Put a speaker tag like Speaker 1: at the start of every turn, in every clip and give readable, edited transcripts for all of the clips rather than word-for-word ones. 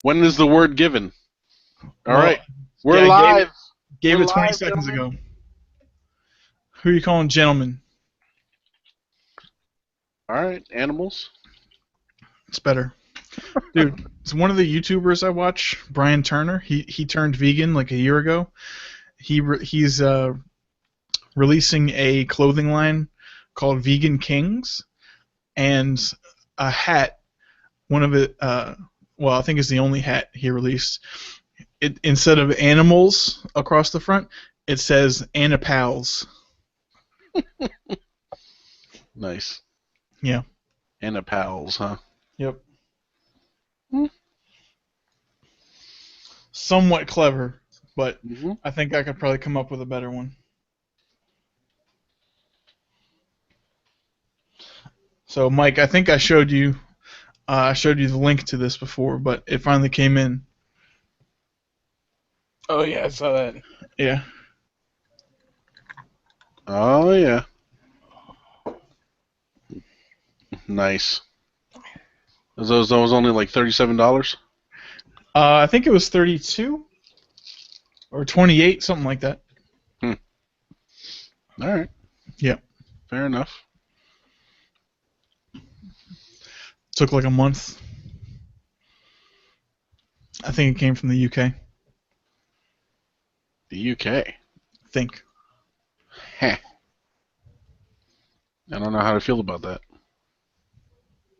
Speaker 1: When is the word given? All
Speaker 2: Well,
Speaker 1: right. We're
Speaker 2: yeah,
Speaker 1: live.
Speaker 2: gave
Speaker 1: We're
Speaker 2: it 20
Speaker 1: live,
Speaker 2: seconds
Speaker 1: gentlemen.
Speaker 2: ago. Who are you calling gentlemen?
Speaker 1: All right, animals.
Speaker 2: It's better. Dude, it's one of the YouTubers I watch, Brian Turner. He turned vegan like a year ago. He's releasing a clothing line called Vegan Kings, and a hat. One of it, well, I think it's the only hat he released. It, instead of animals across the front, it says Anna Pals.
Speaker 1: Nice.
Speaker 2: Yeah.
Speaker 1: And a pals, huh?
Speaker 2: Yep.
Speaker 1: Hmm.
Speaker 2: Somewhat clever, but
Speaker 1: Mm-hmm.
Speaker 2: I think I could probably come up with a better one. So, Mike, I think I showed you the link to this before, but it finally came in.
Speaker 3: Oh yeah, I saw that.
Speaker 2: Yeah.
Speaker 1: Oh yeah. Nice. Those only like $37?
Speaker 2: I think it was 32 or 28, something like that.
Speaker 1: All right.
Speaker 2: Yep.
Speaker 1: Fair enough.
Speaker 2: Took like a month. I think it came from the UK.
Speaker 1: The UK.
Speaker 2: I think.
Speaker 1: Heh. I don't know how to feel about that.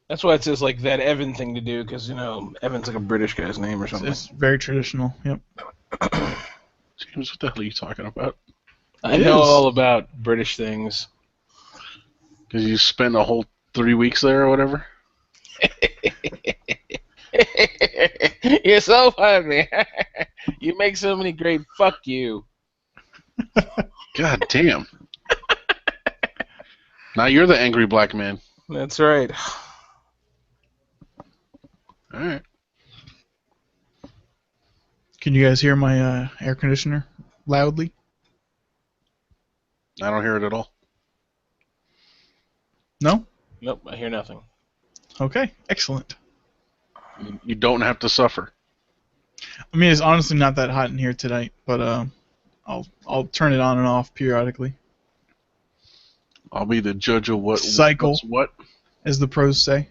Speaker 3: That's why it says like that Evan thing to do, because Evan's like a British guy's name or something.
Speaker 2: It's very traditional. Yep.
Speaker 1: James, what the hell are you talking about?
Speaker 3: I know all about British things.
Speaker 1: Because you spent a whole 3 weeks there or whatever?
Speaker 3: You're so funny. You make so many great fuck you.
Speaker 1: God damn. Now you're the angry black man.
Speaker 3: That's right.
Speaker 1: All right.
Speaker 2: Can you guys hear my air conditioner loudly?
Speaker 1: I don't hear it at all.
Speaker 2: No?
Speaker 3: Nope, I hear nothing.
Speaker 2: Okay. Excellent.
Speaker 1: You don't have to suffer.
Speaker 2: I mean, it's honestly not that hot in here tonight, but I'll turn it on and off periodically,
Speaker 1: I'll be the judge of what.
Speaker 2: Cycle.
Speaker 1: What's what?
Speaker 2: as the pros say.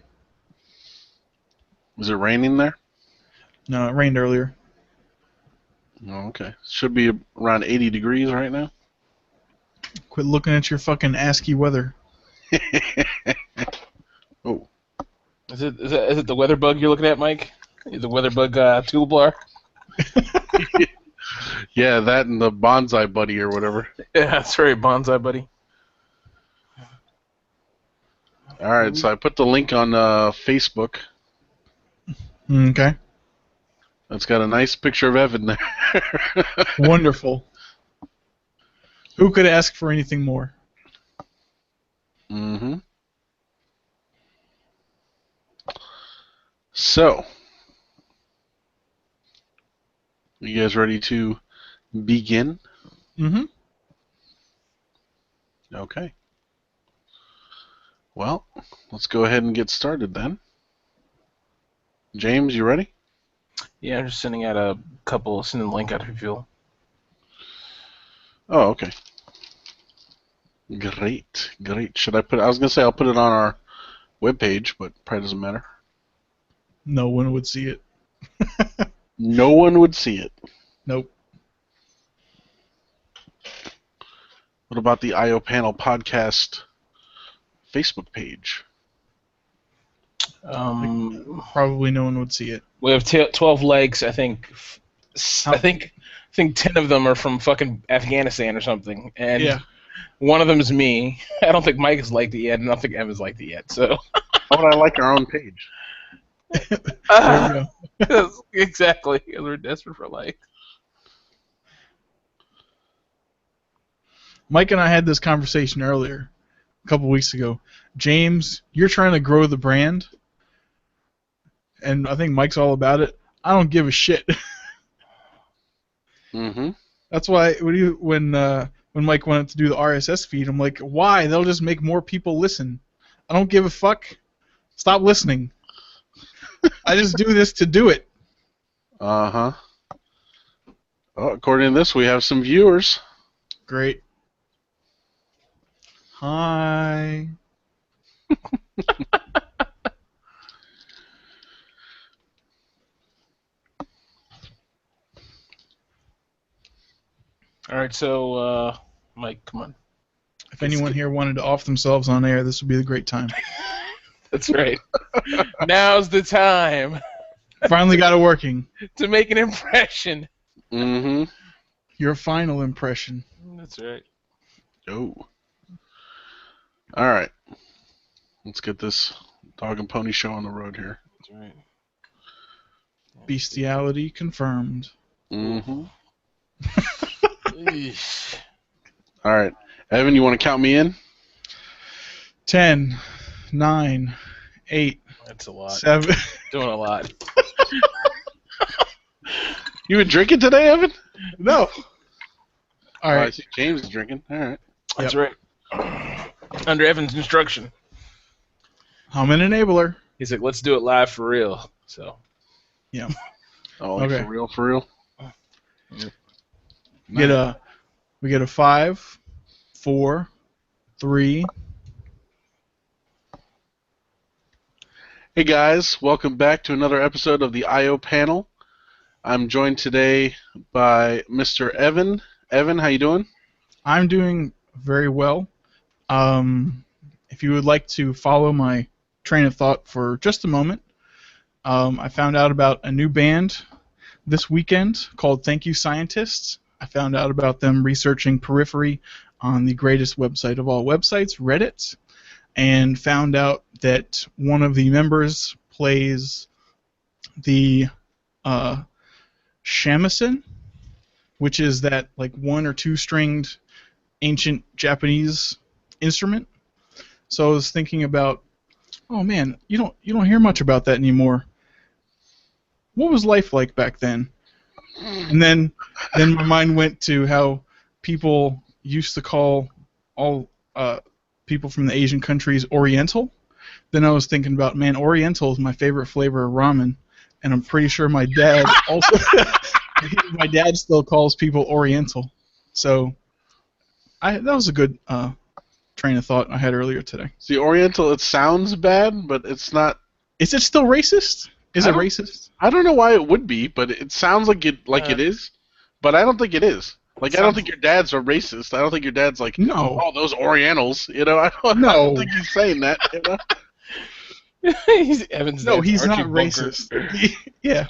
Speaker 1: Is it raining there?
Speaker 2: No, it rained earlier.
Speaker 1: Oh, okay. Should be around 80 degrees right now.
Speaker 2: Quit looking at your fucking ASCII weather.
Speaker 1: Oh.
Speaker 3: Is it the weather bug you're looking at, Mike? The weather bug toolbar?
Speaker 1: Yeah, that and the bonsai buddy or whatever.
Speaker 3: Yeah, that's right, bonsai buddy.
Speaker 1: All right, so I put the link on Facebook.
Speaker 2: Okay.
Speaker 1: It's got a nice picture of Evan there.
Speaker 2: Wonderful. Who could ask for anything more?
Speaker 1: Mm-hmm. So, you guys ready to begin?
Speaker 2: Mm-hmm.
Speaker 1: Okay. Well, let's go ahead and get started then. James, you ready?
Speaker 3: Yeah, I'm just sending a link out if you feel.
Speaker 1: Oh, okay. Great, great. Should I put? I was gonna say I'll put it on our webpage, but probably doesn't matter.
Speaker 2: No one would see it.
Speaker 1: No one would see it.
Speaker 2: Nope.
Speaker 1: What about the IO Panel Podcast Facebook page?
Speaker 2: Probably no one would see it.
Speaker 3: We have 12 legs, I think. I think 10 of them are from fucking Afghanistan or something, and
Speaker 2: Yeah.
Speaker 3: one of them is me. I don't think Mike has liked it yet, and I don't think Evan's liked it yet. So
Speaker 1: How would I like our own page?
Speaker 2: There we go.
Speaker 3: exactly, because we're desperate for likes.
Speaker 2: Mike and I had this conversation earlier, a couple weeks ago. James, you're trying to grow the brand, and I think Mike's all about it. I don't give a shit.
Speaker 1: Mm-hmm.
Speaker 2: That's why when Mike wanted to do the RSS feed, I'm like, why? They'll just make more people listen. I don't give a fuck. Stop listening. I just do this to do it.
Speaker 1: Uh-huh. Oh, according to this, we have some viewers.
Speaker 2: Great. Hi.
Speaker 3: All right, so Mike, come on.
Speaker 2: If anyone here wanted to off themselves on air, this would be the great time.
Speaker 3: That's right. Now's the time
Speaker 2: Finally got it working.
Speaker 3: to make an impression.
Speaker 1: Mm-hmm.
Speaker 2: Your final impression.
Speaker 3: That's right.
Speaker 1: Oh. All right. Let's get this dog and pony show on the road here.
Speaker 3: That's right.
Speaker 2: Bestiality confirmed.
Speaker 1: Mm-hmm.
Speaker 3: Eesh.
Speaker 1: All right. Evan, you want to count me in?
Speaker 2: 10, 9, 8,
Speaker 3: That's a lot.
Speaker 2: 7.
Speaker 3: Doing a lot.
Speaker 1: You been drinking today, Evan?
Speaker 2: No. All
Speaker 1: Oh, I
Speaker 2: right.
Speaker 1: see James is drinking. All right.
Speaker 3: That's right. Under Evan's instruction.
Speaker 2: I'm an enabler.
Speaker 3: He's like, let's do it live for real. So.
Speaker 1: Oh, like
Speaker 2: Okay.
Speaker 1: for real, for real?
Speaker 2: We get a 5, 4, 3.
Speaker 1: Hey guys, welcome back to another episode of the IO panel. I'm joined today by Mr. Evan. Evan, how you doing?
Speaker 2: I'm doing very well. If you would like to follow my train of thought for just a moment, I found out about a new band this weekend called Thank You Scientists. I found out about them researching Periphery on the greatest website of all websites, Reddit, and found out that one of the members plays the shamisen, which is that like 1 or 2 stringed ancient Japanese instrument. So I was thinking about, oh man, you don't hear much about that anymore. What was life like back then? And then my mind went to how people used to call all people from the Asian countries Oriental. Then I was thinking about, man, Oriental is my favorite flavor of ramen, and I'm pretty sure my dad also my dad still calls people Oriental. So that was a good train of thought I had earlier today.
Speaker 1: See, Oriental, it sounds bad, but it's not.
Speaker 2: Is it still racist? Is
Speaker 1: I
Speaker 2: it
Speaker 1: don't-
Speaker 2: racist?
Speaker 1: I don't know why it would be, but it sounds like it is. But I don't think it is. Like, I don't think your dad's a racist. I don't think your dad's like,
Speaker 2: No.
Speaker 1: oh, those Orientals. You know, I don't
Speaker 2: No.
Speaker 1: think he's saying that. You know?
Speaker 3: Evan's
Speaker 2: No,
Speaker 3: dad's
Speaker 2: he's not
Speaker 3: Archie Bunker.
Speaker 2: racist. Yeah.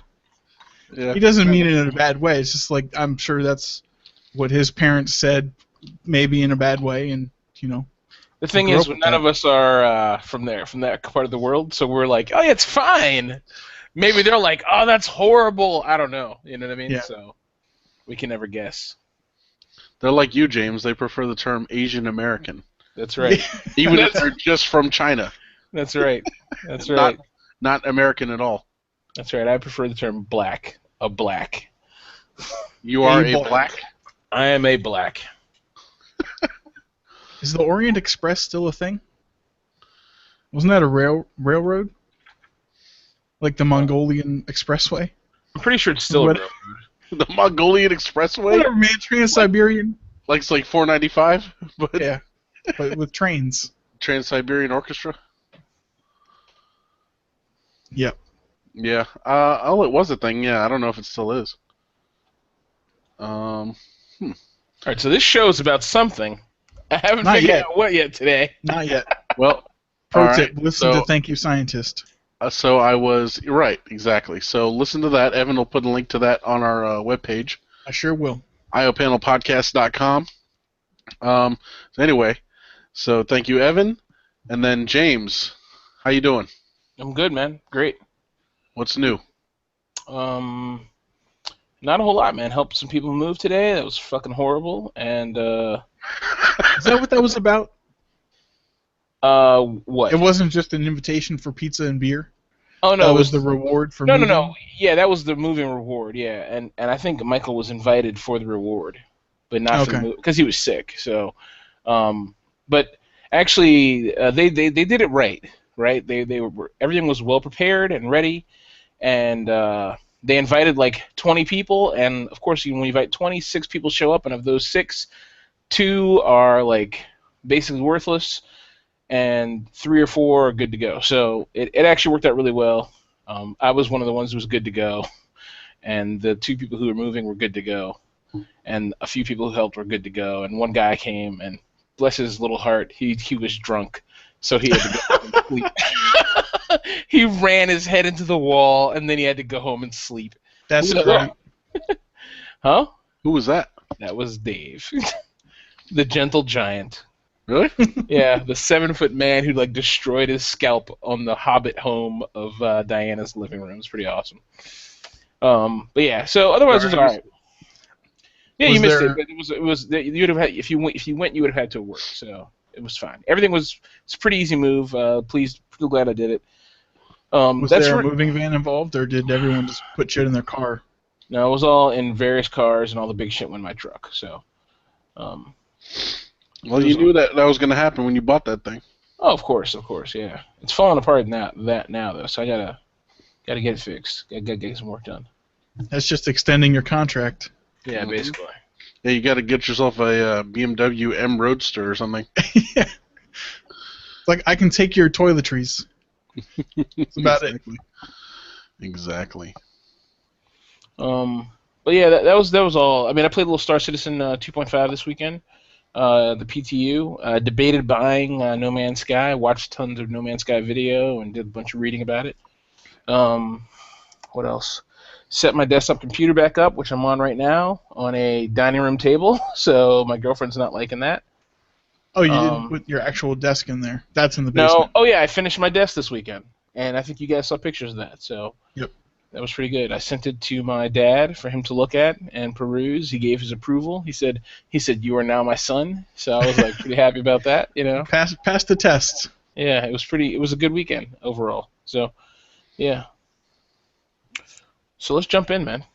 Speaker 1: Yeah.
Speaker 2: He doesn't mean it in a bad way. It's just like, I'm sure that's what his parents said, maybe in a bad way, and
Speaker 3: The thing
Speaker 2: grew
Speaker 3: is,
Speaker 2: up with
Speaker 3: none
Speaker 2: that.
Speaker 3: of us are from that part of the world, so we're like, oh, yeah, it's fine. Maybe they're like, oh, that's horrible. I don't know. You know what I mean?
Speaker 2: Yeah.
Speaker 3: So we can never guess.
Speaker 1: They're like you, James. They prefer the term Asian American,
Speaker 3: That's right.
Speaker 1: even if they're just from China,
Speaker 3: That's right. That's right.
Speaker 1: not American at all.
Speaker 3: That's right. I prefer the term black. A black.
Speaker 1: You are
Speaker 2: A
Speaker 1: a
Speaker 2: black.
Speaker 1: black.
Speaker 3: I am a black.
Speaker 2: Is the Orient Express still a thing? Wasn't that a railroad? Like the Mongolian Expressway?
Speaker 3: I'm pretty sure it's still a
Speaker 2: What-
Speaker 3: railroad.
Speaker 1: The Mongolian Expressway.
Speaker 2: Whatever, man. Trans-Siberian?
Speaker 1: Like it's like 495, but
Speaker 2: Yeah. But with trains.
Speaker 1: Trans-Siberian Orchestra.
Speaker 2: Yep.
Speaker 1: Yeah. Oh, it was a thing. Yeah, I don't know if it still is.
Speaker 3: All right, so this show is about something. I haven't
Speaker 2: Not
Speaker 3: figured
Speaker 2: yet.
Speaker 3: out what yet today.
Speaker 2: Not yet.
Speaker 1: Well,
Speaker 2: Pro
Speaker 1: all
Speaker 2: tip,
Speaker 1: right,
Speaker 2: listen
Speaker 1: so-
Speaker 2: to Thank You Scientist.
Speaker 1: So I was right, exactly. So listen to that. Evan will put a link to that on our webpage,
Speaker 2: I sure will.
Speaker 1: iopanelpodcast.com. So anyway, so thank you, Evan, and then James. How you doing?
Speaker 3: I'm good, man. Great.
Speaker 1: What's new?
Speaker 3: Not a whole lot, man. Helped some people move today. That was fucking horrible. And
Speaker 2: Is that what that was about?
Speaker 3: what?
Speaker 2: It wasn't just an invitation for pizza and beer?
Speaker 3: Oh no,
Speaker 2: That
Speaker 3: it
Speaker 2: was the reward for moving?
Speaker 3: no. Yeah, that was the moving reward. Yeah, and I think Michael was invited for the reward, but not for the
Speaker 2: Okay.
Speaker 3: move because he was sick. So, but actually, they did it right. Right? They were everything was well prepared and ready, and they invited like 20 people, and of course, when you invite 26 people show up, and of those 6, 2 are like basically worthless, and 3 or 4 are good to go. So it actually worked out really well. I was one of the ones who was good to go, and the 2 people who were moving were good to go, and a few people who helped were good to go, and one guy came, and bless his little heart, he was drunk, so he had to go home and sleep. He ran his head into the wall, and then he had to go home and sleep.
Speaker 2: That's
Speaker 3: So-
Speaker 2: great.
Speaker 3: Huh?
Speaker 1: Who was that?
Speaker 3: That was Dave, the gentle giant.
Speaker 1: Really?
Speaker 3: Yeah, the 7-foot man who like destroyed his scalp on the Hobbit home of Diana's living room. It's pretty awesome. But yeah, so otherwise it was alright. Yeah,
Speaker 2: Was
Speaker 3: you missed
Speaker 2: there-
Speaker 3: it, but it was you'd have had if you went you would have had to work, so it was fine. Everything was it's a pretty easy move. Pleased, pretty glad I did it.
Speaker 2: Was
Speaker 3: That's
Speaker 2: there a
Speaker 3: where-
Speaker 2: moving van involved, or did everyone just put shit in their car?
Speaker 3: No, it was all in various cars, and all the big shit went in my truck. So,
Speaker 1: Well, you knew that was going to happen when you bought that thing.
Speaker 3: oh, of course, yeah. It's falling apart now though, so I gotta get it fixed. Gotta get some work done.
Speaker 2: That's just extending your contract.
Speaker 3: Yeah,
Speaker 1: Mhm.
Speaker 3: basically.
Speaker 1: Yeah, you got to get yourself a BMW M Roadster or something.
Speaker 2: Yeah. It's like, I can take your toiletries. That's about it.
Speaker 1: Exactly.
Speaker 3: But yeah, that was all. I mean, I played a little Star Citizen 2.5 this weekend. The PTU debated buying No Man's Sky. Watched tons of No Man's Sky video and did a bunch of reading about it. What else? Set my desktop computer back up, which I'm on right now, on a dining room table. So my girlfriend's not liking that.
Speaker 2: Oh, you didn't put your actual desk in there. That's in the
Speaker 3: No.
Speaker 2: basement.
Speaker 3: Oh yeah, I finished my desk this weekend, and I think you guys saw pictures of that. So
Speaker 2: Yep.
Speaker 3: that was pretty good. I sent it to my dad for him to look at and peruse. He gave his approval. He said, "You are now my son." So I was like pretty happy about that. You know.
Speaker 2: Pass the test.
Speaker 3: Yeah, it was a good weekend overall. So, yeah. So let's jump in, man.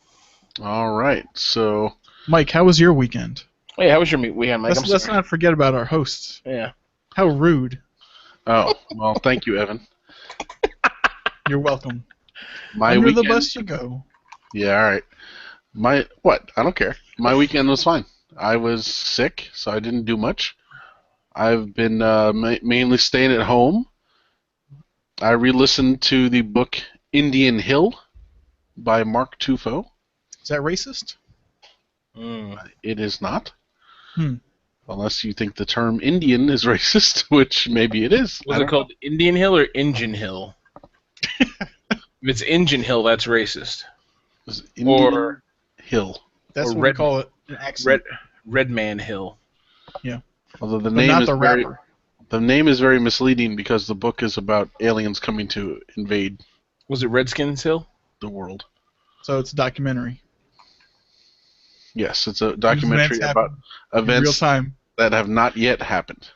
Speaker 1: All right. So,
Speaker 2: Mike, how was your weekend?
Speaker 3: Hey, how was your weekend, Mike?
Speaker 2: Let's not forget about our hosts.
Speaker 3: Yeah.
Speaker 2: How rude.
Speaker 1: oh, well, thank you, Evan.
Speaker 2: You're welcome.
Speaker 1: My
Speaker 2: Under
Speaker 1: weekend.
Speaker 2: the bus you go.
Speaker 1: Yeah, all right. I don't care. My weekend was fine. I was sick, so I didn't do much. I've been mainly staying at home. I re-listened to the book Indian Hill by Mark Tufo.
Speaker 2: Is that racist?
Speaker 1: It is not.
Speaker 2: Hmm.
Speaker 1: Unless you think the term Indian is racist, which maybe it is.
Speaker 3: Was it called Indian Hill or Engine Hill? If it's Engine Hill, that's racist.
Speaker 1: Indian
Speaker 3: Or
Speaker 1: Hill.
Speaker 2: That's
Speaker 3: Or
Speaker 2: what
Speaker 3: red-
Speaker 2: we call it. An accent.
Speaker 3: Redman Hill.
Speaker 1: Although the
Speaker 2: But
Speaker 1: name
Speaker 2: not
Speaker 1: is
Speaker 2: the
Speaker 1: very
Speaker 2: rapper.
Speaker 1: the name is very misleading because the book is about aliens coming to invade
Speaker 3: Was it Redskins Hill?
Speaker 1: the world.
Speaker 2: So it's a documentary.
Speaker 1: Yes, it's a documentary
Speaker 2: Events
Speaker 1: about
Speaker 2: happen in real
Speaker 1: events
Speaker 2: time,
Speaker 1: that have not yet happened.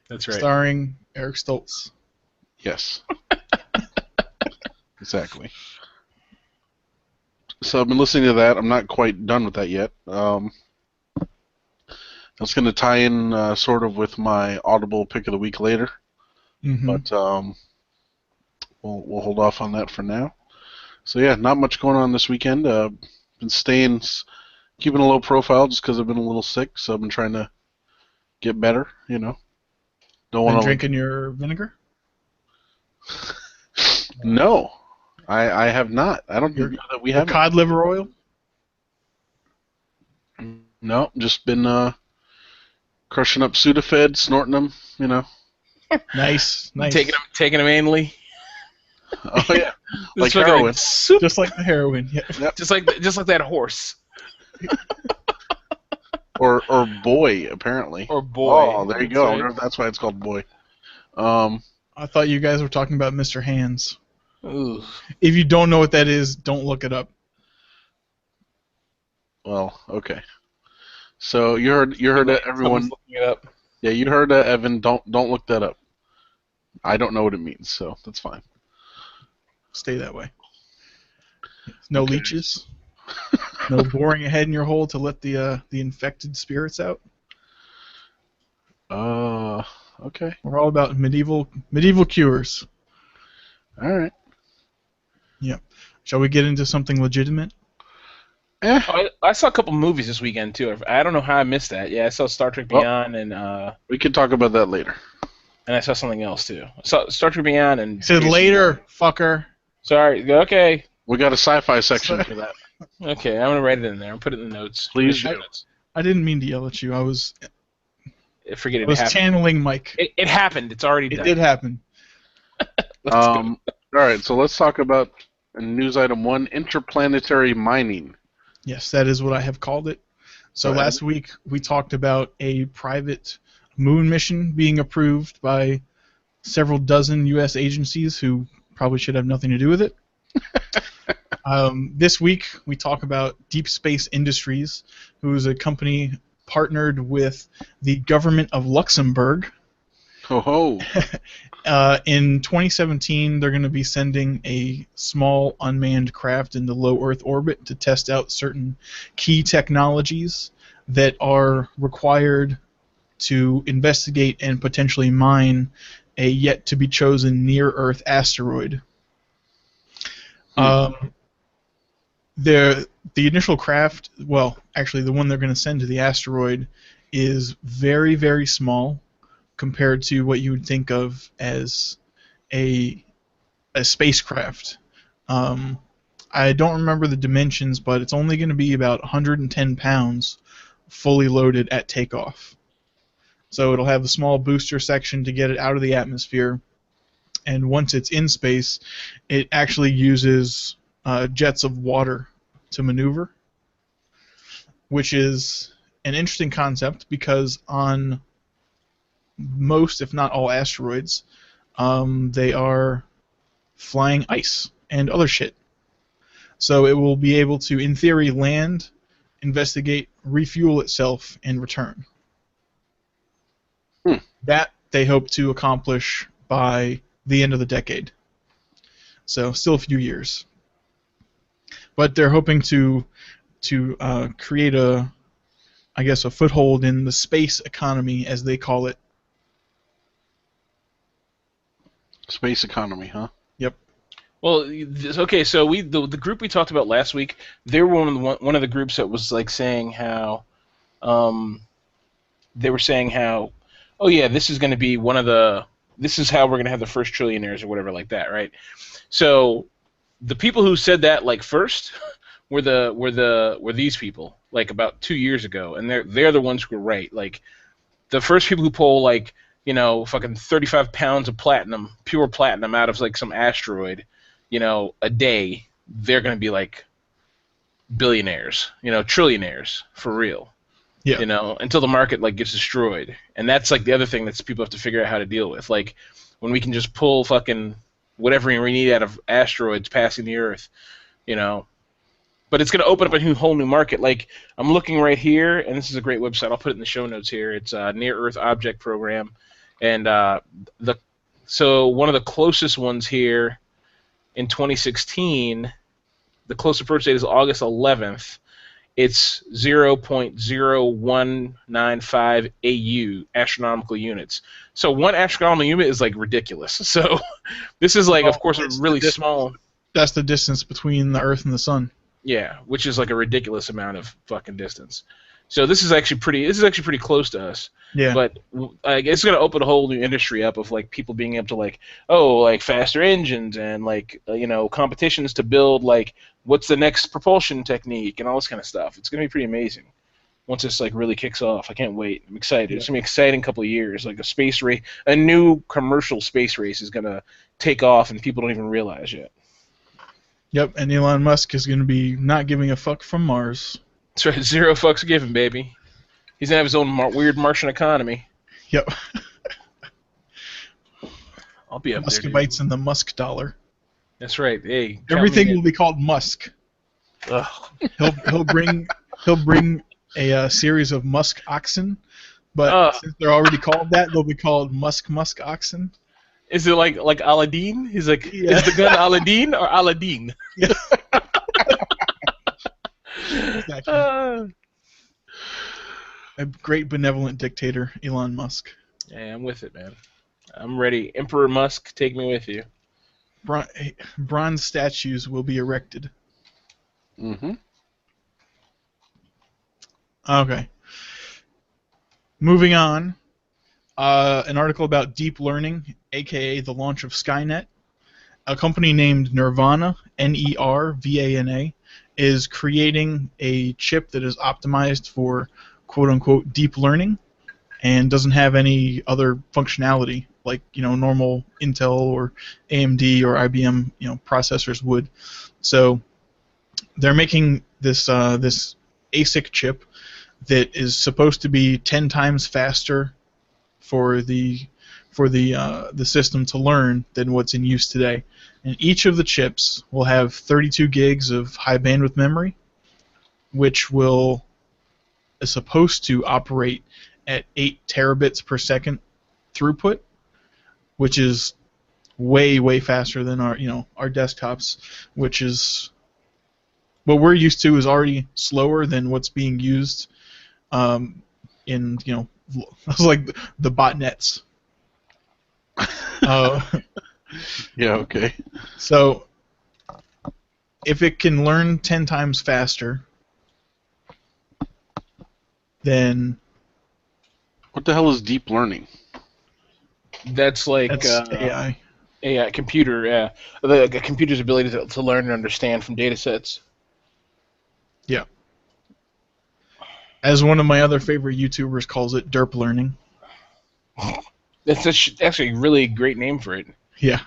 Speaker 3: That's
Speaker 2: starring Eric Stoltz.
Speaker 1: Yes. Exactly. So I've been listening to that. I'm not quite done with that yet. That's going to tie in sort of with my Audible pick of the week later,
Speaker 2: Mm-hmm.
Speaker 1: but we'll hold off on that for now. So yeah, not much going on this weekend. Been keeping a low profile just because I've been a little sick, so I've been trying to get better. You know, don't
Speaker 2: Been
Speaker 1: want to.
Speaker 2: drinking your vinegar?
Speaker 1: No, I have not. I don't
Speaker 2: Your-
Speaker 1: know that we
Speaker 2: Your
Speaker 1: have.
Speaker 2: cod liver oil?
Speaker 1: No, just been crushing up Sudafed, snorting them. You know.
Speaker 2: Nice.
Speaker 3: Taking them anally.
Speaker 1: Oh yeah, like
Speaker 3: It's fucking
Speaker 1: heroin.
Speaker 3: soup.
Speaker 2: Just like the heroin. Yeah.
Speaker 3: Just like that horse
Speaker 1: or boy apparently.
Speaker 3: or boy.
Speaker 1: Oh, there you
Speaker 3: That's
Speaker 1: go. I
Speaker 3: right.
Speaker 1: wonder if that's why it's called boy.
Speaker 2: I thought you guys were talking about Mr. Hands.
Speaker 3: Ooh.
Speaker 2: If you don't know what that is, don't look it up.
Speaker 1: Well, okay. So you heard that everyone.
Speaker 3: Someone's looking it up.
Speaker 1: Yeah, you heard that, Evan. Don't look that up. I don't know what it means, so that's fine.
Speaker 2: Stay that way. No
Speaker 1: Okay.
Speaker 2: leeches. No boring a head in your hole to let the infected spirits out.
Speaker 1: Okay.
Speaker 2: We're all about medieval cures.
Speaker 1: All right.
Speaker 2: Shall we get into something legitimate?
Speaker 1: Eh,
Speaker 3: Oh, I saw a couple movies this weekend too. I don't know how I missed that. Yeah, I saw Star Trek
Speaker 1: Well-
Speaker 3: Beyond
Speaker 1: we can talk about that later.
Speaker 3: and I saw something else too. I saw Star Trek Beyond and
Speaker 2: He said
Speaker 3: Jason
Speaker 2: later,
Speaker 3: Bourne.
Speaker 2: fucker.
Speaker 3: Sorry. Okay.
Speaker 1: We got a sci-fi section for that.
Speaker 3: Okay. I'm gonna write it in there. I'll put it in the notes.
Speaker 1: Please
Speaker 3: Show
Speaker 1: do.
Speaker 3: notes.
Speaker 2: I didn't mean to yell at you. I was
Speaker 3: Forget
Speaker 2: I
Speaker 3: it.
Speaker 2: was
Speaker 3: happened.
Speaker 2: channeling Mike.
Speaker 3: It happened. It's already
Speaker 2: It
Speaker 3: done.
Speaker 2: did happen.
Speaker 3: Let's go.
Speaker 1: All right, so let's talk about news item 1: interplanetary mining.
Speaker 2: Yes, that is what I have called it. So
Speaker 1: Go ahead.
Speaker 2: last week we talked about a private moon mission being approved by several dozen U.S. agencies who probably should have nothing to do with it. This week we talk about Deep Space Industries, who is a company partnered with the government of Luxembourg.
Speaker 1: Ho ho!
Speaker 2: In 2017, they're going to be sending a small unmanned craft into low Earth orbit to test out certain key technologies that are required to investigate and potentially mine a yet to be chosen near Earth asteroid. The initial craft, well, actually the one they're going to send to the asteroid, is very, very small compared to what you would think of as a spacecraft. I don't remember the dimensions, but it's only going to be about 110 pounds fully loaded at takeoff. So it'll have a small booster section to get it out of the atmosphere, and once it's in space, it actually uses jets of water to maneuver, which is an interesting concept because on most, if not all, asteroids, they are flying ice and other shit. So it will be able to, in theory, land, investigate, refuel itself, and return. That they hope to accomplish by the end of the decade. So still a few years. But they're hoping to create a foothold in the space economy, as they call it.
Speaker 1: Space economy, huh?
Speaker 2: Yep.
Speaker 3: Well, okay. So the group we talked about last week, they were one of the groups that was like saying how, they were saying how, oh yeah, this is going to be this is how we're going to have the first trillionaires or whatever like that, right? So the people who said that like first were these people like about 2 years ago, and they're the ones who were right. Like the first people who pull like, you know, fucking 35 pounds of platinum, pure platinum out of like some asteroid, you know, a day, they're going to be like billionaires, you know, trillionaires for real.
Speaker 2: Yeah.
Speaker 3: You know, until the market like gets destroyed. And that's like the other thing that people have to figure out how to deal with. Like when we can just pull fucking whatever we need out of asteroids passing the Earth, you know. But it's going to open up a whole new market. Like I'm looking right here, and this is a great website. I'll put it in the show notes here. It's Near Earth Object Program, and so one of the closest ones here in 2016, the closest approach date is August 11th. It's 0.0195 AU, astronomical units. So one astronomical unit is like ridiculous. So this is like, of course, a really small.
Speaker 2: That's the distance between the Earth and the Sun.
Speaker 3: Yeah, which is like a ridiculous amount of fucking distance. So this is actually pretty close to us.
Speaker 2: Yeah.
Speaker 3: But it's going to open a whole new industry up of like people being able to like, oh, like faster engines and like you know, competitions to build like what's the next propulsion technique and all this kind of stuff. It's going to be pretty amazing once this like really kicks off. I can't wait. I'm excited. It's going to be an exciting couple of years. Like a space race, a new commercial space race is going to take off and people don't even realize yet.
Speaker 2: Yep, and Elon Musk is going to be not giving a fuck from Mars.
Speaker 3: That's right, 0 fucks given, baby. He's going to have his own weird Martian economy.
Speaker 2: Yep.
Speaker 3: I'll be up there, dude.
Speaker 2: Muscovites and the Musk dollar.
Speaker 3: That's right. Hey, count
Speaker 2: Everything
Speaker 3: me
Speaker 2: will be called Musk.
Speaker 3: in. Ugh.
Speaker 2: He'll bring a series of Musk oxen, but since they're already called that, they'll be called Musk oxen.
Speaker 3: Is it like Aladdin? He's like,
Speaker 2: Yeah.
Speaker 3: is the gun Aladdin or Aladdin?
Speaker 2: Exactly. A great benevolent dictator, Elon Musk.
Speaker 3: Yeah, I'm with it, man. I'm ready. Emperor Musk, take me with you.
Speaker 2: bronze statues will be erected.
Speaker 1: Mm-hmm.
Speaker 2: Okay. Moving on. An article about deep learning, aka the launch of Skynet. A company named Nirvana, Nervana, is creating a chip that is optimized for quote-unquote deep learning and doesn't have any other functionality like normal Intel or AMD or IBM processors would. So they're making this this ASIC chip that is supposed to be 10 times faster for the system to learn than what's in use today. And each of the chips will have 32 gigs of high bandwidth memory, which is supposed to operate at 8 terabits per second throughput, which is way faster than our desktops, which is what we're used to is already slower than what's being used in like the botnets.
Speaker 1: Yeah, okay.
Speaker 2: So if it can learn 10 times faster, then
Speaker 1: What the hell is deep learning?
Speaker 3: That's like
Speaker 2: that's AI.
Speaker 3: a computer, a computer's ability to learn and understand from data sets.
Speaker 2: Yeah. As one of my other favorite YouTubers calls it, derp learning.
Speaker 3: That's actually a really great name for it.
Speaker 2: Yeah.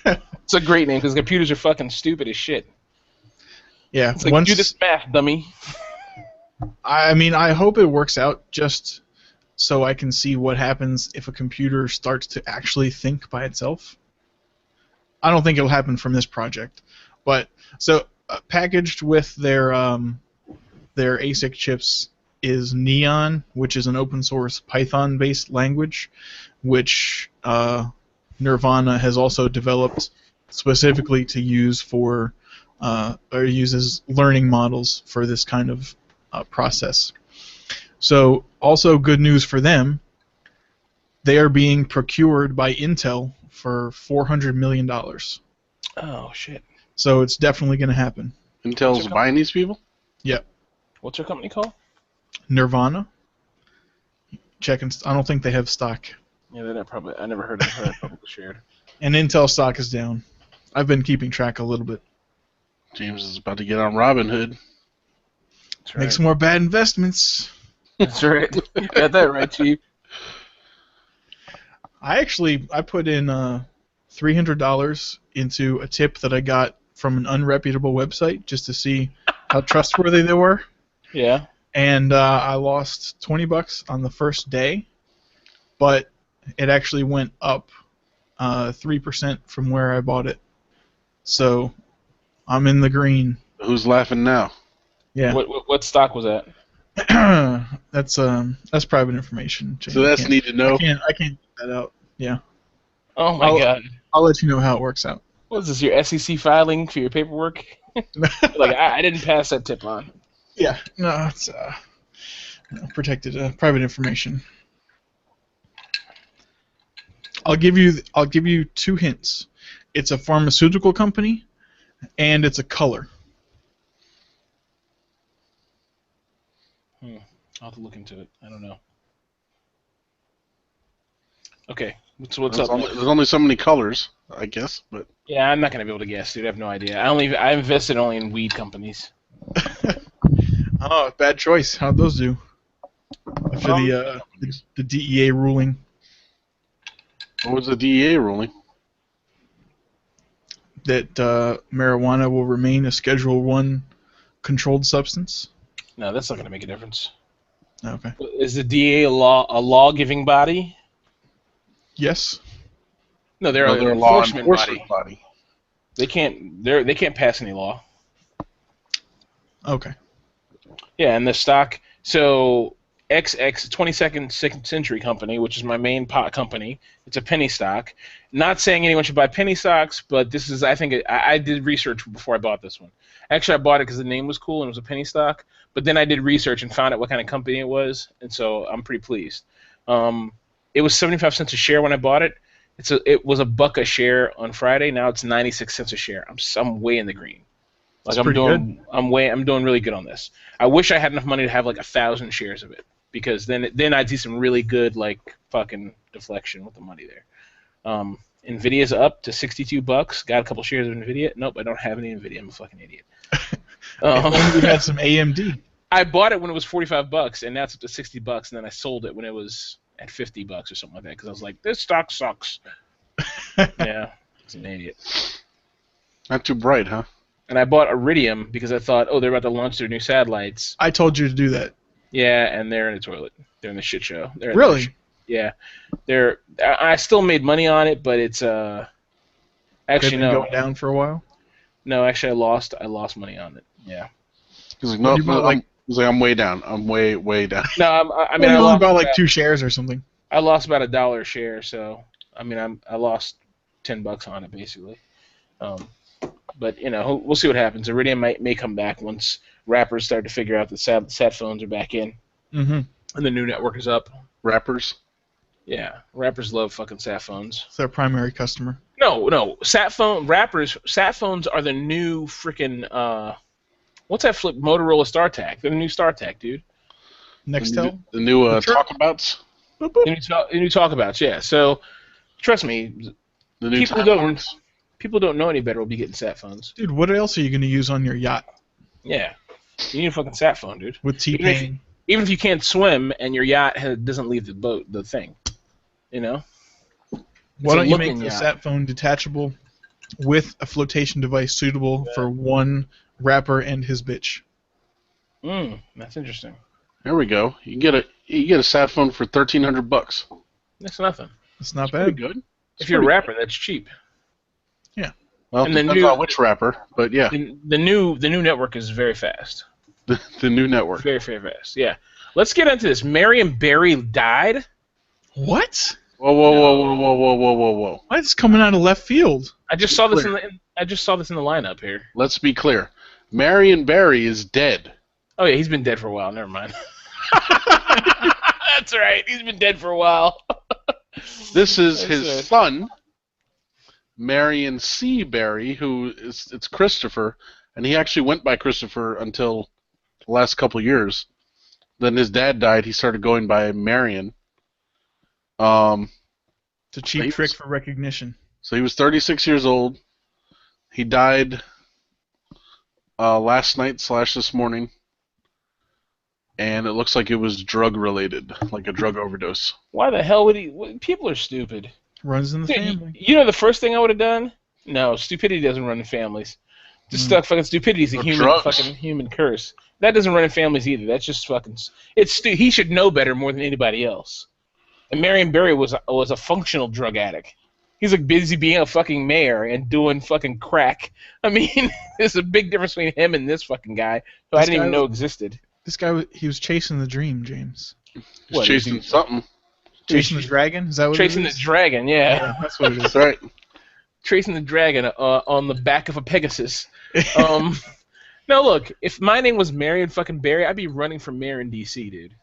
Speaker 3: It's a great name because computers are fucking stupid as shit.
Speaker 2: Yeah.
Speaker 3: It's like, do this math, dummy.
Speaker 2: I mean, I hope it works out just so I can see what happens if a computer starts to actually think by itself. I don't think it'll happen from this project. But, so, packaged with their ASIC chips is Neon, which is an open source Python-based language, which Nirvana has also developed specifically to use for or uses learning models for this kind of process. So also good news for them, they are being procured by Intel for $400 million.
Speaker 3: Oh, shit.
Speaker 2: So it's definitely going to happen.
Speaker 1: Intel's buying these people?
Speaker 2: Yep.
Speaker 3: What's your company called?
Speaker 2: Nirvana. I don't think they have stock.
Speaker 3: Yeah, they're not probably. I never heard of her publicly shared.
Speaker 2: And Intel stock is down. I've been keeping track a little bit.
Speaker 1: James is about to get on Robinhood.
Speaker 3: That's right.
Speaker 2: Make some more bad investments.
Speaker 3: That's right. You got that right, Chief.
Speaker 2: I put in $300 into a tip that I got from an unreputable website just to see how trustworthy they were.
Speaker 3: Yeah.
Speaker 2: And I lost $20 on the first day, but it actually went up 3% from where I bought it. So I'm in the green.
Speaker 1: Who's laughing now?
Speaker 2: Yeah.
Speaker 3: What stock was that?
Speaker 2: That's private information. Jane.
Speaker 1: So that's need to know.
Speaker 2: I can't get that out. Yeah.
Speaker 3: Oh my God.
Speaker 2: I'll let you know how it works out.
Speaker 3: What is this? Your SEC filing for your paperwork? Like I didn't pass that tip on.
Speaker 2: Yeah. No, it's protected private information. I'll give you 2 hints. It's a pharmaceutical company, and it's a color.
Speaker 3: I'll have to look into it. I don't know. Okay, so what's up?
Speaker 1: There's only so many colors, I guess, but
Speaker 3: Yeah, I'm not gonna be able to guess, dude. I have no idea. I invested only in weed companies.
Speaker 2: Oh, bad choice. How'd those do? After the DEA ruling.
Speaker 1: what was the DEA ruling?
Speaker 2: That marijuana will remain a Schedule 1 controlled substance.
Speaker 3: No, that's not gonna make a difference.
Speaker 2: Okay.
Speaker 3: Is the DA a law-giving body?
Speaker 2: Yes.
Speaker 3: No, they're
Speaker 1: No,
Speaker 3: an
Speaker 1: they're a law
Speaker 3: enforcement
Speaker 1: enforcement
Speaker 3: body.
Speaker 1: body.
Speaker 3: They can't pass any law.
Speaker 2: Okay.
Speaker 3: Yeah, and the stock. So XX 22nd Century Company, which is my main pot company, it's a penny stock. Not saying anyone should buy penny stocks, but this is, I think, I did research before I bought this one. Actually, I bought it because the name was cool and it was a penny stock. But then I did research and found out what kind of company it was, and so I'm pretty pleased. It was 75 cents a share when I bought it. It was $1 a share on Friday. Now it's 96 cents a share. I'm way in the green. Like
Speaker 2: That's pretty good.
Speaker 3: I'm doing really good on this. I wish I had enough money to have like 1,000 shares of it, because then I'd see some really good like fucking deflection with the money there. Nvidia's up to $62. Got a couple shares of Nvidia. Nope, I don't have any Nvidia. I'm a fucking idiot.
Speaker 2: If only we had some AMD.
Speaker 3: I bought it when it was $45, and now it's up to $60, and then I sold it when it was at $50 or something like that, because I was like, this stock sucks. Yeah, it's an idiot.
Speaker 1: Not too bright, huh?
Speaker 3: And I bought Iridium because I thought, oh, they're about to launch their new satellites.
Speaker 2: I told you to do that.
Speaker 3: Yeah, and they're in the toilet. They're in the shit show.
Speaker 2: Really?
Speaker 3: Yeah. I still made money on it, but it's
Speaker 2: They've
Speaker 3: actually
Speaker 2: been
Speaker 3: no.
Speaker 2: going down for a while.
Speaker 3: No, actually I lost money on it. Yeah.
Speaker 1: He's like,
Speaker 2: What
Speaker 1: no,
Speaker 2: do you buy, like-
Speaker 1: he's like, I'm way down. I'm way down.
Speaker 3: No, I mean
Speaker 2: You
Speaker 3: I
Speaker 2: only
Speaker 3: lost
Speaker 2: bought like
Speaker 3: about,
Speaker 2: 2 shares or something.
Speaker 3: I lost about $1 a share, so I mean I lost $10 on it basically. But you know, we'll see what happens. Iridium may come back once rappers start to figure out that sat phones are back in
Speaker 2: Mm-hmm.
Speaker 3: and the new network is up.
Speaker 1: Rappers.
Speaker 3: Yeah, rappers love fucking sat phones.
Speaker 2: It's their primary customer.
Speaker 3: No, sat phones are the new freaking what's that flip Motorola StarTAC? They're the new StarTAC, dude.
Speaker 2: Nextel?
Speaker 1: The new
Speaker 2: Sure.
Speaker 1: talkabouts.
Speaker 2: Boop, boop.
Speaker 3: The new talkabouts, yeah. So trust me,
Speaker 1: The new
Speaker 3: people don't know any better will be getting sat phones.
Speaker 2: Dude, what else are you going to use on your yacht
Speaker 3: Yeah. You need a fucking sat phone, dude.
Speaker 2: with T-Pain?
Speaker 3: Even if you can't swim and your yacht doesn't leave the thing, you know?
Speaker 2: Why don't you make
Speaker 3: looking
Speaker 2: the
Speaker 3: yacht.
Speaker 2: sat phone detachable with a flotation device suitable for one rapper and his bitch?
Speaker 3: That's interesting.
Speaker 1: There we go. You get a sat phone for $1,300.
Speaker 3: That's nothing.
Speaker 2: It's not
Speaker 1: Pretty
Speaker 2: bad.
Speaker 1: good.
Speaker 3: If you're a rapper, that's cheap.
Speaker 1: Well,
Speaker 3: And the
Speaker 1: depends
Speaker 3: new-
Speaker 1: on which rapper, but yeah,
Speaker 3: The new network is very fast.
Speaker 1: the new network.
Speaker 3: Very, very fast. Yeah. Let's get into this. Marion Barry died.
Speaker 2: What?
Speaker 1: Whoa.
Speaker 2: Why is this coming out of left field?
Speaker 3: I just saw this in the lineup here.
Speaker 1: Let's be clear. Marion Barry is dead.
Speaker 3: Oh yeah, he's been dead for a while. Never mind. That's right. He's been dead for a while.
Speaker 1: This is
Speaker 3: That's
Speaker 1: his
Speaker 3: right.
Speaker 1: son, Marion C. Barry, it's Christopher, and he actually went by Christopher until the last couple years. Then his dad died. He started going by Marion.
Speaker 2: It's a cheap
Speaker 1: Thanks.
Speaker 2: trick for recognition.
Speaker 1: So he was 36 years old. He died last night / this morning, and it looks like it was drug related, like a drug overdose.
Speaker 3: Why the hell would he? People are stupid.
Speaker 2: Runs in the
Speaker 3: Dude,
Speaker 2: family.
Speaker 3: you know the first thing I would have done? No, stupidity doesn't run in families. Just fucking stupidity is a
Speaker 1: Or
Speaker 3: human
Speaker 1: drugs.
Speaker 3: fucking human curse. That doesn't run in families either. That's just fucking. He should know better more than anybody else. And Marion Barry was a functional drug addict. He's like busy being a fucking mayor and doing fucking crack. I mean, there's a big difference between him and this fucking guy who I
Speaker 2: This
Speaker 3: didn't even
Speaker 2: guy
Speaker 3: know existed.
Speaker 2: This guy, he was chasing the dream, James.
Speaker 1: He's
Speaker 3: What,
Speaker 1: chasing something.
Speaker 2: Chasing the dragon? Is that what
Speaker 3: Chasing
Speaker 2: it
Speaker 3: the
Speaker 2: is?
Speaker 3: dragon, yeah.
Speaker 2: Yeah, that's what it is.
Speaker 1: That's right.
Speaker 3: Tracing the dragon on the back of a Pegasus. Now look, if my name was Marion fucking Barry, I'd be running for mayor in D.C., dude.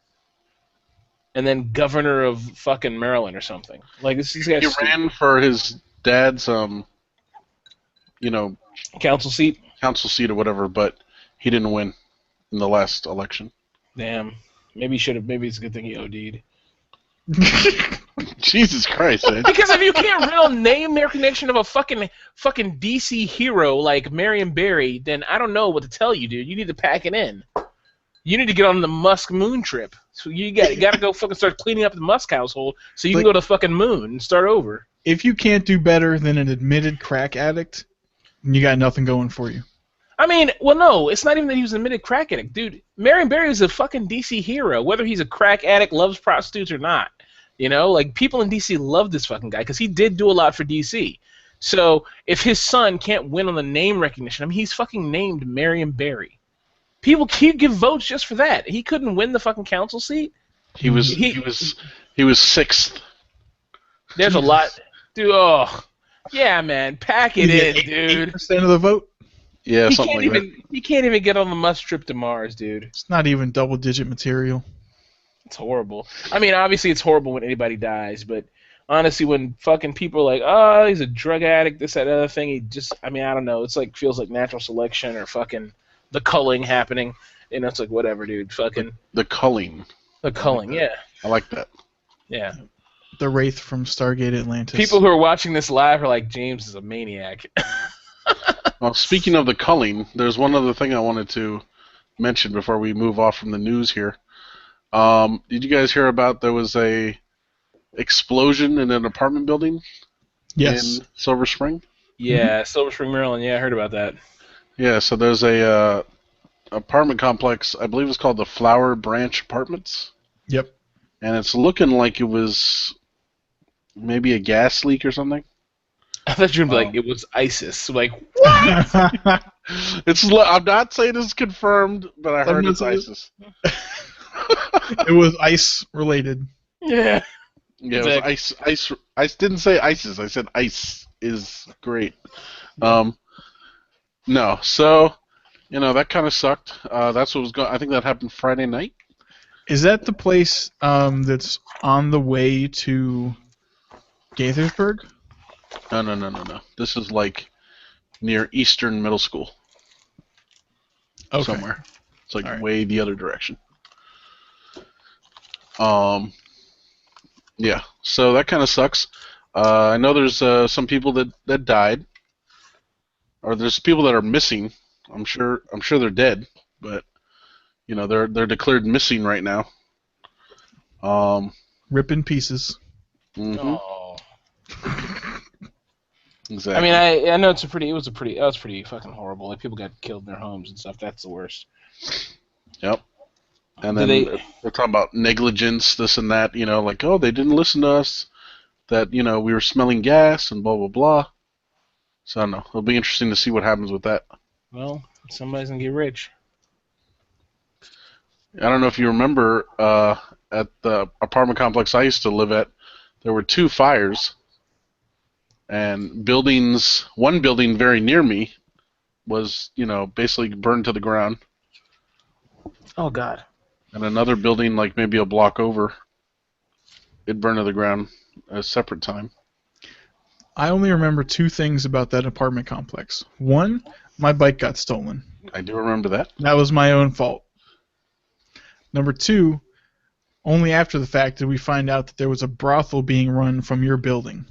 Speaker 3: And then governor of fucking Maryland or something. Like this guy's
Speaker 1: He
Speaker 3: stupid.
Speaker 1: ran for his dad's,
Speaker 3: Council seat.
Speaker 1: council seat or whatever, but he didn't win in the last election.
Speaker 3: Damn. Maybe he should have. Maybe it's a good thing he OD'd.
Speaker 1: Jesus Christ, man.
Speaker 3: Because if you can't real name recognition of a fucking DC hero like Marion Barry, then I don't know what to tell you, dude. You need to pack it in. You need to get on the Musk moon trip. So you got to go fucking start cleaning up the Musk household so you can go to fucking moon and start over.
Speaker 2: If you can't do better than an admitted crack addict, you got nothing going for you.
Speaker 3: I mean, well, no, it's not even that he was an admitted crack addict, dude. Marion Barry is a fucking DC hero, whether he's a crack addict, loves prostitutes or not. You know, like people in DC love this fucking guy because he did do a lot for DC. So if his son can't win on the name recognition, I mean, he's fucking named Marion Barry. People keep give votes just for that. He couldn't win the fucking council seat.
Speaker 1: He was sixth.
Speaker 3: There's a lot, dude. Oh, yeah, man, pack it in, dude.
Speaker 2: 8% of the vote?
Speaker 1: Yeah,
Speaker 3: He
Speaker 1: something
Speaker 3: can't
Speaker 1: like
Speaker 3: even he can't even get on the Musk trip to Mars, dude.
Speaker 2: It's not even double-digit material.
Speaker 3: It's horrible. I mean, obviously it's horrible when anybody dies, but honestly, when fucking people are like, oh, he's a drug addict, this, that, other thing, I don't know. It's like, feels like natural selection or fucking the culling happening. It's like, whatever, dude. Fucking.
Speaker 1: The culling.
Speaker 3: The culling, yeah.
Speaker 1: I like that.
Speaker 3: Yeah.
Speaker 2: The Wraith from Stargate Atlantis.
Speaker 3: People who are watching this live are like, James is a maniac.
Speaker 1: Well, speaking of the culling, there's one other thing I wanted to mention before we move off from the news here. Did you guys hear about there was a explosion in an apartment building
Speaker 2: Yes.
Speaker 1: in Silver Spring?
Speaker 3: Yeah, Silver Spring, Maryland. Yeah, I heard about that.
Speaker 1: Yeah, so there's a apartment complex, I believe it's called the Flower Branch Apartments.
Speaker 2: Yep.
Speaker 1: And it's looking like it was maybe a gas leak or something.
Speaker 3: I thought you would be like, it was ISIS. Like,
Speaker 1: I'm not saying it's confirmed, but I heard it's ISIS.
Speaker 2: It was ice related.
Speaker 3: yeah.
Speaker 1: Yeah, it was ice. I didn't say ISIS. I said ice is great. No, so that kind of sucked. That's what was going. I think that happened Friday night.
Speaker 2: Is that the place that's on the way to Gaithersburg?
Speaker 1: No. This is like near Eastern Middle School.
Speaker 2: Okay.
Speaker 1: Somewhere. It's like
Speaker 2: All right.
Speaker 1: way the other direction. Yeah, so that kind of sucks. I know there's some people that died, or there's people that are missing. I'm sure they're dead, but they're declared missing right now.
Speaker 2: Rip in pieces.
Speaker 1: Mm-hmm.
Speaker 3: Oh.
Speaker 1: Exactly.
Speaker 3: I mean, I know that was pretty fucking horrible. Like, people got killed in their homes and stuff. That's the worst.
Speaker 1: Yep. And then they're talking about negligence, this and that. Like, oh, they didn't listen to us. That we were smelling gas and blah blah blah. So I don't know. It'll be interesting to see what happens with that.
Speaker 3: Well, somebody's gonna get rich.
Speaker 1: I don't know if you remember at the apartment complex I used to live at, there were 2 fires, and one building very near me was, basically burned to the ground,
Speaker 3: Oh God.
Speaker 1: and another building, like maybe a block over, it burned to the ground at a separate time.
Speaker 2: I only remember 2 things about that apartment complex. One, my bike got stolen.
Speaker 1: I do remember that.
Speaker 2: That was my own fault. Number 2, only after the fact did we find out that there was a brothel being run from your building.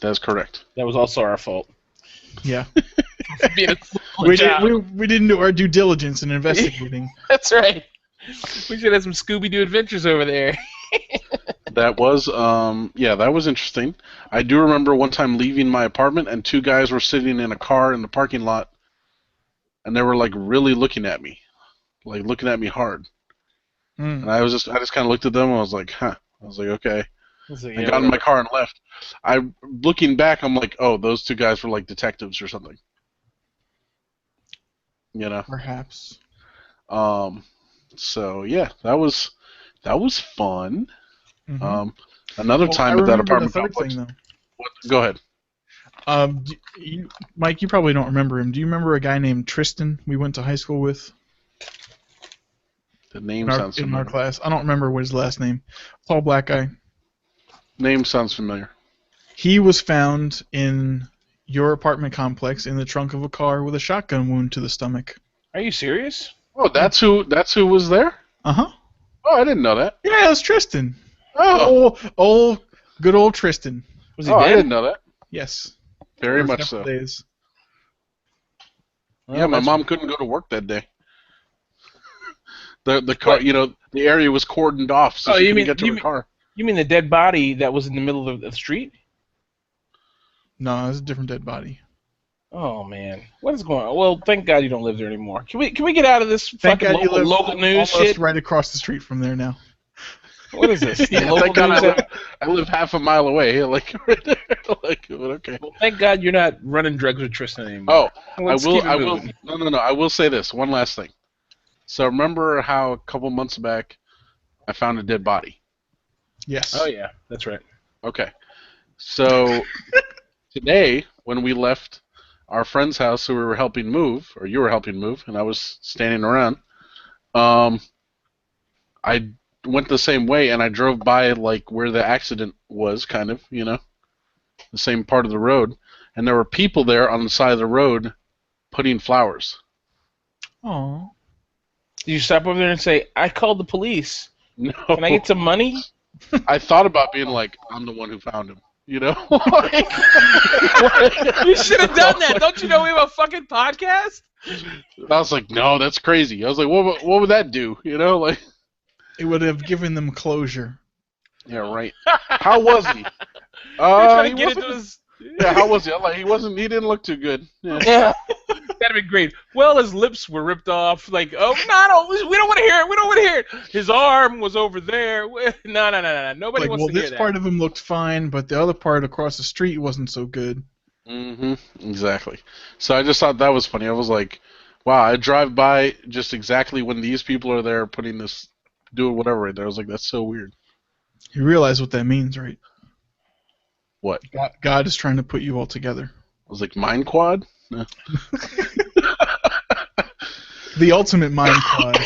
Speaker 1: That's correct.
Speaker 3: That was also our fault.
Speaker 2: Yeah.
Speaker 3: Being a
Speaker 2: we
Speaker 3: job.
Speaker 2: didn't do our due diligence in investigating.
Speaker 3: That's right. We should have some Scooby-Doo adventures over there.
Speaker 1: That was that was interesting. I do remember one time leaving my apartment and 2 guys were sitting in a car in the parking lot, and they were like really looking at me hard. And I just kind of looked at them and I was like, huh. I was like, okay. I got in my car and left. Looking back, I'm like, oh, those 2 guys were like detectives or something.
Speaker 2: Perhaps.
Speaker 1: So yeah, that was fun.
Speaker 2: Mm-hmm.
Speaker 1: Another time at that apartment complex.
Speaker 2: Thing,
Speaker 1: Go ahead.
Speaker 2: Mike, you probably don't remember him. Do you remember a guy named Tristan we went to high school with?
Speaker 1: The name sounds familiar.
Speaker 2: In our class. I don't remember what his last name. Tall black guy.
Speaker 1: Name sounds familiar.
Speaker 2: He was found in your apartment complex in the trunk of a car with a shotgun wound to the stomach.
Speaker 3: Are you serious?
Speaker 1: Oh, that's who was there?
Speaker 2: Uh-huh.
Speaker 1: Oh, I didn't know that.
Speaker 2: Yeah, it was Tristan.
Speaker 1: Oh.
Speaker 2: Good old Tristan.
Speaker 3: Was he dead?
Speaker 1: I didn't know that.
Speaker 2: Yes.
Speaker 1: Very much so.
Speaker 2: Days.
Speaker 1: Well, yeah, my mom couldn't go to work that day. The car, the area was cordoned off, so she couldn't get to her car.
Speaker 3: You mean the dead body that was in the middle of the street?
Speaker 2: No, it was a different dead body.
Speaker 3: Oh man, what is going on? Well, thank God you don't live there anymore. Can we get out of this
Speaker 2: Thank
Speaker 3: fucking
Speaker 2: God you live
Speaker 3: local news shit?
Speaker 2: right across the street from there now.
Speaker 3: What is this?
Speaker 1: Yeah,
Speaker 3: local
Speaker 1: thank God
Speaker 3: news
Speaker 1: I live half a mile away, like right there. Like, okay.
Speaker 3: Well, thank God you're not running drugs with Tristan anymore.
Speaker 1: Oh, I will. No. I will say this. One last thing. So remember how a couple months back I found a dead body?
Speaker 2: Yes.
Speaker 3: Oh yeah, that's right.
Speaker 1: Okay. So today, when we left our friend's house who we were helping move, or you were helping move, and I was standing around, I went the same way, and I drove by like where the accident was, kind of, the same part of the road, and there were people there on the side of the road putting flowers.
Speaker 2: Aw.
Speaker 3: Did you stop over there and say, "I called the police.
Speaker 1: No,
Speaker 3: Can I get some money?"
Speaker 1: I thought about being like, I'm the one who found him.
Speaker 3: You should have done that. Don't you know we have a fucking podcast?
Speaker 1: I was like, no, that's crazy. I was like, what would that do? Like.
Speaker 2: It would have given them closure.
Speaker 1: Yeah, right. How was he?
Speaker 3: Trying to get into his...
Speaker 1: Yeah, how was he? Like, he didn't look too good.
Speaker 3: Yeah. That'd be great. Well, his lips were ripped off. Like, oh, no, we don't want to hear it. We don't want to hear it. His arm was over there. No. Nobody wants to hear that.
Speaker 2: This part of him looked fine, but the other part across the street wasn't so good.
Speaker 1: Mm-hmm. Exactly. So I just thought that was funny. I was like, wow, I drive by just exactly when these people are there doing whatever right there. I was like, that's so weird.
Speaker 2: You realize what that means, right?
Speaker 1: What?
Speaker 2: God is trying to put you all together.
Speaker 1: I was like, mind quad? No.
Speaker 2: The ultimate mind quad,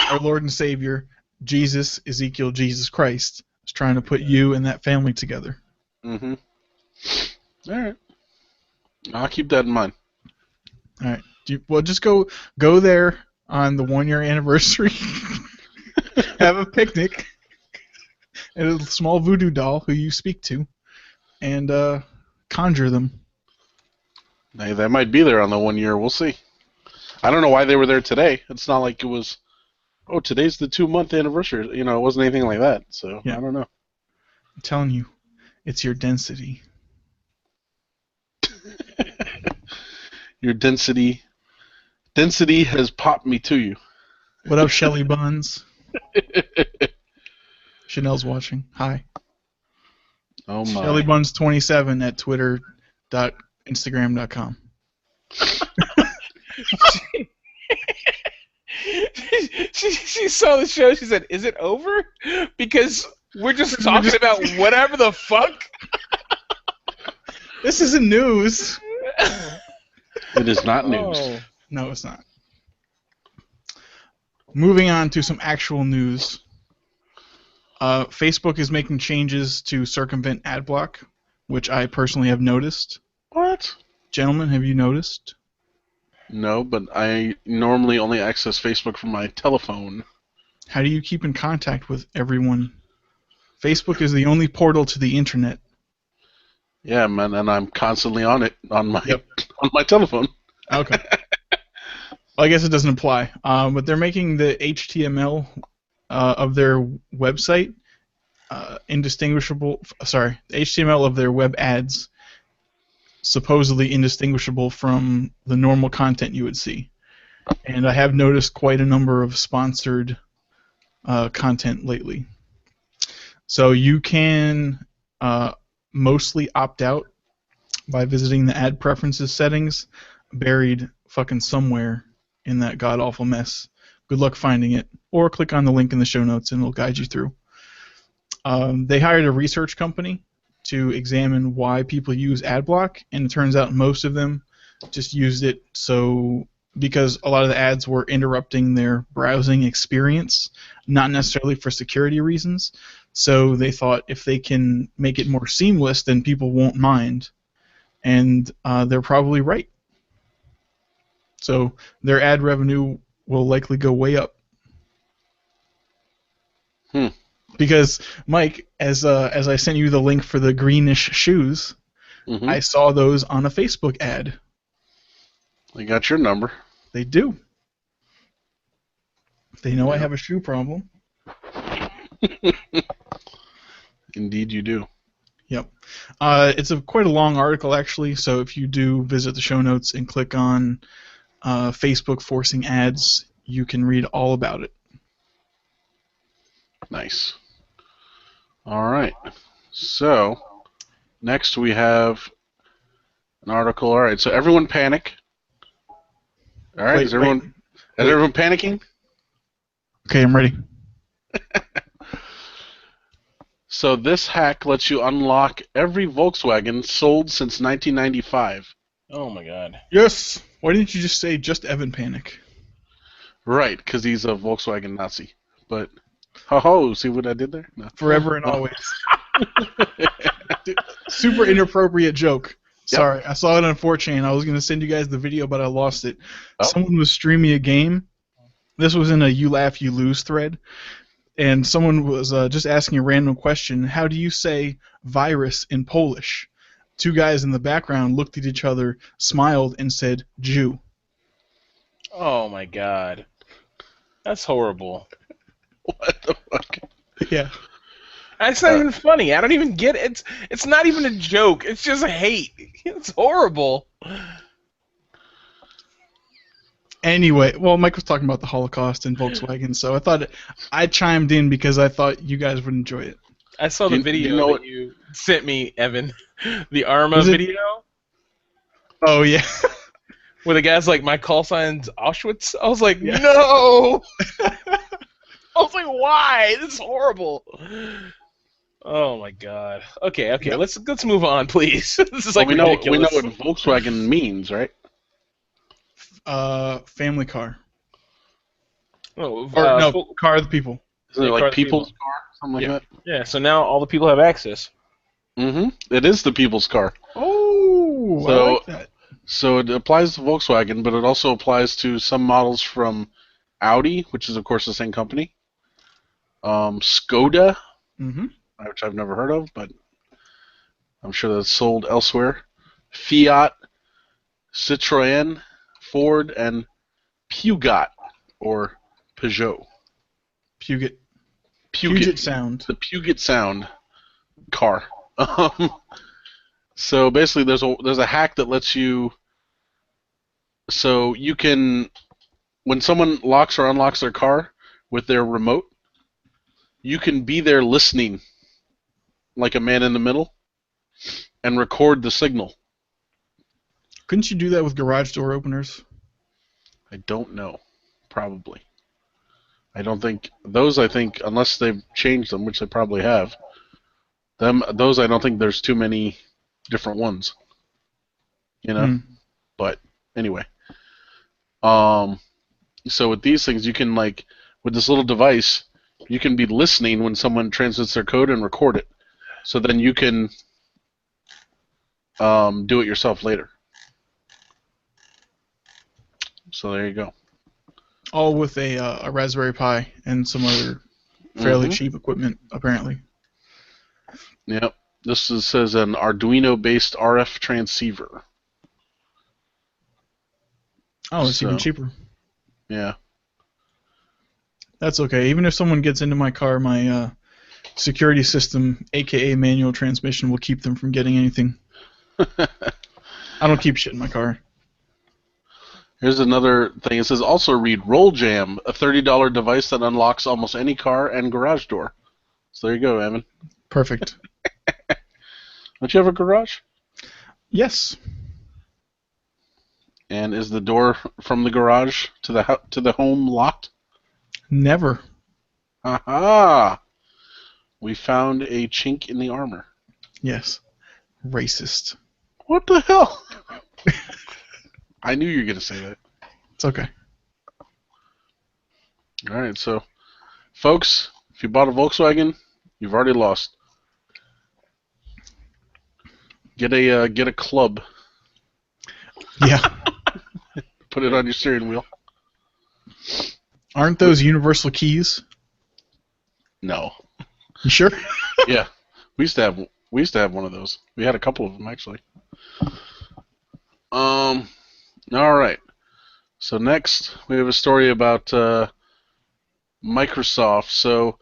Speaker 2: our Lord and Savior, Jesus, Ezekiel, Jesus Christ, is trying to put you and that family together.
Speaker 1: Mm-hmm. All right. I'll keep that in mind.
Speaker 2: All right. Just go there on the 1 year anniversary. Have a picnic. And a small voodoo doll who you speak to. And conjure them.
Speaker 1: Hey, they might be there on the 1 year. We'll see. I don't know why they were there today. It's not like it was, today's the 2-month anniversary. It wasn't anything like that. So, yeah. I don't know.
Speaker 2: I'm telling you, it's your density.
Speaker 1: Your density. Density has popped me to you.
Speaker 2: What up, Shelly Buns? Chanel's watching. Hi.
Speaker 1: Oh my.
Speaker 2: Shelly Buns 27 at twitter.instagram.com.
Speaker 3: She saw the show. She said, "Is it over?" Because we're just talking about whatever the fuck.
Speaker 2: This isn't news.
Speaker 1: It is not news.
Speaker 2: Oh. No, it's not. Moving on to some actual news. Facebook is making changes to circumvent ad block, which I personally have noticed.
Speaker 1: What?
Speaker 2: Gentlemen, have you noticed?
Speaker 1: No, but I normally only access Facebook from my telephone.
Speaker 2: How do you keep in contact with everyone? Facebook is the only portal to the internet.
Speaker 1: Yeah, man, and I'm constantly on it on my telephone.
Speaker 2: Okay. Well, I guess it doesn't apply. But they're making the HTML of their website indistinguishable. Sorry, the HTML of their web ads supposedly indistinguishable from the normal content you would see. And I have noticed quite a number of sponsored content lately. So you can mostly opt out by visiting the ad preferences settings buried fucking somewhere in that god-awful mess. Good luck finding it. Or click on the link in the show notes and it'll guide you through. They hired a research company to examine why people use AdBlock, and it turns out most of them just used it because a lot of the ads were interrupting their browsing experience, not necessarily for security reasons. So they thought if they can make it more seamless, then people won't mind. And they're probably right. So their ad revenue will likely go way up. Because, Mike, as I sent you the link for the greenish shoes, I saw those on a Facebook ad.
Speaker 1: They got your number.
Speaker 2: They do. They know I have a shoe problem.
Speaker 1: Indeed you do.
Speaker 2: Yep. It's quite a long article, actually, so if you do visit the show notes and click on Facebook forcing ads, you can read all about it.
Speaker 1: Nice. All right. So, next we have an article. All right, so everyone panic. All right, is everyone panicking?
Speaker 2: Okay, I'm ready.
Speaker 1: So this hack lets you unlock every Volkswagen sold since 1995.
Speaker 3: Oh my god.
Speaker 2: Yes! Why didn't you just say just Evan panic?
Speaker 1: Right, because he's a Volkswagen Nazi. But Oh, see what I did there? No.
Speaker 2: Forever and always. Dude, super inappropriate joke.
Speaker 1: Yep.
Speaker 2: Sorry, I saw it on 4chan. I was going to send you guys the video, but I lost it.
Speaker 1: Oh.
Speaker 2: Someone was streaming a game. This was in a You Laugh, You Lose thread. And someone was just asking a random question. How do you say virus in Polish? Two guys in the background looked at each other, smiled, and said, Jew.
Speaker 3: Oh my god. That's horrible.
Speaker 1: What the fuck?
Speaker 2: Yeah.
Speaker 3: It's not even funny. I don't even get it. It's not even a joke. It's just hate. It's horrible.
Speaker 2: Anyway, well, Mike was talking about the Holocaust and Volkswagen, so I thought I chimed in because I thought you guys would enjoy it.
Speaker 3: I saw the video that you sent me, Evan. The Arma video.
Speaker 2: Oh, yeah.
Speaker 3: Where the guy's like, my call sign's Auschwitz. I was like, no! I was like, why? This is horrible. Oh my god. Okay, yep. Let's move on, please. This is like ridiculous.
Speaker 1: We know what Volkswagen means, right?
Speaker 2: Family car.
Speaker 3: Oh,
Speaker 2: Or no, car of the people.
Speaker 1: Isn't it like people's car, something like that?
Speaker 3: Yeah. So now all the people have access.
Speaker 1: Mm-hmm. It is the people's car.
Speaker 2: Oh,
Speaker 1: so,
Speaker 2: I like that.
Speaker 1: So it applies to Volkswagen, but it also applies to some models from Audi, which is of course the same company. Skoda, which I've never heard of, but I'm sure that's sold elsewhere. Fiat, Citroën, Ford, and Peugeot, or Peugeot.
Speaker 2: Puget Sound.
Speaker 1: The Puget Sound car. So basically, there's a hack that lets you. So you can, when someone locks or unlocks their car with their remote, you can be there listening, like a man in the middle, and record the signal.
Speaker 2: Couldn't you do that with garage door openers?
Speaker 1: I don't know. Probably. I don't think those. I think unless they've changed them, which they probably have. Those I don't think there's too many different ones. You know. But anyway. So with these things, you can with this little device, you can be listening when someone transmits their code and record it. So then you can do it yourself later. So there you go.
Speaker 2: All with a Raspberry Pi and some other fairly cheap equipment, apparently.
Speaker 1: Yep. This says an Arduino-based RF transceiver.
Speaker 2: Oh, it's even cheaper.
Speaker 1: Yeah.
Speaker 2: That's okay. Even if someone gets into my car, my security system, aka manual transmission, will keep them from getting anything. I don't keep shit in my car.
Speaker 1: Here's another thing. It says also read RollJam, a $30 device that unlocks almost any car and garage door. So there you go, Evan.
Speaker 2: Perfect.
Speaker 1: Don't you have a garage?
Speaker 2: Yes.
Speaker 1: And is the door from the garage to the home locked?
Speaker 2: Never.
Speaker 1: Aha! We found a chink in the armor.
Speaker 2: Yes. Racist.
Speaker 1: What the hell? I knew you were going to say that.
Speaker 2: It's okay.
Speaker 1: All right, so, folks, if you bought a Volkswagen, you've already lost. Get a club.
Speaker 2: Yeah.
Speaker 1: Put it on your steering wheel.
Speaker 2: Aren't those universal keys?
Speaker 1: No.
Speaker 2: You sure?
Speaker 1: Yeah, we used to have one of those. We had a couple of them actually. All right. So next we have a story about Microsoft. So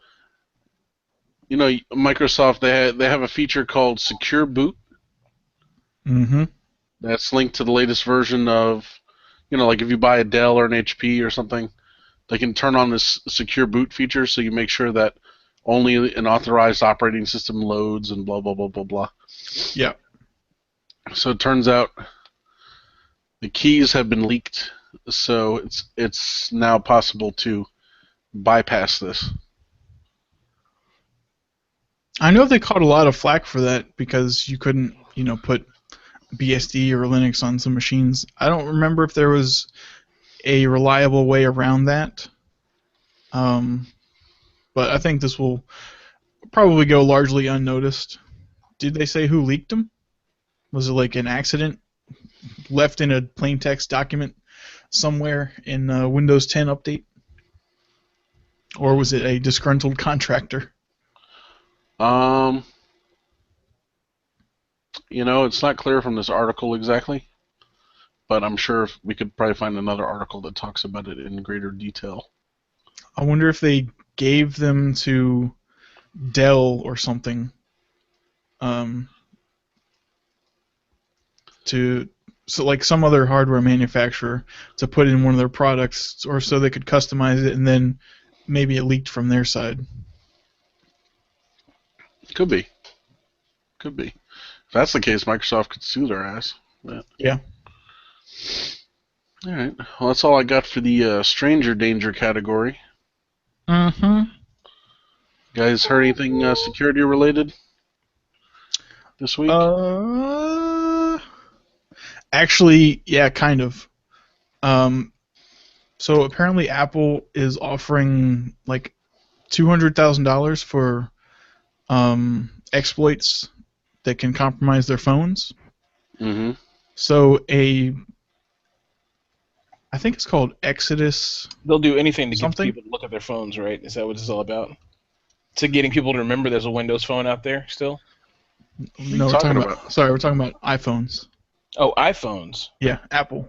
Speaker 1: you know, Microsoft they have a feature called Secure Boot.
Speaker 2: Mm-hmm.
Speaker 1: That's linked to the latest version of, you know, like if you buy a Dell or an HP or something, they can turn on this Secure Boot feature so you make sure that only an authorized operating system loads and blah, blah, blah, blah, blah.
Speaker 2: Yeah.
Speaker 1: So it turns out the keys have been leaked, so it's now possible to bypass this.
Speaker 2: I know they caught a lot of flack for that because you couldn't, you know, put BSD or Linux on some machines. I don't remember if there was a reliable way around that. but I think this will probably go largely unnoticed. Did they say who leaked them? Was it like an accident left in a plain text document somewhere in Windows 10 update? Or was it a disgruntled contractor?
Speaker 1: It's not clear from this article exactly, but I'm sure we could probably find another article that talks about it in greater detail.
Speaker 2: I wonder if they gave them to Dell or something, like some other hardware manufacturer to put in one of their products, or so they could customize it, and then maybe it leaked from their side.
Speaker 1: Could be. If that's the case, Microsoft could sue their ass.
Speaker 2: Yeah.
Speaker 1: All right. Well, that's all I got for the stranger danger category.
Speaker 2: Mm-hmm.
Speaker 1: Guys, heard anything security related this week?
Speaker 2: Actually, yeah, kind of. So apparently Apple is offering like $200,000 for exploits that can compromise their phones.
Speaker 1: Mm-hmm.
Speaker 2: So I think it's called Exodus.
Speaker 3: They'll do anything to
Speaker 2: Something?
Speaker 3: get people to look at their phones, right? Is that what it's all about? To getting people to remember there's a Windows Phone out there still?
Speaker 2: No, we're talking about. Sorry, we're talking about iPhones.
Speaker 3: Oh, iPhones.
Speaker 2: Yeah, Apple.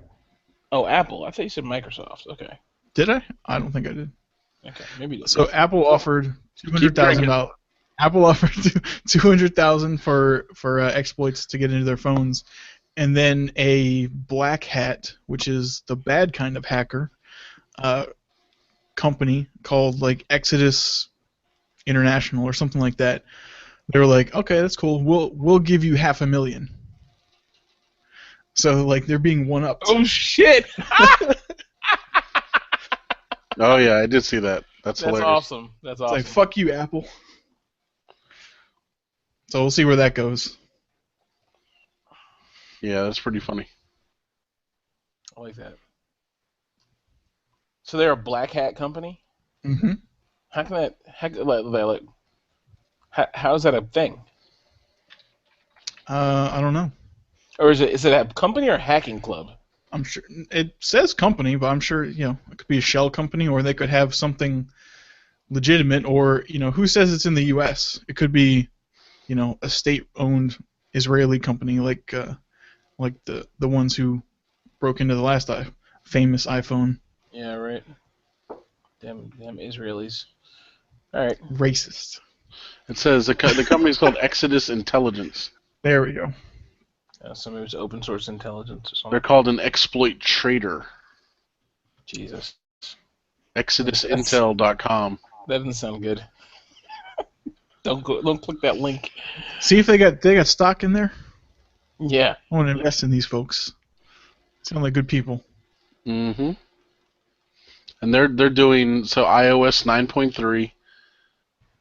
Speaker 3: Oh, Apple. I thought you said Microsoft. Okay.
Speaker 2: Did I? I don't think I did.
Speaker 3: Okay. Maybe.
Speaker 2: So Apple offered $200,000. Apple offered $200,000 for exploits to get into their phones, and then a black hat, which is the bad kind of hacker, company called like Exodus International or something like that. They were like, okay, that's cool. We'll give you $500,000. So like they're being one up.
Speaker 3: Oh shit!
Speaker 1: Oh yeah, I did see that. That's hilarious.
Speaker 3: Awesome. That's awesome.
Speaker 2: It's like fuck you, Apple. So we'll see where that goes.
Speaker 1: Yeah, that's pretty funny.
Speaker 3: I like that. So they're a black hat company?
Speaker 2: Mm-hmm.
Speaker 3: How can that? How is that a thing?
Speaker 2: I don't know.
Speaker 3: Or is it a company or a hacking club?
Speaker 2: I'm sure it says company, but I'm sure it could be a shell company, or they could have something legitimate, or who says it's in the U.S. It could be, a state-owned Israeli company like the ones who broke into the last famous iPhone.
Speaker 3: Yeah, right. Damn Israelis. All right.
Speaker 2: Racist.
Speaker 1: It says the company's called Exodus Intelligence.
Speaker 2: There we go.
Speaker 3: So maybe it's open source intelligence or something.
Speaker 1: They're called an exploit trader.
Speaker 3: Jesus.
Speaker 1: ExodusIntel.com.
Speaker 3: That doesn't sound good. Don't click that link.
Speaker 2: See if they got stock in there.
Speaker 3: Yeah.
Speaker 2: I want to invest in these folks. Sound like good people.
Speaker 1: Mm-hmm. And they're doing iOS 9.3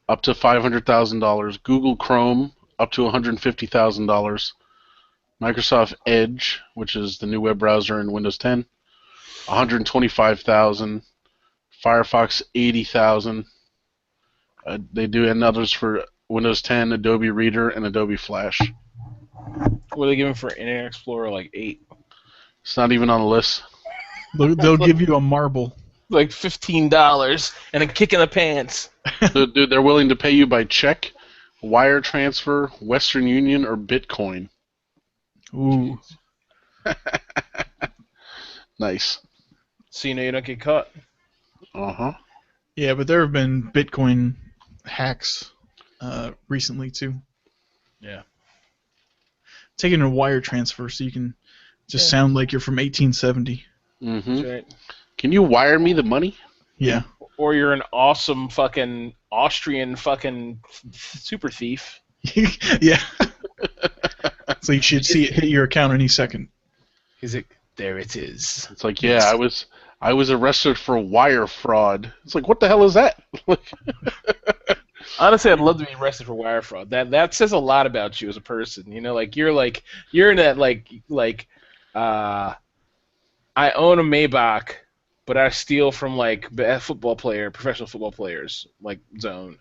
Speaker 1: up to $500,000, Google Chrome up to $150,000, Microsoft Edge, which is the new web browser in Windows 10, $125,000, Firefox $80,000. They do and others for Windows 10, Adobe Reader, and Adobe Flash.
Speaker 3: What are they giving for Internet Explorer? Like 8.
Speaker 1: It's not even on the list.
Speaker 2: They'll give you a marble.
Speaker 3: Like $15 and a kick in the pants.
Speaker 1: Dude, they're willing to pay you by check, wire transfer, Western Union, or Bitcoin.
Speaker 2: Ooh.
Speaker 1: Nice.
Speaker 3: So you don't get caught.
Speaker 1: Uh-huh.
Speaker 2: Yeah, but there have been Bitcoin hacks recently too.
Speaker 3: Yeah.
Speaker 2: Taking a wire transfer so you can just sound like you're from 1870.
Speaker 1: Mm-hmm.
Speaker 3: That's right.
Speaker 1: Can you wire me the money?
Speaker 2: Yeah.
Speaker 3: Or you're an awesome fucking Austrian fucking super thief.
Speaker 2: Yeah. So you should see it hit your account any second.
Speaker 3: There it is.
Speaker 1: It's like, yeah, I was arrested for wire fraud. It's like, what the hell is that?
Speaker 3: Honestly, I'd love to be arrested for wire fraud. That says a lot about you as a person. You're in that I own a Maybach, but I steal from like professional football players, like Zone.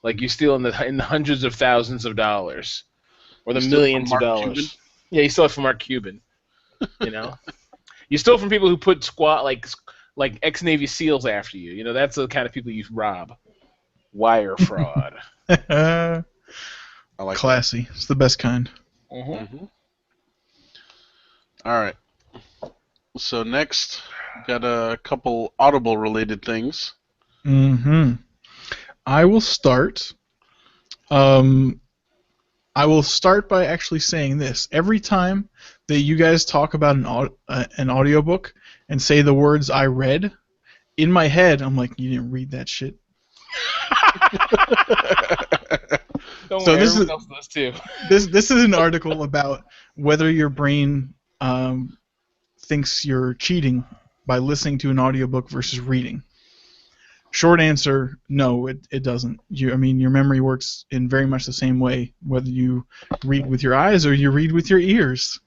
Speaker 3: Like you steal in the hundreds of thousands of dollars, or the
Speaker 1: You steal from
Speaker 3: millions of
Speaker 1: Mark Cuban?
Speaker 3: dollars. Yeah, you steal it from Mark Cuban. You know, you steal from people who put like ex-Navy SEALs after you. You know, that's the kind of people you rob. Wire fraud.
Speaker 1: I like
Speaker 2: Classy. It's the best kind.
Speaker 3: Mm-hmm.
Speaker 1: that. All right. So next, got a couple Audible-related things.
Speaker 2: I will start. I will start by actually saying this. Every time that you guys talk about an audiobook and say the words "I read," in my head, I'm like, you didn't read that shit.
Speaker 3: Don't
Speaker 2: So
Speaker 3: worry,
Speaker 2: this
Speaker 3: everyone
Speaker 2: is-
Speaker 3: else does too.
Speaker 2: This is an article about whether your brain thinks you're cheating by listening to an audiobook versus reading. Short answer, no, it doesn't. Your memory works in very much the same way, whether you read with your eyes or you read with your ears.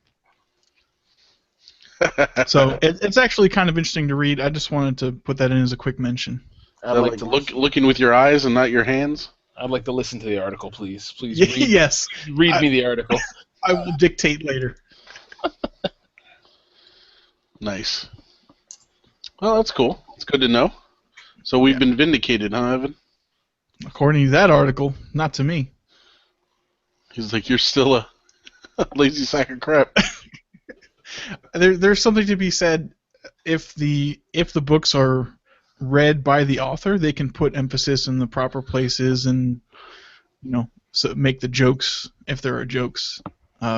Speaker 2: So it's actually kind of interesting to read. I just wanted to put that in as a quick mention.
Speaker 3: I'd like to
Speaker 1: looking with your eyes and not your hands.
Speaker 3: I'd like to listen to the article, please. Please
Speaker 2: Yes,
Speaker 3: read me the article.
Speaker 2: I will dictate later.
Speaker 1: Nice. Well, that's cool. It's good to know. So we've been vindicated, huh, Evan?
Speaker 2: According to that article, not to me.
Speaker 1: He's like, you're still a lazy sack of crap.
Speaker 2: There's something to be said. If the books are read by the author, they can put emphasis in the proper places and so make the jokes, if there are jokes,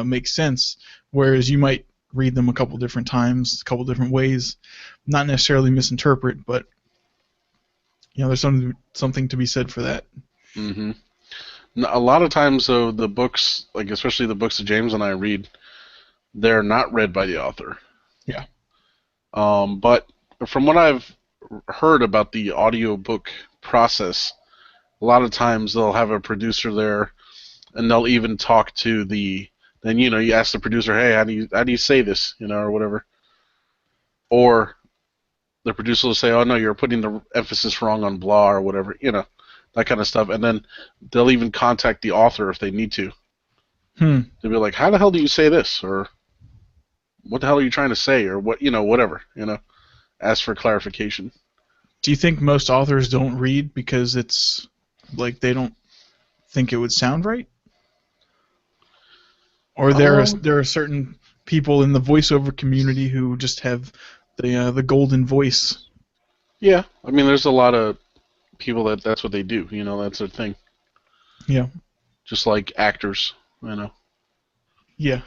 Speaker 2: make sense. Whereas you might read them a couple different times, a couple different ways, not necessarily misinterpret, but there's something to be said for that.
Speaker 1: Mm-hmm. A lot of times, though, the books, like especially the books that James and I read, they're not read by the author.
Speaker 2: Yeah.
Speaker 1: But from what I've heard about the audiobook process, a lot of times they'll have a producer there, and they'll even talk to then you ask the producer, hey, how do you say this, or whatever, or the producer will say, oh no, you're putting the emphasis wrong on blah or whatever, that kind of stuff, and then they'll even contact the author if they need to. They'll be like, how the hell do you say this, or what the hell are you trying to say, or what, whatever, ask for clarification.
Speaker 2: Do you think most authors don't read because it's like they don't think it would sound right? Or there are certain people in the voiceover community who just have the golden voice.
Speaker 1: Yeah, I mean, there's a lot of people that's what they do. That's their thing.
Speaker 2: Yeah.
Speaker 1: Just like actors,
Speaker 2: Yeah.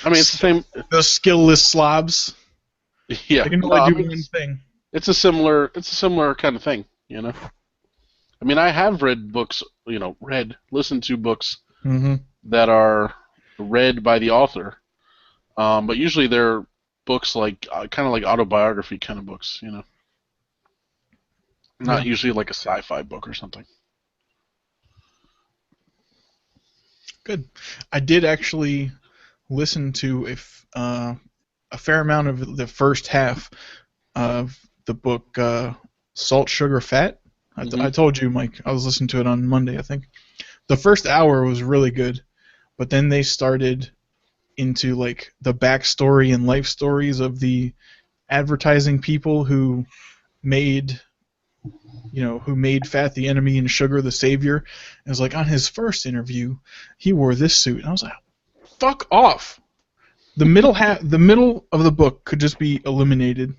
Speaker 1: I mean, it's the same.
Speaker 2: Those skillless slobs.
Speaker 1: Yeah.
Speaker 2: They can only do one thing.
Speaker 1: It's a similar kind of thing, I mean, I have read books, listened to books that are read by the author, but usually they're books like kind of like autobiography kind of books, not usually like a sci-fi book or something.
Speaker 2: Good. I did actually listen to a fair amount of the first half of the book Salt, Sugar, Fat. I told you, Mike, I was listening to it on Monday, I think. The first hour was really good, but then they started into like the backstory and life stories of the advertising people who made Fat the enemy and Sugar the savior. And it was like on his first interview, he wore this suit, and I was like, "Fuck off!" The middle of the book could just be eliminated.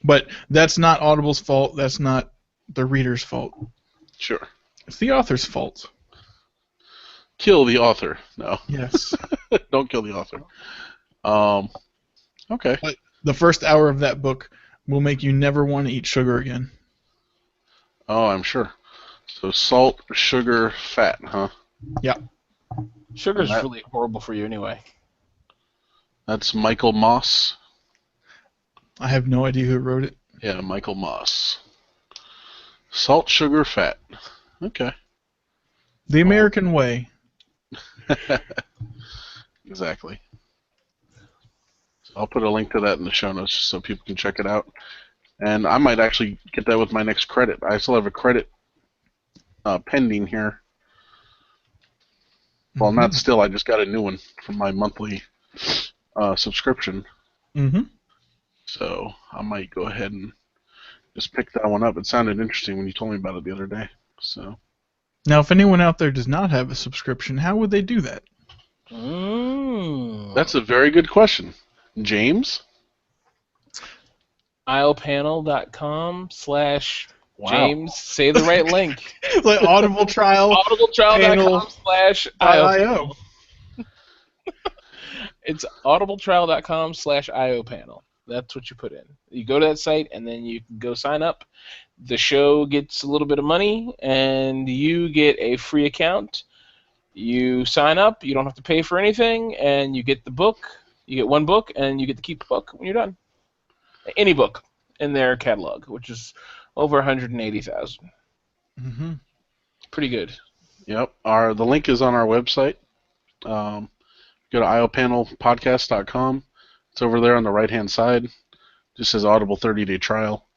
Speaker 2: But that's not Audible's fault. That's not the reader's fault.
Speaker 1: Sure.
Speaker 2: It's the author's fault.
Speaker 1: Kill the author. No.
Speaker 2: Yes.
Speaker 1: Don't kill the author. Okay.
Speaker 2: But the first hour of that book will make you never want to eat sugar again.
Speaker 1: Oh, I'm sure. So salt, sugar, fat, huh?
Speaker 2: Yeah.
Speaker 3: Sugar's really horrible for you anyway.
Speaker 1: That's Michael Moss.
Speaker 2: I have no idea who wrote it.
Speaker 1: Yeah, Michael Moss. Salt, sugar, fat. Okay.
Speaker 2: The American Way.
Speaker 1: Exactly. I'll put a link to that in the show notes so people can check it out. And I might actually get that with my next credit. I still have a credit pending here. Well, not still. I just got a new one from my monthly subscription.
Speaker 2: Mm-hmm.
Speaker 1: So I might go ahead and just pick that one up. It sounded interesting when you told me about it the other day. So
Speaker 2: Now, if anyone out there does not have a subscription, how would they do that?
Speaker 1: That's a very good question. James?
Speaker 3: IOpanel.com/James. Say the right link.
Speaker 2: Like Audible Trial.
Speaker 3: audibletrial.com/IO. It's audibletrial.com/IOpanel. That's what you put in. You go to that site, and then you can go sign up. The show gets a little bit of money, and you get a free account. You sign up. You don't have to pay for anything, and you get the book. You get one book, and you get to keep the book when you're done. Any book in their catalog, which is over 180,000.
Speaker 2: Mm-hmm.
Speaker 3: Pretty good.
Speaker 1: Yep. The link is on our website. Go to iopanelpodcast.com. It's over there on the right-hand side. Just says Audible 30-day trial.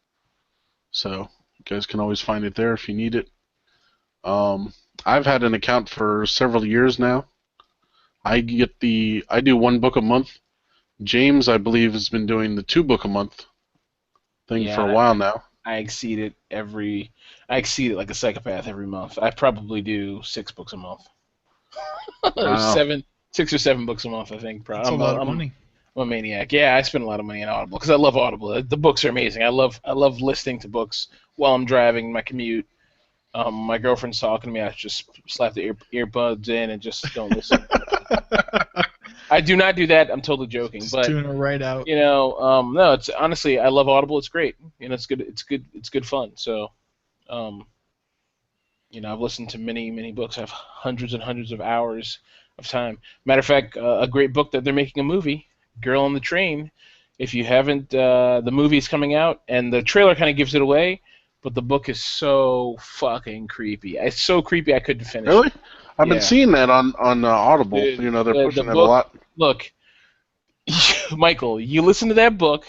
Speaker 1: So you guys can always find it there if you need it. I've had an account for several years now. I do one book a month. James, I believe, has been doing the 2 book a month thing for a while now.
Speaker 3: I exceed it like a psychopath every month. I probably do 6 books a month.
Speaker 1: Wow.
Speaker 3: 6 or 7 books a month, I think.
Speaker 2: That's a lot of money.
Speaker 3: I'm a maniac. Yeah, I spend a lot of money on Audible because I love Audible. The books are amazing. I love listening to books while I'm driving my commute. My girlfriend's talking to me. I just slap the earbuds in and just don't listen. I do not do that. I'm totally joking.
Speaker 2: Just
Speaker 3: but
Speaker 2: tune it right out.
Speaker 3: No. It's honestly, I love Audible. It's great. It's good. It's good fun. So, I've listened to many books. I have hundreds and hundreds of hours of time. Matter of fact, a great book that they're making a movie, Girl on the Train. If you haven't, the movie's coming out, and the trailer kind of gives it away. But the book is so fucking creepy. It's so creepy I couldn't finish.
Speaker 1: Really?
Speaker 3: It.
Speaker 1: I've been seeing that on Audible.
Speaker 3: Dude,
Speaker 1: they're pushing that a lot.
Speaker 3: Look, Michael, you listen to that book,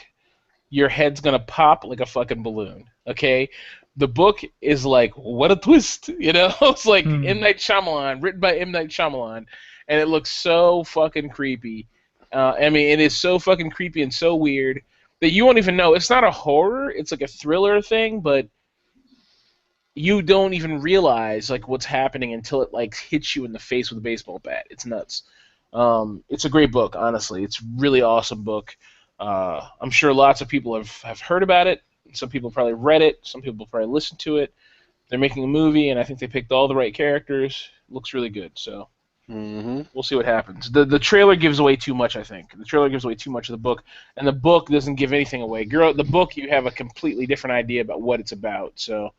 Speaker 3: your head's gonna pop like a fucking balloon. Okay, the book is like, what a twist. It's like M. Night Shyamalan, written by M. Night Shyamalan, and it looks so fucking creepy. It is so fucking creepy and so weird that you won't even know. It's not a horror; it's like a thriller thing, but you don't even realize like what's happening until it like hits you in the face with a baseball bat. It's nuts. It's a great book, honestly. It's a really awesome book. I'm sure lots of people have heard about it. Some people probably read it. Some people probably listened to it. They're making a movie, and I think they picked all the right characters. It looks really good, so we'll see what happens. The trailer gives away too much, I think. The trailer gives away too much of the book, and the book doesn't give anything away. The book, you have a completely different idea about what it's about, so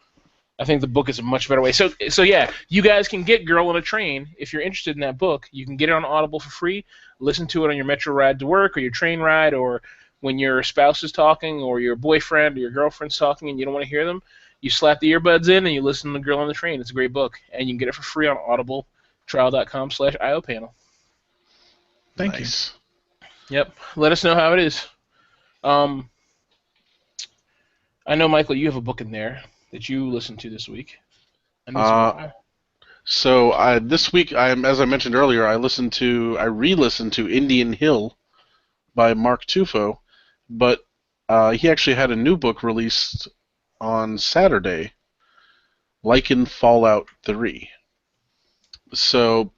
Speaker 3: I think the book is a much better way. So yeah, you guys can get Girl on a Train if you're interested in that book. You can get it on Audible for free. Listen to it on your metro ride to work or your train ride or when your spouse is talking or your boyfriend or your girlfriend's talking and you don't want to hear them. You slap the earbuds in and you listen to Girl on the Train. It's a great book, and you can get it for free on audibletrial.com/IOpanel.
Speaker 2: Thank you.
Speaker 3: Yep. Let us know how it is. I know, Michael, you have a book in there that you listened to this week.
Speaker 1: So this week, as I mentioned earlier, I re-listened to Indian Hill by Mark Tufo, but he actually had a new book released on Saturday, Lycan Fallout 3. So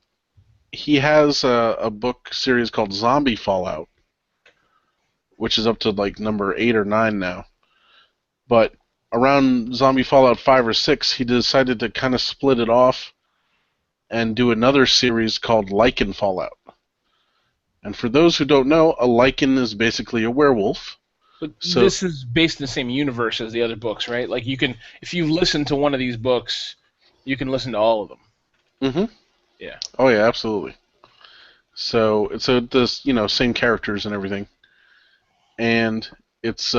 Speaker 1: he has a book series called Zombie Fallout, which is up to like number 8 or 9 now. But around Zombie Fallout 5 or 6, he decided to kind of split it off and do another series called Lycan Fallout. And for those who don't know, a Lycan is basically a werewolf.
Speaker 3: But this is based in the same universe as the other books, right? Like you can, if you listen to one of these books, you can listen to all of them.
Speaker 1: Mm-hmm.
Speaker 3: Yeah.
Speaker 1: Oh yeah, absolutely. So it's this, same characters and everything, and it's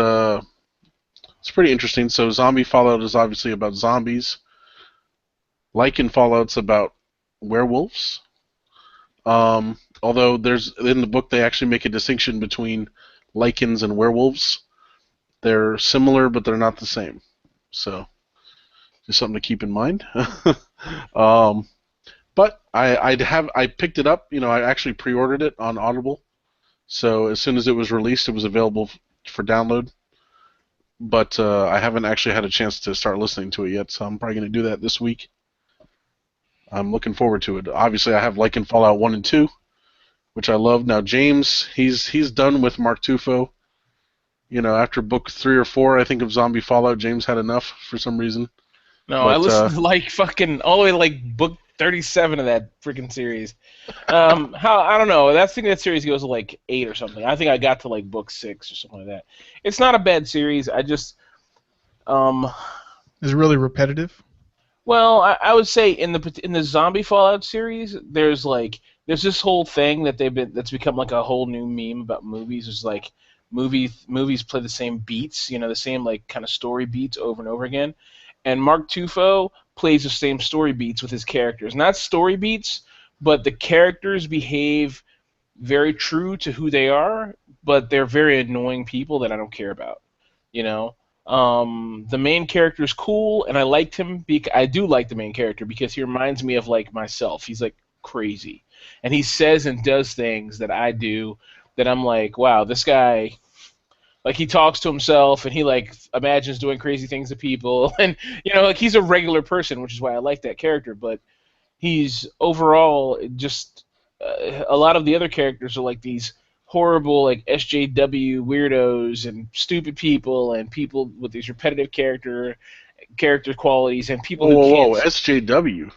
Speaker 1: pretty interesting. So Zombie Fallout is obviously about zombies. Lycan Fallout's about werewolves. Although in the book they actually make a distinction between lichens and werewolves. They're similar, but they're not the same. So, just something to keep in mind. But I picked it up. I actually pre-ordered it on Audible. So as soon as it was released, it was available for download. But I haven't actually had a chance to start listening to it yet, so I'm probably going to do that this week. I'm looking forward to it. Obviously, I have Lycan Fallout 1 and 2, which I love. Now, James, he's done with Mark Tufo. After book 3 or 4, I think, of Zombie Fallout, James had enough for some reason.
Speaker 3: No, I listened to like fucking all the way to like book 37 of that freaking series. I don't know. I think that series goes to like 8 or something. I think I got to like book 6 or something like that. It's not a bad series. I just
Speaker 2: Is it really repetitive?
Speaker 3: Well, I would say in the Zombie Fallout series, there's this whole thing that's become like a whole new meme about movies. It's like movies play the same beats, the same like kind of story beats over and over again. And Mark Tufo plays the same story beats with his characters. Not story beats, but the characters behave very true to who they are, but they're very annoying people that I don't care about. The main character is cool, and I liked him. I do like the main character because he reminds me of like myself. He's like crazy, and he says and does things that I do that I'm like, wow, this guy. Like he talks to himself, and he like imagines doing crazy things to people, and like he's a regular person, which is why I like that character. But he's overall just a lot of the other characters are like these horrible like SJW weirdos and stupid people and people with these repetitive character qualities and people who can't.
Speaker 1: Whoa, SJW.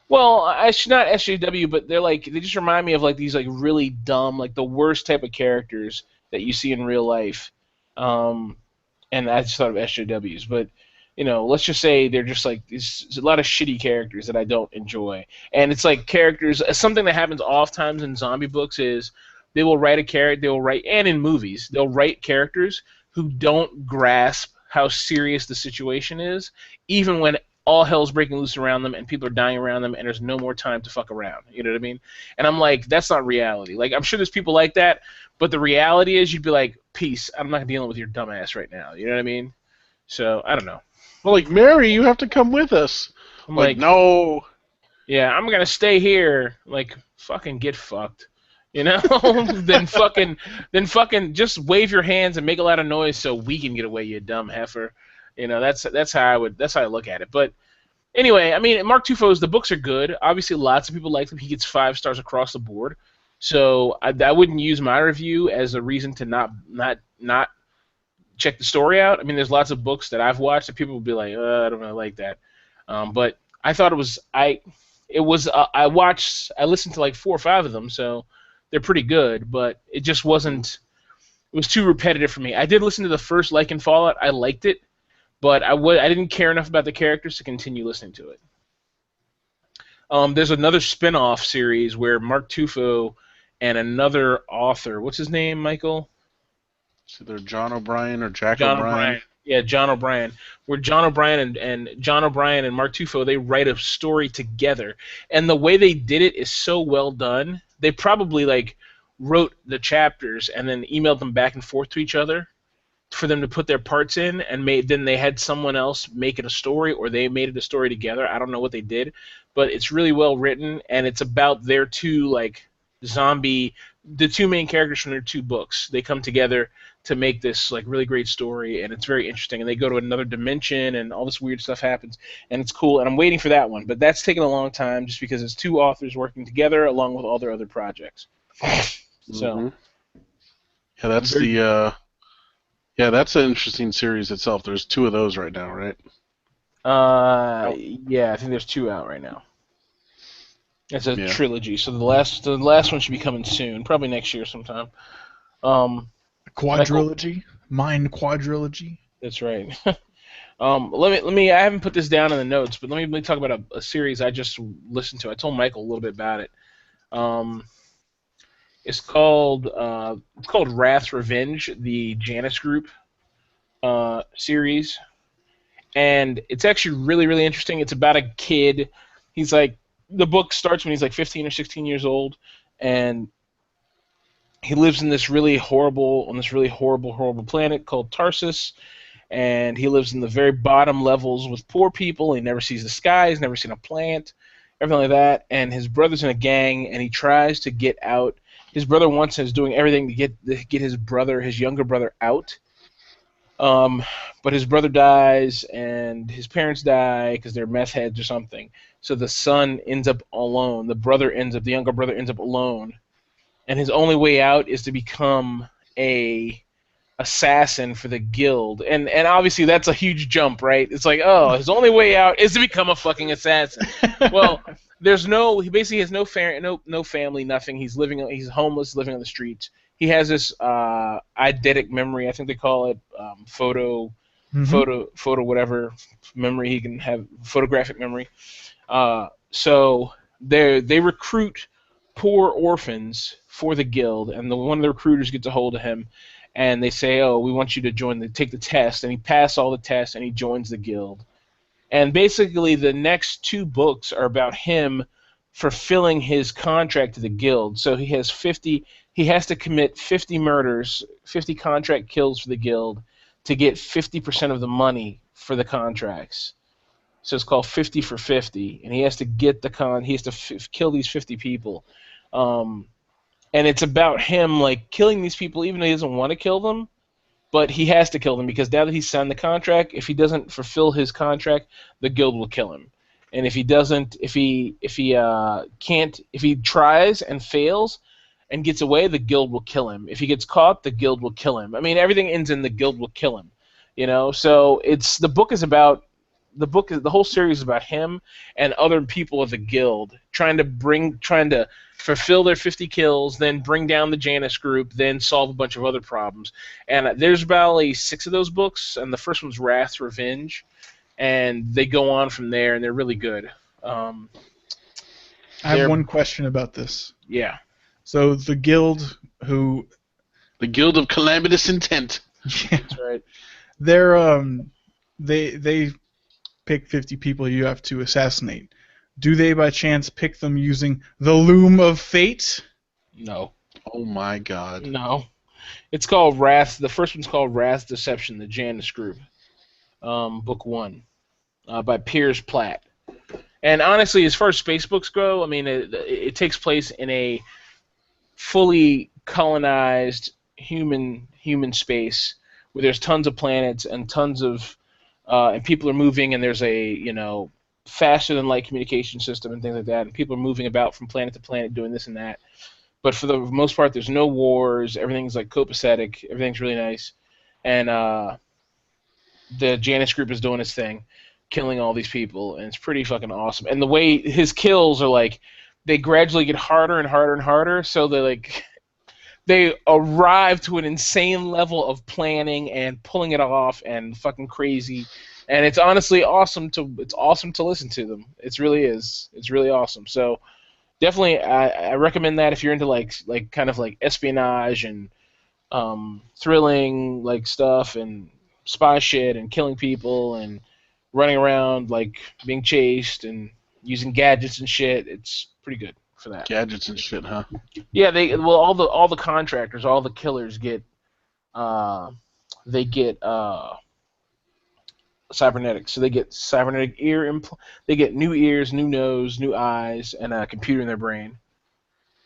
Speaker 3: Well, I should not SJW, but they just remind me of like these like really dumb, like the worst type of characters that you see in real life. And I just thought of SJWs, but let's just say they're just like there's a lot of shitty characters that I don't enjoy, and it's like characters. Something that happens oftentimes in zombie books is they will write a character, and in movies they'll write characters who don't grasp how serious the situation is, even when all hell's breaking loose around them and people are dying around them and there's no more time to fuck around. You know what I mean? And I'm like, that's not reality. Like, I'm sure there's people like that, but the reality is you'd be like, peace, I'm not dealing with your dumbass right now. You know what I mean? So, I don't know.
Speaker 1: Well, like, Mary, you have to come with us.
Speaker 3: I'm
Speaker 1: like, no.
Speaker 3: Yeah, I'm going to stay here. Like, fucking get fucked. then fucking just wave your hands and make a lot of noise so we can get away, you dumb heifer. That's how I look at it. But anyway, I mean, Mark Tufo's the books are good. Obviously, lots of people like them. He gets 5 stars across the board. So I wouldn't use my review as a reason to not check the story out. I mean, there's lots of books that I've watched that people will be like, I don't really like that. But I thought I listened to like 4 or 5 of them, so they're pretty good. But it just wasn't. It was too repetitive for me. I did listen to the first Lycan Fallout. I liked it. But I didn't care enough about the characters to continue listening to it. There's another spin-off series where Mark Tufo and another author, what's his name, Michael?
Speaker 1: It's either John O'Brien or Jack
Speaker 3: John
Speaker 1: O'Brien.
Speaker 3: Yeah, John O'Brien. Where John O'Brien and John O'Brien and Mark Tufo, they write a story together. And the way they did it is so well done. They probably like wrote the chapters and then emailed them back and forth to each other for them to put their parts in, and then they had someone else make it a story, or they made it a story together. I don't know what they did, but it's really well written, and it's about their two the 2 main characters from their 2 books. They come together to make this like really great story, and it's very interesting. And they go to another dimension, and all this weird stuff happens, and it's cool. And I'm waiting for that one, but that's taken a long time just because it's 2 authors working together along with all their other projects. So,
Speaker 1: yeah, that's Yeah, that's an interesting series itself. There's 2 of those right now, right?
Speaker 3: Yeah, I think there's 2 out right now. It's a trilogy, so the last one should be coming soon, probably next year sometime.
Speaker 2: Quadrilogy, Mind Quadrilogy.
Speaker 3: That's right. Let me. I haven't put this down in the notes, but let me talk about a series I just listened to. I told Michael a little bit about it. It's called Wrath's Revenge, the Janus Group series, and it's actually really, really interesting. It's about a kid. The book starts when he's like 15 or 16 years old, and he lives in this really horrible horrible planet called Tarsus, and he lives in the very bottom levels with poor people. He never sees the sky. He's never seen a plant, everything like that. And his brother's in a gang, and he tries to get out. His brother wants is doing everything to get his younger brother out. But his brother dies, and his parents die because they're meth heads or something. So the son ends up alone. The younger brother ends up alone, and his only way out is to become a assassin for the guild. And obviously that's a huge jump, right? It's like, oh, his only way out is to become a fucking assassin. Well, he basically has no family, nothing. He's homeless, living on the streets. He has this eidetic memory, I think they call it, photo whatever memory. He can have photographic memory. So they recruit poor orphans for the guild, and one of the recruiters gets a hold of him, and they say, oh, we want you to take the test, and he passed all the tests, and he joins the guild. And basically the next 2 books are about him fulfilling his contract to the guild. So he has to commit 50 murders, 50 contract kills for the guild to get 50% of the money for the contracts. So it's called 50 for 50, and he has to kill these 50 people. And it's about him like killing these people even though he doesn't want to kill them, but he has to kill them because now that he's signed the contract, if he doesn't fulfill his contract, the guild will kill him. And if he tries and fails and gets away, the guild will kill him. If he gets caught, the guild will kill him. I mean, everything ends in the guild will kill him. So the whole series is about him and other people of the guild trying to fulfill their 50 kills, then bring down the Janus group, then solve a bunch of other problems. And there's about 6 of those books, and the first one's Wrath's Revenge, and they go on from there, and they're really good.
Speaker 2: I have one question about this.
Speaker 3: Yeah.
Speaker 2: So the guild
Speaker 1: The Guild of Calamitous Intent.
Speaker 2: Yeah.
Speaker 3: That's right.
Speaker 2: They pick 50 people you have to assassinate. Do they by chance pick them using the Loom of Fate?
Speaker 3: No.
Speaker 1: Oh my God.
Speaker 3: No. It's called Wrath. The first one's called Wrath's Deception, the Janus Group. Book 1. By Piers Platt. And honestly, as far as space books go, I mean, it takes place in a fully colonized human space where there's tons of planets and tons of and people are moving, and there's a faster than light communication system and things like that, and people are moving about from planet to planet doing this and that. But for the most part, there's no wars. Everything's like copacetic. Everything's really nice, and the Janus group is doing its thing, killing all these people, and it's pretty fucking awesome. And the way his kills are like, they gradually get harder and harder and harder, so they arrive to an insane level of planning and pulling it off and fucking crazy. And it's honestly awesome to listen to them. It really is. It's really awesome. So definitely I recommend that if you're into like kind of like espionage and thrilling like stuff and spy shit and killing people and running around like being chased and using gadgets and shit. It's pretty good for that.
Speaker 1: Gadgets and shit, huh?
Speaker 3: Yeah, all the contractors, all the killers get cybernetics. So they get cybernetic they get new ears, new nose, new eyes, and a computer in their brain.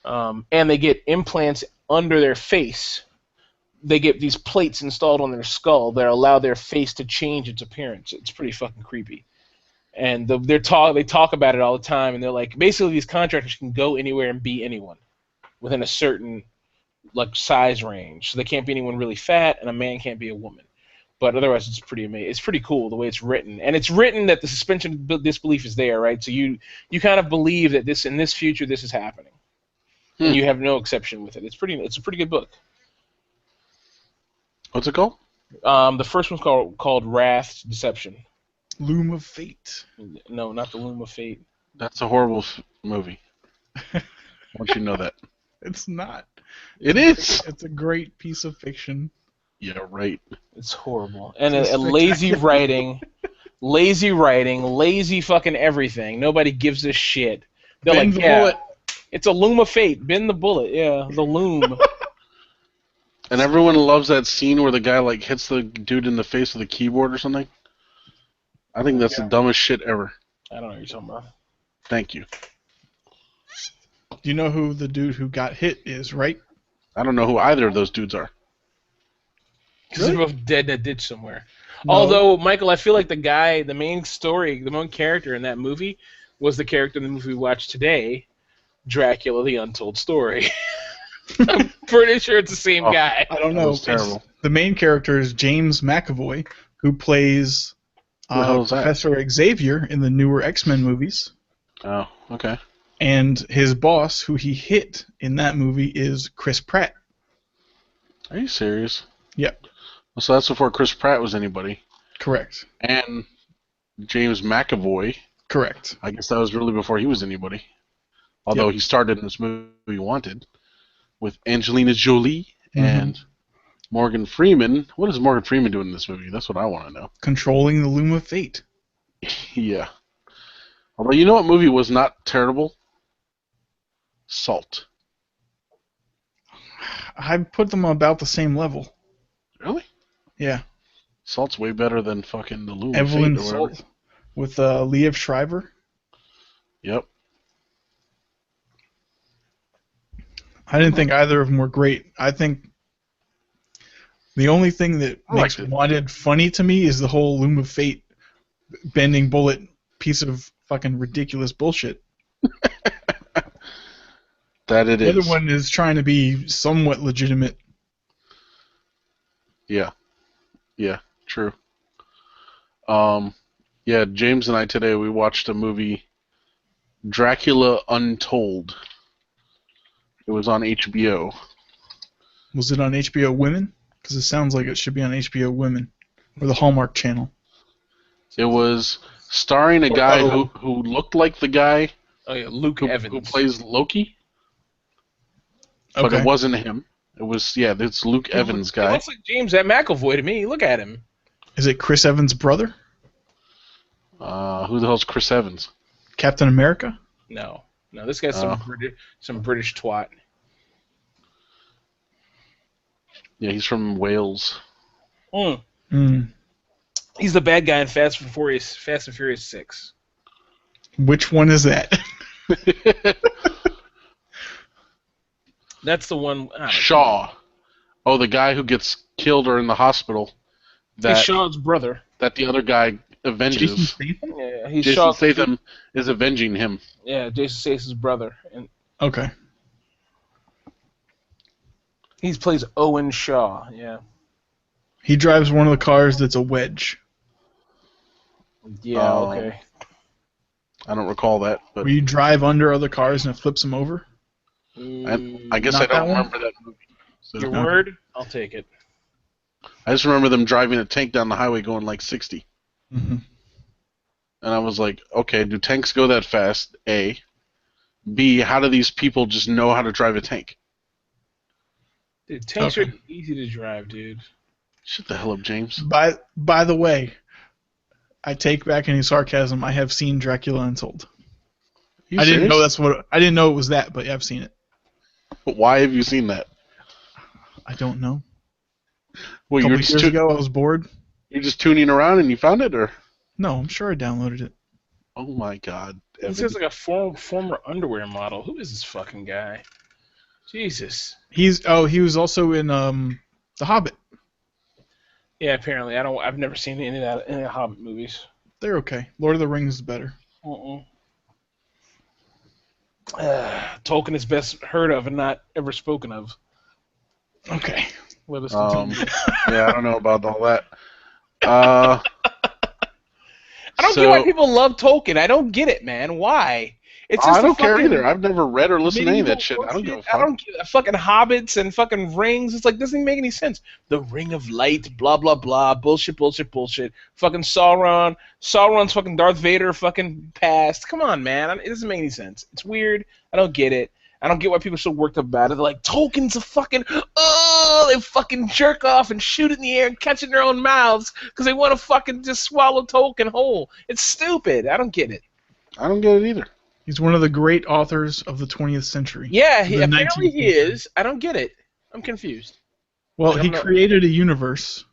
Speaker 3: And they get implants under their face. They get these plates installed on their skull that allow their face to change its appearance. It's pretty fucking creepy. And they talk about it all the time, and they're like, basically these contractors can go anywhere and be anyone within a certain like size range. So they can't be anyone really fat, and a man can't be a woman. But otherwise, it's pretty amazing. It's pretty cool the way it's written, and it's written that the suspension of disbelief is there, right? So you kind of believe that in this future this is happening, and you have no exception with it. It's a pretty good book.
Speaker 1: What's it called?
Speaker 3: The first one's called Wrath's Deception.
Speaker 2: Loom of Fate.
Speaker 3: No, not the Loom of Fate.
Speaker 1: That's a horrible movie. I want you to know that.
Speaker 2: It's not.
Speaker 1: It is.
Speaker 2: It's a great piece of fiction.
Speaker 1: Yeah, right.
Speaker 3: It's horrible. And a lazy writing, lazy fucking everything. Nobody gives a shit. They're
Speaker 2: Bend
Speaker 3: like,
Speaker 2: the bullet.
Speaker 3: It's a Loom of Fate. Bend the bullet. Yeah, the loom.
Speaker 1: And everyone loves that scene where the guy like hits the dude in the face with a keyboard or something. I think that's the dumbest shit ever.
Speaker 3: I don't know what you're talking about.
Speaker 1: Thank you.
Speaker 2: You know who the dude who got hit is, right?
Speaker 1: I don't know who either of those dudes are.
Speaker 3: Because they're both dead in a ditch somewhere.
Speaker 2: No.
Speaker 3: Although, Michael, I feel like the main story, the main character in that movie was the character in the movie we watched today, Dracula: The Untold Story. I'm pretty sure it's the same guy.
Speaker 2: I don't
Speaker 1: That
Speaker 2: know.
Speaker 1: was terrible.
Speaker 2: The main character is James McAvoy, who plays
Speaker 1: Who the hell is that?
Speaker 2: Professor Xavier in the newer X-Men movies.
Speaker 1: Oh, okay.
Speaker 2: And his boss, who he hit in that movie, is Chris Pratt.
Speaker 1: Are you serious?
Speaker 2: Yep,
Speaker 1: So that's before Chris Pratt was anybody.
Speaker 2: correct.
Speaker 1: And James McAvoy.
Speaker 2: Correct.
Speaker 1: I guess that was really before he was anybody. Although he started in this movie Wanted with Angelina Jolie and Morgan Freeman. What is Morgan Freeman doing in this movie? That's what I want to know.
Speaker 2: Controlling the Loom of Fate.
Speaker 1: Yeah. Although, you know what movie was not terrible? Salt.
Speaker 2: I put them on about the same level.
Speaker 1: Really?
Speaker 2: Yeah.
Speaker 1: Salt's way better than fucking The Loom of
Speaker 2: Evelyn
Speaker 1: Fate or whatever.
Speaker 2: Salt with Liev Schreiber.
Speaker 1: Yep.
Speaker 2: I didn't think either of them were great. I think the only thing that
Speaker 1: I
Speaker 2: makes
Speaker 1: liked it.
Speaker 2: Wanted funny to me is the whole Loom of Fate bending bullet piece of fucking ridiculous bullshit.
Speaker 1: That it
Speaker 2: The
Speaker 1: is.
Speaker 2: other one is trying to be somewhat legitimate.
Speaker 1: Yeah. Yeah, true. Yeah, James and I today, we watched a movie, Dracula Untold. It was on HBO.
Speaker 2: Was it on HBO Women? Because it sounds like it should be on HBO Women or the Hallmark Channel.
Speaker 1: It was starring a guy who looked like the guy
Speaker 3: Oh yeah, Luke Evans.
Speaker 1: who plays Loki, but
Speaker 2: Okay.
Speaker 1: it wasn't him. It was, this Luke Evans
Speaker 3: He
Speaker 1: guy.
Speaker 3: looks like James McAvoy to me. Look at him.
Speaker 2: Is it Chris Evans' brother?
Speaker 1: Who the hell's Chris Evans?
Speaker 2: Captain America?
Speaker 3: No, this guy's some British twat.
Speaker 1: Yeah, he's from Wales.
Speaker 3: Mm.
Speaker 2: Mm.
Speaker 3: He's the bad guy in Fast and Furious 6.
Speaker 2: Which one is that?
Speaker 3: That's the one. I don't know.
Speaker 1: Shaw. Oh, the guy who gets killed or in the hospital.
Speaker 3: He's
Speaker 1: That
Speaker 3: Shaw's brother.
Speaker 1: that the other guy
Speaker 2: Jason
Speaker 1: avenges.
Speaker 2: Statham?
Speaker 3: Yeah, he's
Speaker 1: Jason
Speaker 3: Shaw.
Speaker 1: Statham is avenging him.
Speaker 3: Yeah, Jason Statham's brother, and
Speaker 2: Okay.
Speaker 3: he plays Owen Shaw. Yeah.
Speaker 2: He drives one of the cars that's a wedge.
Speaker 3: Yeah.
Speaker 1: Oh.
Speaker 3: Okay.
Speaker 1: I don't recall that, but
Speaker 2: Where you drive under other cars and it flips them over.
Speaker 1: I guess
Speaker 2: Not
Speaker 1: I don't
Speaker 2: that one?
Speaker 1: remember that movie. So
Speaker 3: Your word? I'll take it.
Speaker 1: I just remember them driving a tank down the highway going like 60.
Speaker 2: Mm-hmm.
Speaker 1: And I was like, okay, do tanks go that fast? A. B, how do these people just know how to drive a tank?
Speaker 3: Dude, tanks
Speaker 2: Okay.
Speaker 3: are easy to drive, dude.
Speaker 1: Shut the hell up, James.
Speaker 2: By the way, I take back any sarcasm. I have seen Dracula Untold.
Speaker 1: You
Speaker 2: I didn't know
Speaker 1: serious?
Speaker 2: I didn't know it was that, but yeah, I've seen it.
Speaker 1: But why have you seen that?
Speaker 2: I don't know.
Speaker 1: Well,
Speaker 2: A couple
Speaker 1: you're
Speaker 2: years
Speaker 1: just,
Speaker 2: ago, I was bored.
Speaker 1: you're just tuning around and you found it, or?
Speaker 2: No, I'm sure I downloaded it.
Speaker 1: Oh my God,
Speaker 3: This
Speaker 1: Evan.
Speaker 3: is like a former underwear model. Who is this fucking guy? Jesus.
Speaker 2: He was also in The Hobbit.
Speaker 3: Yeah, apparently. I've never seen any of the Hobbit movies.
Speaker 2: They're okay. Lord of the Rings is better.
Speaker 3: Tolkien is best heard of and not ever spoken of.
Speaker 2: Okay.
Speaker 3: Let us continue.
Speaker 1: Yeah, I don't know about all that.
Speaker 3: I don't
Speaker 1: so-
Speaker 3: get why people love Tolkien. I don't get it, man. Why? It's just
Speaker 1: I don't care
Speaker 3: fucking
Speaker 1: either. I've never read or listened to any of that shit.
Speaker 3: medieval
Speaker 1: I don't give a
Speaker 3: bullshit. I
Speaker 1: fuck.
Speaker 3: don't get fucking hobbits and fucking rings. It's like, doesn't even make any sense. The Ring of Light, blah blah blah, bullshit. Fucking Sauron's fucking Darth Vader fucking past. Come on, man. It doesn't make any sense. It's weird. I don't get it. I don't get why people are so worked up about it. They're like, Tolkien's a fucking, they fucking jerk off and shoot it in the air and catch it in their own mouths because they want to fucking just swallow Tolkien whole. It's stupid. I don't get it.
Speaker 1: I don't get it either.
Speaker 2: He's one of the great authors of the 20th century.
Speaker 3: Yeah,
Speaker 2: The
Speaker 3: apparently he
Speaker 2: 19th century.
Speaker 3: is. I don't get it. I'm confused.
Speaker 2: Well,
Speaker 3: I
Speaker 2: he
Speaker 3: don't know.
Speaker 2: created a universe.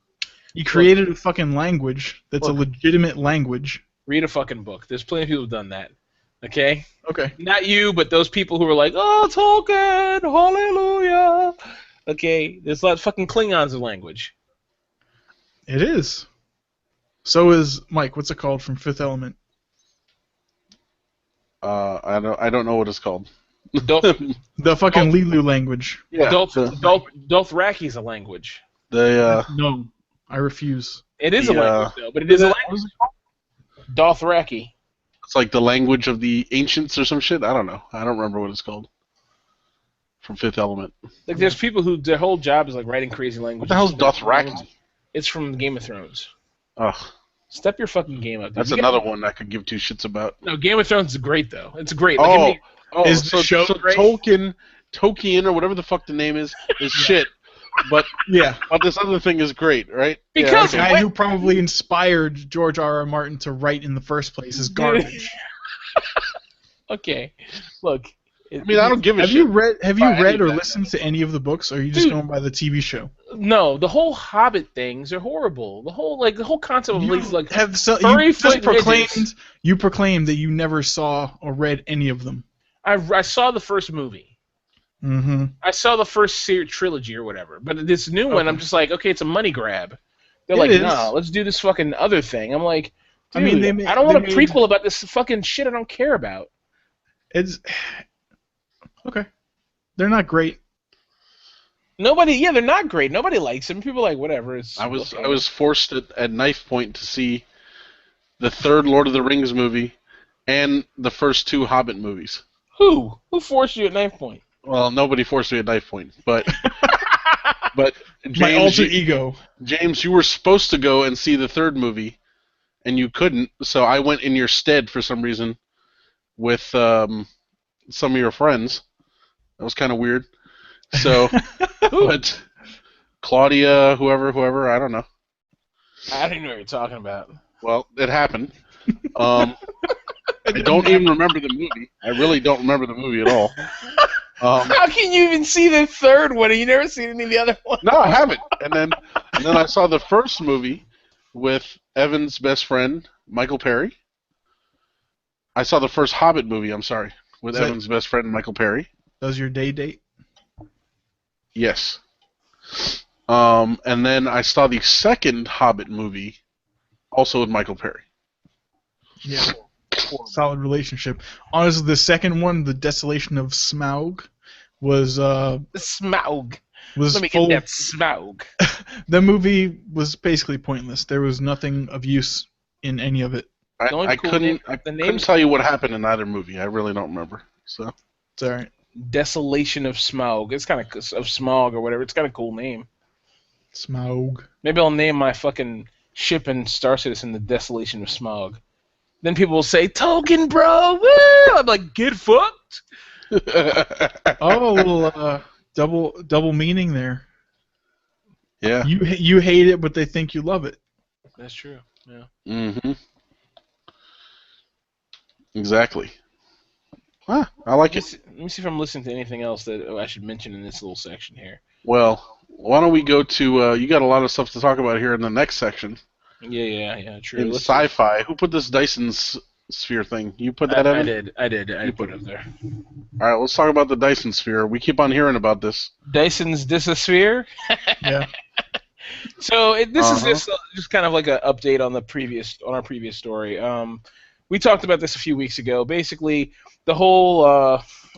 Speaker 2: He created a fucking language that's a
Speaker 3: Look.
Speaker 2: legitimate language.
Speaker 3: Read a fucking book. There's plenty of people who've done that. Okay?
Speaker 2: Okay.
Speaker 3: Not you, but those people who are like, oh, Tolkien, hallelujah. Okay? There's a lot of fucking Klingons of language.
Speaker 2: It is. So is Mike. What's it called from Fifth Element?
Speaker 1: I don't know what it's called.
Speaker 2: The fucking Lilu language.
Speaker 1: Yeah.
Speaker 3: Dothraki's a language.
Speaker 2: No, I refuse.
Speaker 3: It is a
Speaker 1: The,
Speaker 3: language, though, but it is a
Speaker 2: What
Speaker 3: language.
Speaker 2: is it called?
Speaker 3: Dothraki.
Speaker 1: It's like the language of the ancients or some shit. I don't know. I don't remember what it's called. From Fifth Element.
Speaker 3: Like, there's people who their whole job is like writing crazy languages.
Speaker 1: What the hell's Dothraki?
Speaker 3: It's from Game of Thrones.
Speaker 1: Ugh,
Speaker 3: Step your fucking game up. Dude.
Speaker 1: that's another one I could give two shits about.
Speaker 3: No, Game of Thrones is great though. It's great. Like,
Speaker 2: Is the show great?
Speaker 1: Tolkien or whatever the fuck the name is shit. But
Speaker 2: Yeah.
Speaker 1: this other thing is great, right?
Speaker 3: Because-
Speaker 2: The guy who probably inspired George R.R. Martin to write in the first place is garbage.
Speaker 3: Okay, look.
Speaker 1: I mean, I don't give a
Speaker 2: Have
Speaker 1: shit.
Speaker 2: you read
Speaker 1: By any
Speaker 2: or
Speaker 1: of that.
Speaker 2: listened to any of the books, or are you just
Speaker 3: Dude.
Speaker 2: going by the TV show?
Speaker 3: No, the whole Hobbit things are horrible. The whole concept of these like
Speaker 2: have so,
Speaker 3: furry
Speaker 2: you just
Speaker 3: foot
Speaker 2: proclaimed
Speaker 3: midgets.
Speaker 2: you proclaimed that you never saw or read any of them.
Speaker 3: I saw the first movie.
Speaker 2: Mm-hmm.
Speaker 3: I saw the first trilogy or whatever. But this new one,
Speaker 2: Okay.
Speaker 3: I'm just like, okay, it's a money grab. They're
Speaker 2: It
Speaker 3: like,
Speaker 2: is.
Speaker 3: no, let's do this fucking other thing. I'm like,
Speaker 2: I
Speaker 3: dude,
Speaker 2: mean,
Speaker 3: I don't want a
Speaker 2: they made-
Speaker 3: prequel about this fucking shit I don't care about.
Speaker 2: It's okay. They're not great.
Speaker 3: They're not great. Nobody likes them. People are like, whatever.
Speaker 1: I was forced at knife point to see the third Lord of the Rings movie and the first two Hobbit movies.
Speaker 3: Who forced you at knife point?
Speaker 1: Well, nobody forced me at knife point, but but
Speaker 2: My alter
Speaker 1: James,
Speaker 2: ego.
Speaker 1: James, you were supposed to go and see the third movie, and you couldn't, so I went in your stead for some reason with some of your friends. That was kind of weird. So, but Claudia, whoever, I don't know.
Speaker 3: I don't even know what you're talking about.
Speaker 1: Well, it happened. I don't even remember the movie. I really don't remember the movie at all.
Speaker 3: How can you even see the third one and you never seen any of the other ones?
Speaker 1: No, I haven't. And then I saw the first movie with Evan's best friend, Michael Perry. I saw the first Hobbit movie, I'm sorry, with
Speaker 2: Is that-
Speaker 1: Evan's best friend, Michael Perry.
Speaker 2: That was your date?
Speaker 1: Yes. And then I saw the second Hobbit movie, also with Michael Perry.
Speaker 2: Yeah. Solid relationship. Honestly, the second one, The Desolation of Smaug, was
Speaker 3: Smaug. Let me
Speaker 2: full.
Speaker 3: get that Smaug.
Speaker 2: The movie was basically pointless. There was nothing of use in any of it.
Speaker 1: I
Speaker 3: only cool
Speaker 1: couldn't
Speaker 3: name-
Speaker 1: I
Speaker 3: the
Speaker 1: couldn't
Speaker 3: names-
Speaker 1: tell you what happened in either movie. I really don't remember. So
Speaker 2: It's alright.
Speaker 3: Desolation of Smaug. It's kind of Smog or whatever. It's got a cool name.
Speaker 2: Smaug.
Speaker 3: Maybe I'll name my fucking ship in Star Citizen the Desolation of Smog. Then people will say, Tolkien, bro! Woo! I'm like, get fucked!
Speaker 2: Oh, a little double meaning there.
Speaker 1: yeah.
Speaker 2: You hate it, but they think you love it.
Speaker 3: That's true. Yeah.
Speaker 1: Mm-hmm. Exactly. Huh, I like it.
Speaker 3: Let me see if I'm listening to anything else that I should mention in this little section here.
Speaker 1: Well, why don't we go to? You got a lot of stuff to talk about here in the next section
Speaker 3: Yeah, true.
Speaker 1: in
Speaker 3: Let's-
Speaker 1: sci-fi. Who put this Dyson sphere thing? You put that
Speaker 3: I
Speaker 1: in?
Speaker 3: did. I put it up there.
Speaker 1: All right, let's talk about the Dyson sphere. We keep on hearing about this.
Speaker 3: Dyson's Disosphere.
Speaker 2: Yeah.
Speaker 3: So this is
Speaker 1: Uh-huh.
Speaker 3: just kind of like an update on our previous story. We talked about this a few weeks ago. Basically, the whole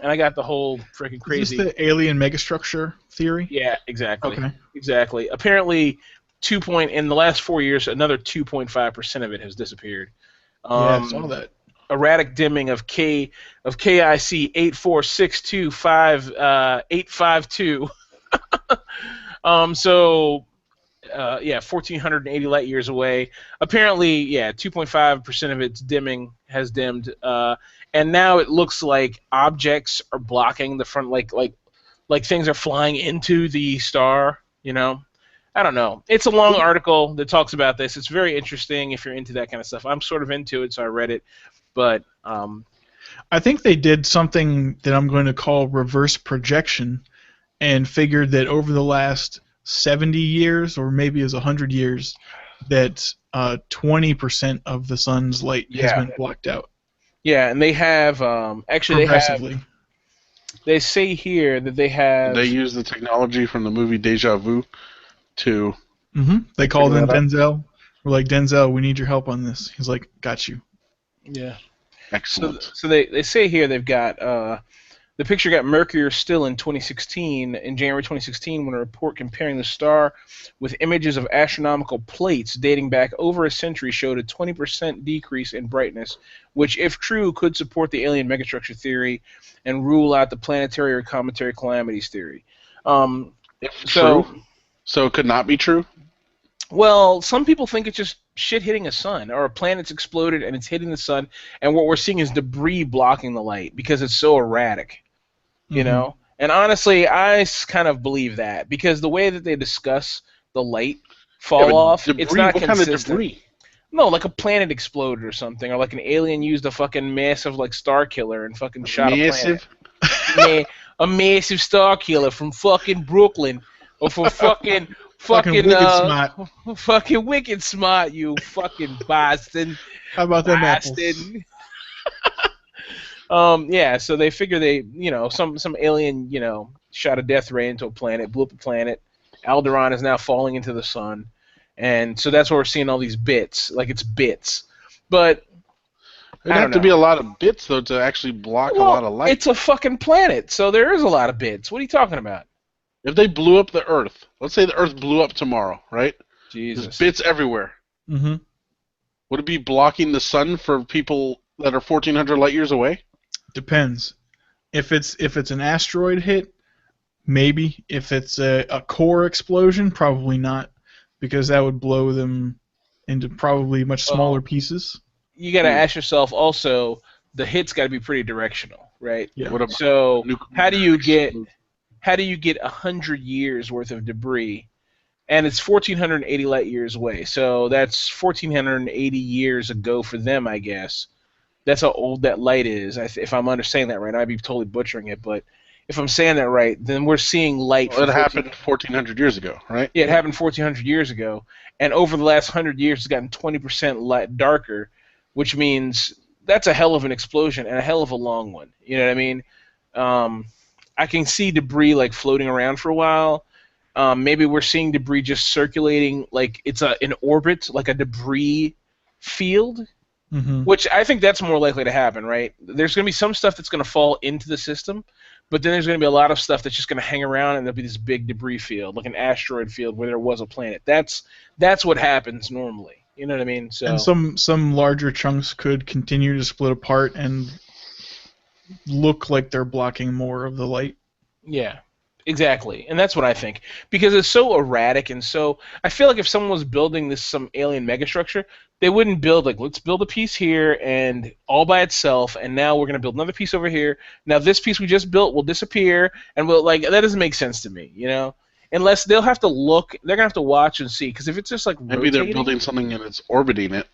Speaker 3: and I got the whole freaking crazy.
Speaker 2: Is this the alien megastructure theory?
Speaker 3: Yeah, exactly.
Speaker 2: Okay.
Speaker 3: Exactly. Apparently, in the last 4 years, another 2.5% of it has disappeared.
Speaker 2: Yeah, I saw that.
Speaker 3: Erratic dimming of KIC 84625 852. 1,480 light years away. Apparently, 2.5% of its dimming has dimmed, and now it looks like objects are blocking the front, like things are flying into the star. You know, I don't know. It's a long article that talks about this. It's very interesting if you're into that kind of stuff. I'm sort of into it, so I read it, but
Speaker 2: I think they did something that I'm going to call reverse projection and figured that over the last 70 years or maybe as 100 years that 20% of the sun's light has
Speaker 3: Yeah.
Speaker 2: been blocked out
Speaker 3: Yeah, and they have actually
Speaker 2: progressively.
Speaker 3: they say here that they have
Speaker 1: They use the technology from the movie Deja Vu to
Speaker 2: They called in
Speaker 1: that out.
Speaker 2: Denzel. We're like, Denzel, we need your help on this. He's like, got you.
Speaker 3: yeah.
Speaker 1: excellent.
Speaker 3: So they say here they've got the picture got murkier still in 2016, in January 2016, when a report comparing the star with images of astronomical plates dating back over a century showed a 20% decrease in brightness, which, if true, could support the alien megastructure theory and rule out the planetary or cometary calamities theory.
Speaker 1: If
Speaker 3: So,
Speaker 1: true, so it could not be true.
Speaker 3: well, some people think it's just shit hitting a sun, or a planet's exploded and it's hitting the sun, and what we're seeing is debris blocking the light because it's so erratic. You know, and honestly, I kind of believe that because the way that they discuss the light fall off,
Speaker 1: debris,
Speaker 3: it's not
Speaker 1: what
Speaker 3: consistent.
Speaker 1: kind of debris?
Speaker 3: No, like a planet exploded or something, or like an alien used a fucking massive like star killer and fucking shot
Speaker 1: Massive?
Speaker 3: a planet. A massive star killer from fucking Brooklyn, or from fucking
Speaker 2: Wicked Smart.
Speaker 3: fucking Wicked Smart, you fucking Boston.
Speaker 2: How about them apples?
Speaker 3: Boston. Yeah, so they figure some alien, shot a death ray into a planet, blew up the planet. Alderaan is now falling into the sun, and so that's where we're seeing all these bits, like it's bits. But
Speaker 1: It'd have to be a lot of bits though to actually block a lot of light.
Speaker 3: It's a fucking planet, so there is a lot of bits. What are you talking about?
Speaker 1: If they blew up the Earth, let's say the Earth blew up tomorrow, right?
Speaker 3: Jesus.
Speaker 1: There's bits everywhere.
Speaker 2: Mm-hmm.
Speaker 1: Would it be blocking the sun for people that are 1,400 light years away?
Speaker 2: Depends. If it's an asteroid hit, maybe. If it's a core explosion, probably not, because that would blow them into probably much smaller pieces.
Speaker 3: You got to ask yourself also, the hit's got to be pretty directional, right?
Speaker 2: Yeah.
Speaker 1: What about
Speaker 3: So how do you get
Speaker 1: explosion?
Speaker 3: 100 years worth of debris? And it's 1,480 light years away, so that's 1,480 years ago for them, I guess. That's how old that light is. If I'm understanding that right, I might be totally butchering it, but if I'm saying that right, then we're seeing light.
Speaker 1: Well, it happened 1,400 years ago, right?
Speaker 3: Yeah, it happened 1,400 years ago, and over the last 100 years, it's gotten 20% light darker, which means that's a hell of an explosion and a hell of a long one. You know what I mean? I can see debris like floating around for a while. Maybe we're seeing debris just circulating, like it's an orbit, like a debris field.
Speaker 2: Mm-hmm.
Speaker 3: Which I think that's more likely to happen, right? There's going to be some stuff that's going to fall into the system, but then there's going to be a lot of stuff that's just going to hang around, and there'll be this big debris field, like an asteroid field where there was a planet. That's what happens normally. You know what I mean? So
Speaker 2: and some larger chunks could continue to split apart and look like they're blocking more of the light.
Speaker 3: yeah, exactly, and that's what I think because it's so erratic and so. I feel like if someone was building some alien megastructure, they wouldn't build like, let's build a piece here and all by itself, and now we're going to build another piece over here. Now this piece we just built will disappear, and that doesn't make sense to me, Unless they'll have to look, they're going to have to watch and see, because if it's just like
Speaker 1: Maybe they're building something and it's orbiting it.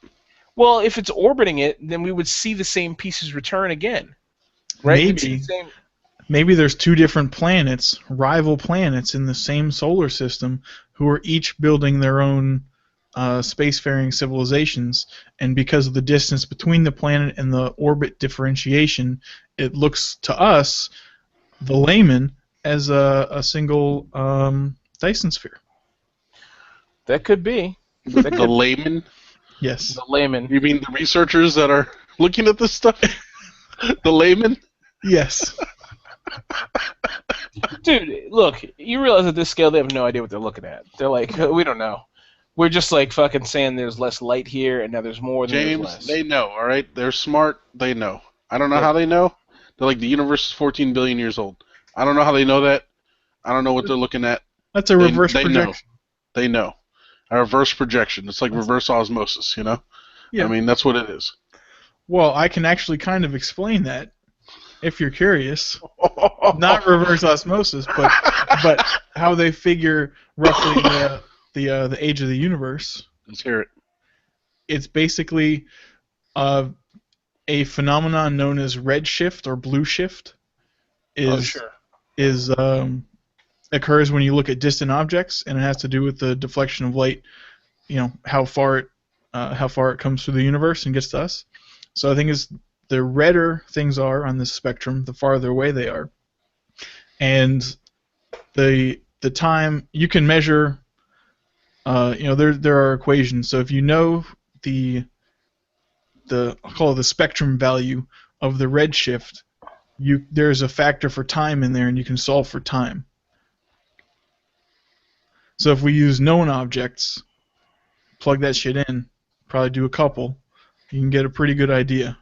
Speaker 3: Well, if it's orbiting it, then we would see the same pieces return again, right?
Speaker 2: Maybe there's two different planets, rival planets in the same solar system, who are each building their own spacefaring civilizations, and because of the distance between the planet and the orbit differentiation, it looks to us, the layman, as a single Dyson sphere.
Speaker 3: That could be.
Speaker 1: The layman?
Speaker 2: Yes.
Speaker 3: The layman.
Speaker 1: You mean the researchers that are looking at this stuff? The layman?
Speaker 2: Yes.
Speaker 3: Dude, look, you realize at this scale they have no idea what they're looking at. They're like, we don't know. We're just like fucking saying there's less light here, and now there's more than there's less.
Speaker 1: James, they know, all right? They're smart. They know. I don't know how they know. They're like, the universe is 14 billion years old. I don't know how they know that. I don't know what they're looking at.
Speaker 2: That's a reverse projection.
Speaker 1: They know. A reverse projection. It's like reverse osmosis,
Speaker 2: Yeah.
Speaker 1: I mean, that's what it is.
Speaker 2: Well, I can actually kind of explain that, if you're curious. Not reverse osmosis, but how they figure roughly the age of the universe.
Speaker 1: Let's hear it.
Speaker 2: It's basically a phenomenon known as redshift or blue shift. Is occurs when you look at distant objects, and it has to do with the deflection of light. How far it comes through the universe and gets to us. So I think the redder things are on this spectrum, the farther away they are, and the time you can measure. There are equations. So if you know I'll call it the spectrum value of the redshift, there's a factor for time in there, and you can solve for time. So if we use known objects, plug that shit in, probably do a couple, you can get a pretty good idea.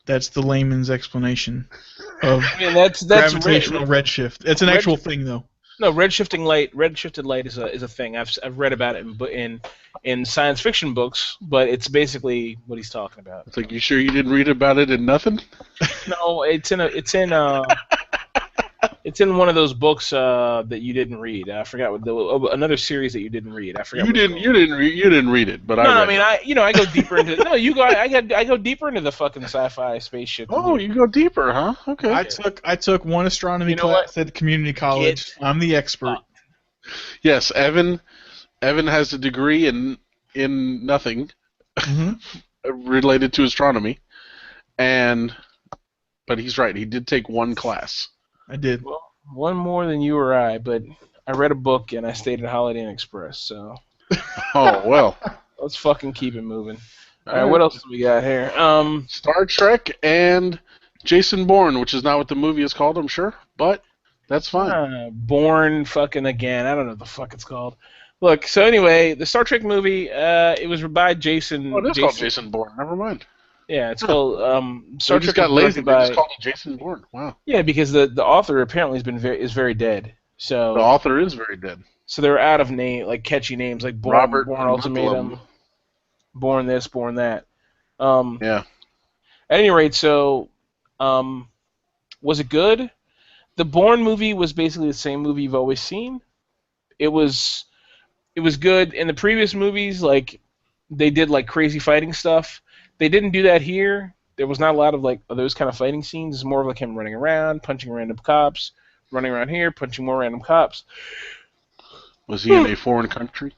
Speaker 2: That's the layman's explanation of gravitational redshift. It's an actual thing, though.
Speaker 3: No, redshifted light is a thing. I've read about it in science fiction books, but it's basically what he's talking about.
Speaker 1: It's like, you sure you didn't read about it in nothing?
Speaker 3: No, it's in one of those books that you didn't read. I forgot another series that you didn't read. I forgot. You
Speaker 1: didn't read it, but I
Speaker 3: go deeper into I go deeper into the fucking sci-fi space shit.
Speaker 1: Oh, you go deeper, huh? Okay.
Speaker 2: I took one astronomy class at community college. I'm the expert.
Speaker 1: Yes, Evan has a degree in nothing related to astronomy, but he's right. He did take one class.
Speaker 2: I did.
Speaker 3: Well, one more than you or I, but I read a book and I stayed at Holiday Inn Express, so.
Speaker 1: Oh, well.
Speaker 3: Let's fucking keep it moving. All right, what else do we got here?
Speaker 1: Star Trek and Jason Bourne, which is not what the movie is called, I'm sure, but that's fine.
Speaker 3: Bourne fucking again. I don't know what the fuck it's called. Look, so anyway, the Star Trek movie, it was by Jason.
Speaker 1: Oh, it is called Jason Bourne. Never mind.
Speaker 3: Yeah, it's called Star Trek.
Speaker 1: Just got lazy. They just called it Jason Bourne. Wow.
Speaker 3: Yeah, because the author apparently is very dead. So
Speaker 1: the author is very dead.
Speaker 3: So they're out of catchy names like Bourne,
Speaker 1: Robert
Speaker 3: Bourne Ultimatum, Bourne this, Bourne that. Yeah. At any rate, so was it good? The Bourne movie was basically the same movie you've always seen. It was good. In the previous movies, like they did like crazy fighting stuff. They didn't do that here. There was not a lot of like those kind of fighting scenes. It's more of like him running around, punching random cops, running around here, punching more random cops.
Speaker 1: Was he in a foreign country?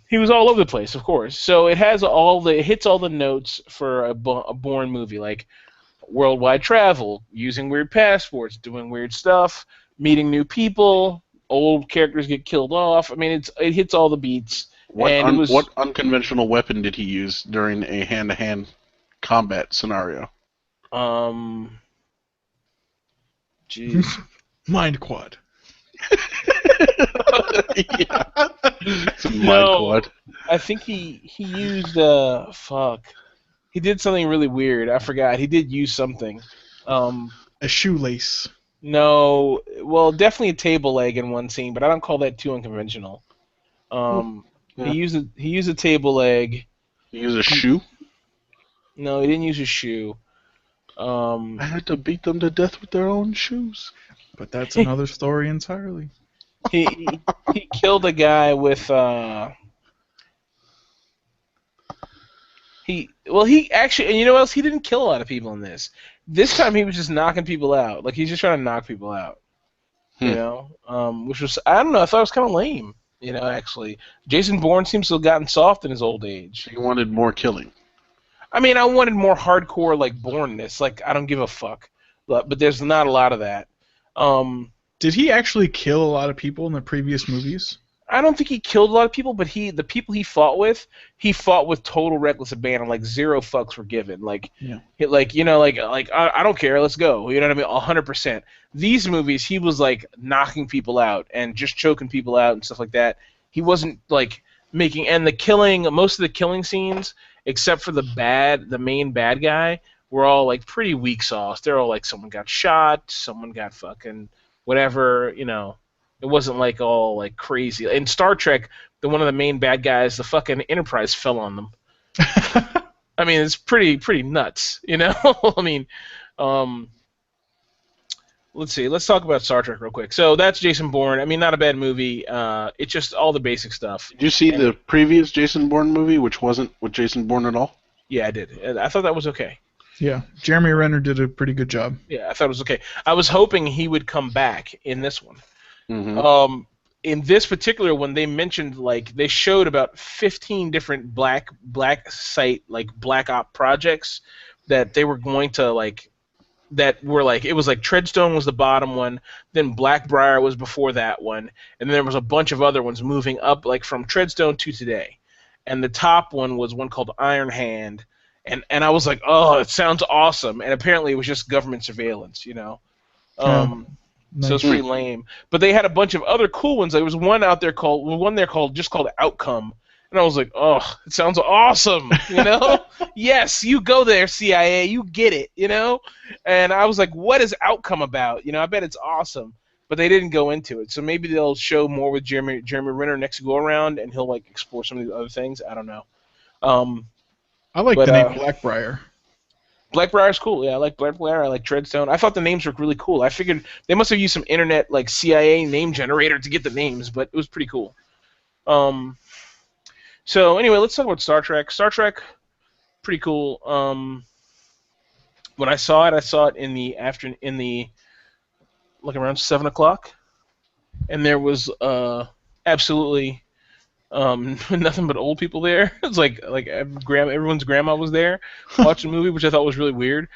Speaker 3: He was all over the place, of course. So it hits all the notes for a Bourne movie, like worldwide travel, using weird passports, doing weird stuff, meeting new people, old characters get killed off. I mean, it hits all the beats.
Speaker 1: What unconventional weapon did he use during a hand-to-hand combat scenario?
Speaker 3: Jeez.
Speaker 2: Mind quad.
Speaker 1: Yeah. It's a mind quad.
Speaker 3: I think he used he did something really weird. I forgot. He did use something.
Speaker 2: A shoelace.
Speaker 3: No, well, definitely a table leg in one scene, but I don't call that too unconventional. Yeah. He used a table leg.
Speaker 1: He used a shoe?
Speaker 3: No, he didn't use a shoe.
Speaker 1: I had to beat them to death with their own shoes.
Speaker 2: But that's another story entirely.
Speaker 3: He killed a guy with he actually, and you know what else? He didn't kill a lot of people in this. This time he was just knocking people out. Like he's just trying to knock people out. You know, which was, I don't know, I thought it was kind of lame. You know, actually, Jason Bourne seems to have gotten soft in his old age.
Speaker 1: He wanted more killing.
Speaker 3: I mean, I wanted more hardcore, like, Bourne-ness. Like, I don't give a fuck. But there's not a lot of that.
Speaker 2: Did he actually kill a lot of people in the previous movies?
Speaker 3: I don't think he killed a lot of people, but the people he fought with total reckless abandon. Like, zero fucks were given. Like,
Speaker 2: yeah.
Speaker 3: I don't care, let's go. You know what I mean? 100%. These movies, he was, like, knocking people out and just choking people out and stuff like that. He wasn't, like, most of the killing scenes, except for the main bad guy, were all, like, pretty weak sauce. They're all, like, someone got shot, someone got fucking whatever, you know. It wasn't, like, all, like, crazy. In Star Trek, one of the main bad guys, the fucking Enterprise fell on them. I mean, it's pretty nuts, you know? I mean, let's see. Let's talk about Star Trek real quick. So that's Jason Bourne. I mean, not a bad movie. It's just all the basic stuff.
Speaker 1: Did you see the previous Jason Bourne movie, which wasn't with Jason Bourne at all?
Speaker 3: Yeah, I did. I thought that was okay.
Speaker 2: Yeah, Jeremy Renner did a pretty good job.
Speaker 3: Yeah, I thought it was okay. I was hoping he would come back in this one.
Speaker 1: Hmm.
Speaker 3: In this particular one, they mentioned like they showed about 15 different black site like black op projects that they were going to like that were like it was like Treadstone was the bottom one, then Blackbriar was before that one, and then there was a bunch of other ones moving up like from Treadstone to today, and the top one was one called Iron Hand, and I was like, oh, it sounds awesome, and apparently it was just government surveillance, you know. Um, so it's
Speaker 2: Nice.
Speaker 3: pretty lame. But they had a bunch of other cool ones. There was one out there called Outcome, and I was like, oh, it sounds awesome, you know? Yes, you go there, CIA, you get it, you know? And I was like, what is Outcome about? You know, I bet it's awesome. But they didn't go into it, so maybe they'll show more with Jeremy Renner next go around, and he'll like explore some of these other things. I don't know. Um,
Speaker 2: I like
Speaker 3: but
Speaker 2: the name Blackbriar.
Speaker 3: Blackbriar's cool. Yeah, I like Blackbriar. I like Treadstone. I thought the names were really cool. I figured they must have used some internet like CIA name generator to get the names, but it was pretty cool. So anyway, let's talk about Star Trek. Star Trek, pretty cool. When I saw it in the like around 7 o'clock, and there was absolutely nothing but old people there. It's like everyone's grandma was there watching the movie, which I thought was really weird.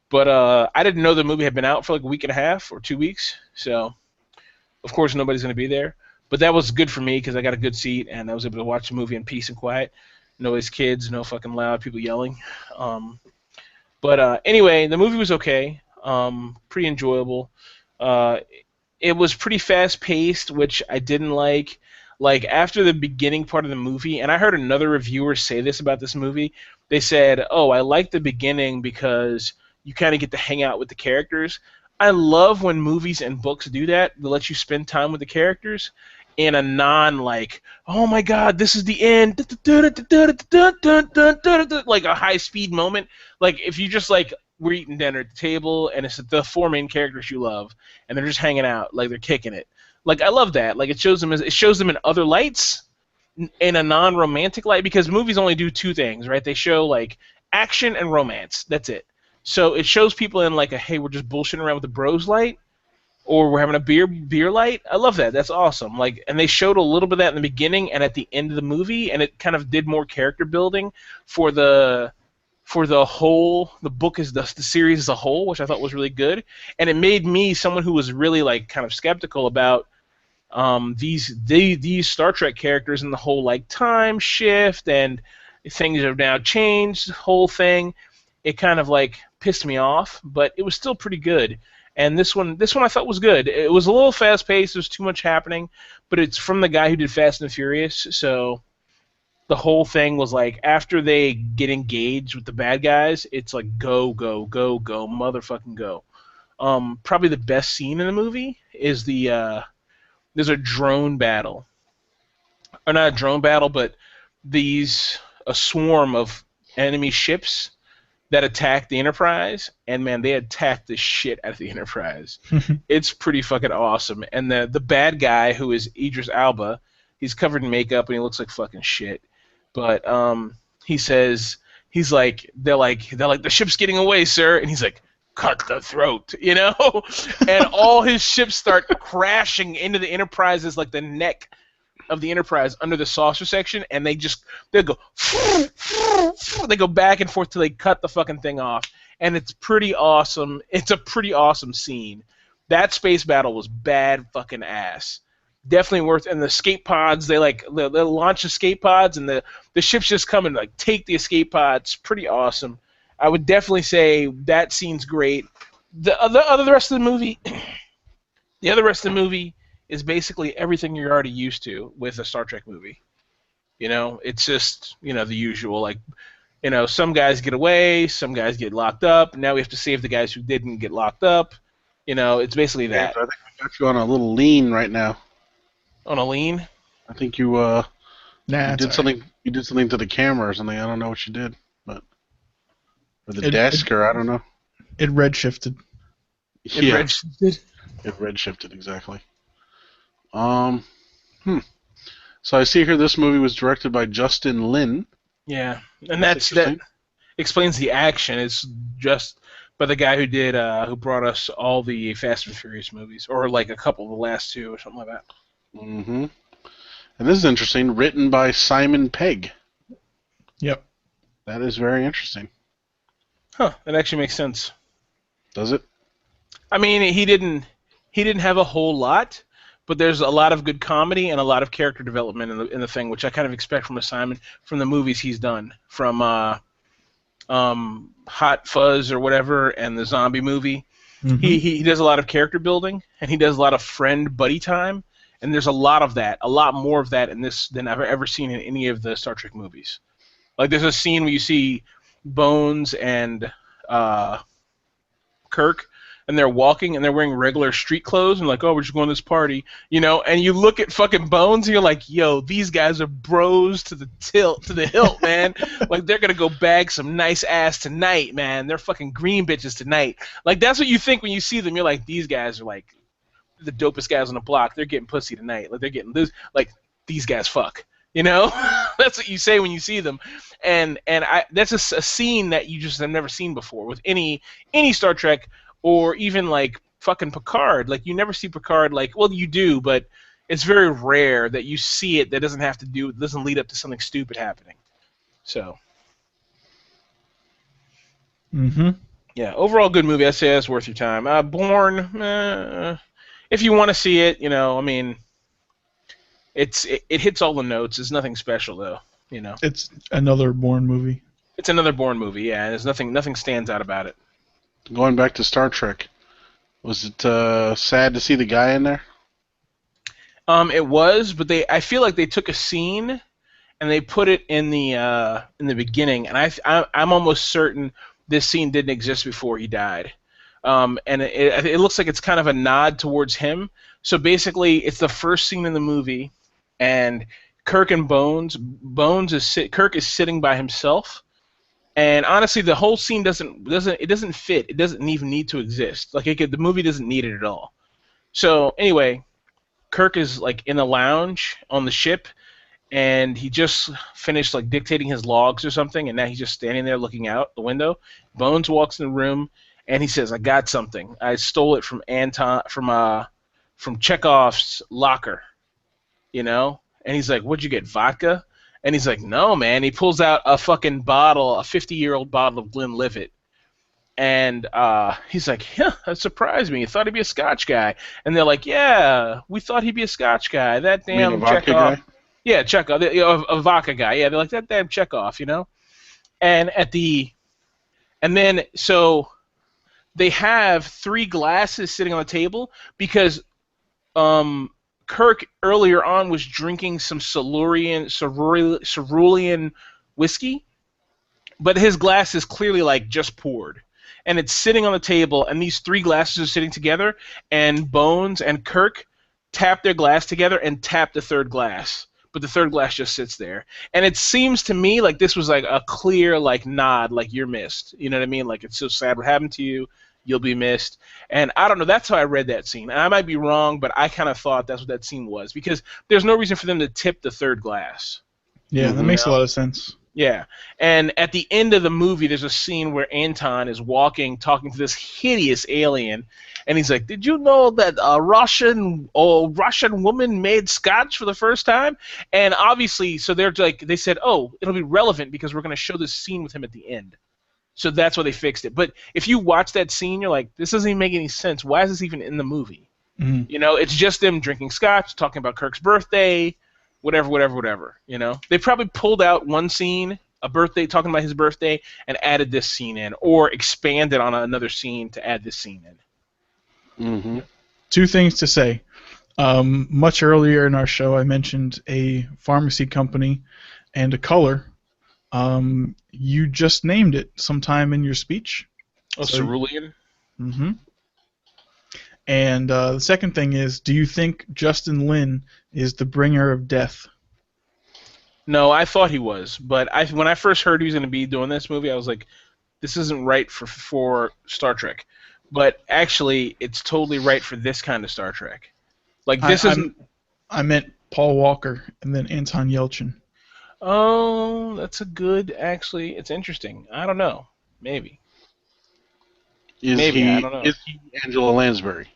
Speaker 3: But I didn't know the movie had been out for like a week and a half or 2 weeks, so of course nobody's going to be there. But that was good for me because I got a good seat and I was able to watch the movie in peace and quiet. Nobody's kids, no fucking loud people yelling. But anyway, the movie was okay. Pretty enjoyable. It was pretty fast paced, which I didn't like. Like after the beginning part of the movie, and I heard another reviewer say this about this movie. They said, "Oh, I like the beginning because you kind of get to hang out with the characters." I love when movies and books do that. They let you spend time with the characters in a non like, "Oh my God, this is the end," like a high speed moment. Like if you just like we're eating dinner at the table and it's the four main characters you love and they're just hanging out, like they're kicking it. Like I love that. Like it shows them in other lights, in a non-romantic light, because movies only do two things, right? They show like action and romance. That's it. So it shows people in like a hey, we're just bullshitting around with the bros light, or we're having a beer light. I love that. That's awesome. Like, and they showed a little bit of that in the beginning and at the end of the movie, and it kind of did more character building for the whole. The book is the series as a whole, which I thought was really good, and it made me someone who was really like kind of skeptical about these Star Trek characters and the whole like time shift and things have now changed. The whole thing, it kind of like pissed me off, but it was still pretty good. And this one I thought was good. It was a little fast paced. There's too much happening, but it's from the guy who did Fast and Furious, so the whole thing was like after they get engaged with the bad guys, it's like go go go go motherfucking go. Probably the best scene in the movie is there's a drone battle, or not a drone battle, but a swarm of enemy ships that attack the Enterprise, and man, they attack the shit out of the Enterprise. It's pretty fucking awesome. And the bad guy, who is Idris Elba, he's covered in makeup and he looks like fucking shit. But he says they're like the ship's getting away, sir, and he's like, cut the throat, you know? And all his ships start crashing into the Enterprise's like the neck of the Enterprise under the saucer section, and they'll go they go back and forth till they cut the fucking thing off, and it's pretty awesome. It's a pretty awesome scene. That space battle was bad fucking ass. Definitely worth. And the escape pods, they'll launch escape pods, and the ships just come and like take the escape pods. Pretty awesome. I would definitely say that scene's great. The rest of the movie, the other rest of the movie is basically everything you're already used to with a Star Trek movie. You know, it's just, you know, the usual, like, you know, some guys get away, some guys get locked up. Now we have to save the guys who didn't get locked up. You know, it's basically that.
Speaker 1: So I think we got you on a little lean right now.
Speaker 3: On a lean?
Speaker 1: I think you did something. You did something to the camera or something. I don't know what you did, but or the desk, or I don't know.
Speaker 2: It redshifted.
Speaker 3: It redshifted?
Speaker 1: It redshifted, exactly. So I see here this movie was directed by Justin Lin.
Speaker 3: Yeah, and that's that. explains the action. It's just by the guy who brought us all the Fast and Furious movies, or like a couple of the last two, or something like that.
Speaker 1: Mm-hmm. And this is interesting. Written by Simon Pegg.
Speaker 2: Yep.
Speaker 1: That is very interesting.
Speaker 3: Huh? That actually makes sense.
Speaker 1: Does it?
Speaker 3: I mean, he didn't have a whole lot, but there's a lot of good comedy and a lot of character development in the thing, which I kind of expect from Simon from the movies he's done, from Hot Fuzz or whatever, and the zombie movie.
Speaker 2: Mm-hmm.
Speaker 3: He does a lot of character building, and he does a lot of friend buddy time, and there's a lot more of that in this than I've ever seen in any of the Star Trek movies. Like there's a scene where you see Bones and Kirk, and they're walking and they're wearing regular street clothes and like, oh, we're just going to this party, and you look at fucking Bones and you're like, yo, these guys are bros to the hilt, man. Like they're gonna go bag some nice ass tonight, man. They're fucking green bitches tonight. Like that's what you think when you see them. You're like, these guys are like the dopest guys on the block. They're getting pussy tonight. Like they're getting this. Like these guys fuck. That's what you say when you see them, and that's a scene that you just have never seen before with any Star Trek. Or even like fucking Picard. Like you never see Picard like, well, you do, but it's very rare that you see it that doesn't lead up to something stupid happening. So.
Speaker 2: Mm-hmm.
Speaker 3: Yeah, overall good movie. I'd say that's worth your time. Bourne, if you want to see it, I mean, it hits all the notes. It's nothing special though,
Speaker 2: It's another Bourne movie.
Speaker 3: It's another Bourne movie, yeah. There's nothing stands out about it.
Speaker 1: Going back to Star Trek, was it sad to see the guy in there?
Speaker 3: It was, but I feel like they took a scene and they put it in the beginning, and I'm almost certain this scene didn't exist before he died. And it looks like it's kind of a nod towards him. So basically, it's the first scene in the movie, and Kirk and Kirk is sitting by himself. And honestly, the whole scene doesn't fit. It doesn't even need to exist. Like the movie doesn't need it at all. So anyway, Kirk is like in the lounge on the ship, and he just finished like dictating his logs or something, and now he's just standing there looking out the window. Bones walks in the room, and he says, "I got something. I stole it from Chekhov's locker." And he's like, "What'd you get? Vodka?" And he's like, "No, man." He pulls out a fucking bottle, a 50-year-old bottle of Glenlivet. And he's like, "Yeah, that surprised me. You thought he'd be a Scotch guy." And they're like, "Yeah, we thought he'd be a Scotch guy. That damn
Speaker 1: You mean a vodka
Speaker 3: Chekhov."
Speaker 1: guy?
Speaker 3: Yeah, Chekhov, a vodka guy. Yeah, they're like, "That damn Chekhov," And so they have 3 glasses sitting on the table because Kirk earlier on was drinking some cerulean whiskey, but his glass is clearly like just poured, and it's sitting on the table, and these 3 glasses are sitting together, and Bones and Kirk tap their glass together and tap the 3rd glass, but the 3rd glass just sits there, and it seems to me like this was like a clear like nod, like you're missed, you know what I mean? Like it's so sad what happened to you. You'll be missed. And I don't know, that's how I read that scene. And I might be wrong, but I kind of thought that's what that scene was, because there's no reason for them to tip the 3rd glass.
Speaker 2: Yeah, that makes a lot of sense.
Speaker 3: Yeah. And at the end of the movie, there's a scene where Anton is talking to this hideous alien, and he's like, "Did you know that a Russian woman made scotch for the first time?" And obviously, so they said, "Oh, it'll be relevant because we're going to show this scene with him at the end." So that's why they fixed it. But if you watch that scene, you're like, this doesn't even make any sense. Why is this even in the movie?
Speaker 2: Mm-hmm.
Speaker 3: It's just them drinking scotch, talking about Kirk's birthday, whatever. They probably pulled out one scene, a birthday, talking about his birthday, and added this scene in, or expanded on another scene to add this scene in.
Speaker 1: Mm-hmm.
Speaker 2: 2 things to say. Much earlier in our show, I mentioned a pharmacy company and a color. You just named it sometime in your speech.
Speaker 3: Oh, cerulean?
Speaker 2: Mm-hmm. And the second thing is, do you think Justin Lin is the bringer of death?
Speaker 3: No, I thought he was, but when I first heard he was going to be doing this movie, I was like, this isn't right for Star Trek. But actually, it's totally right for this kind of Star Trek. Like this isn't.
Speaker 2: I meant Paul Walker and then Anton Yelchin.
Speaker 3: Oh, that's a good. Actually, it's interesting. I don't know. Maybe. Maybe I don't know.
Speaker 1: Is he Angela Lansbury?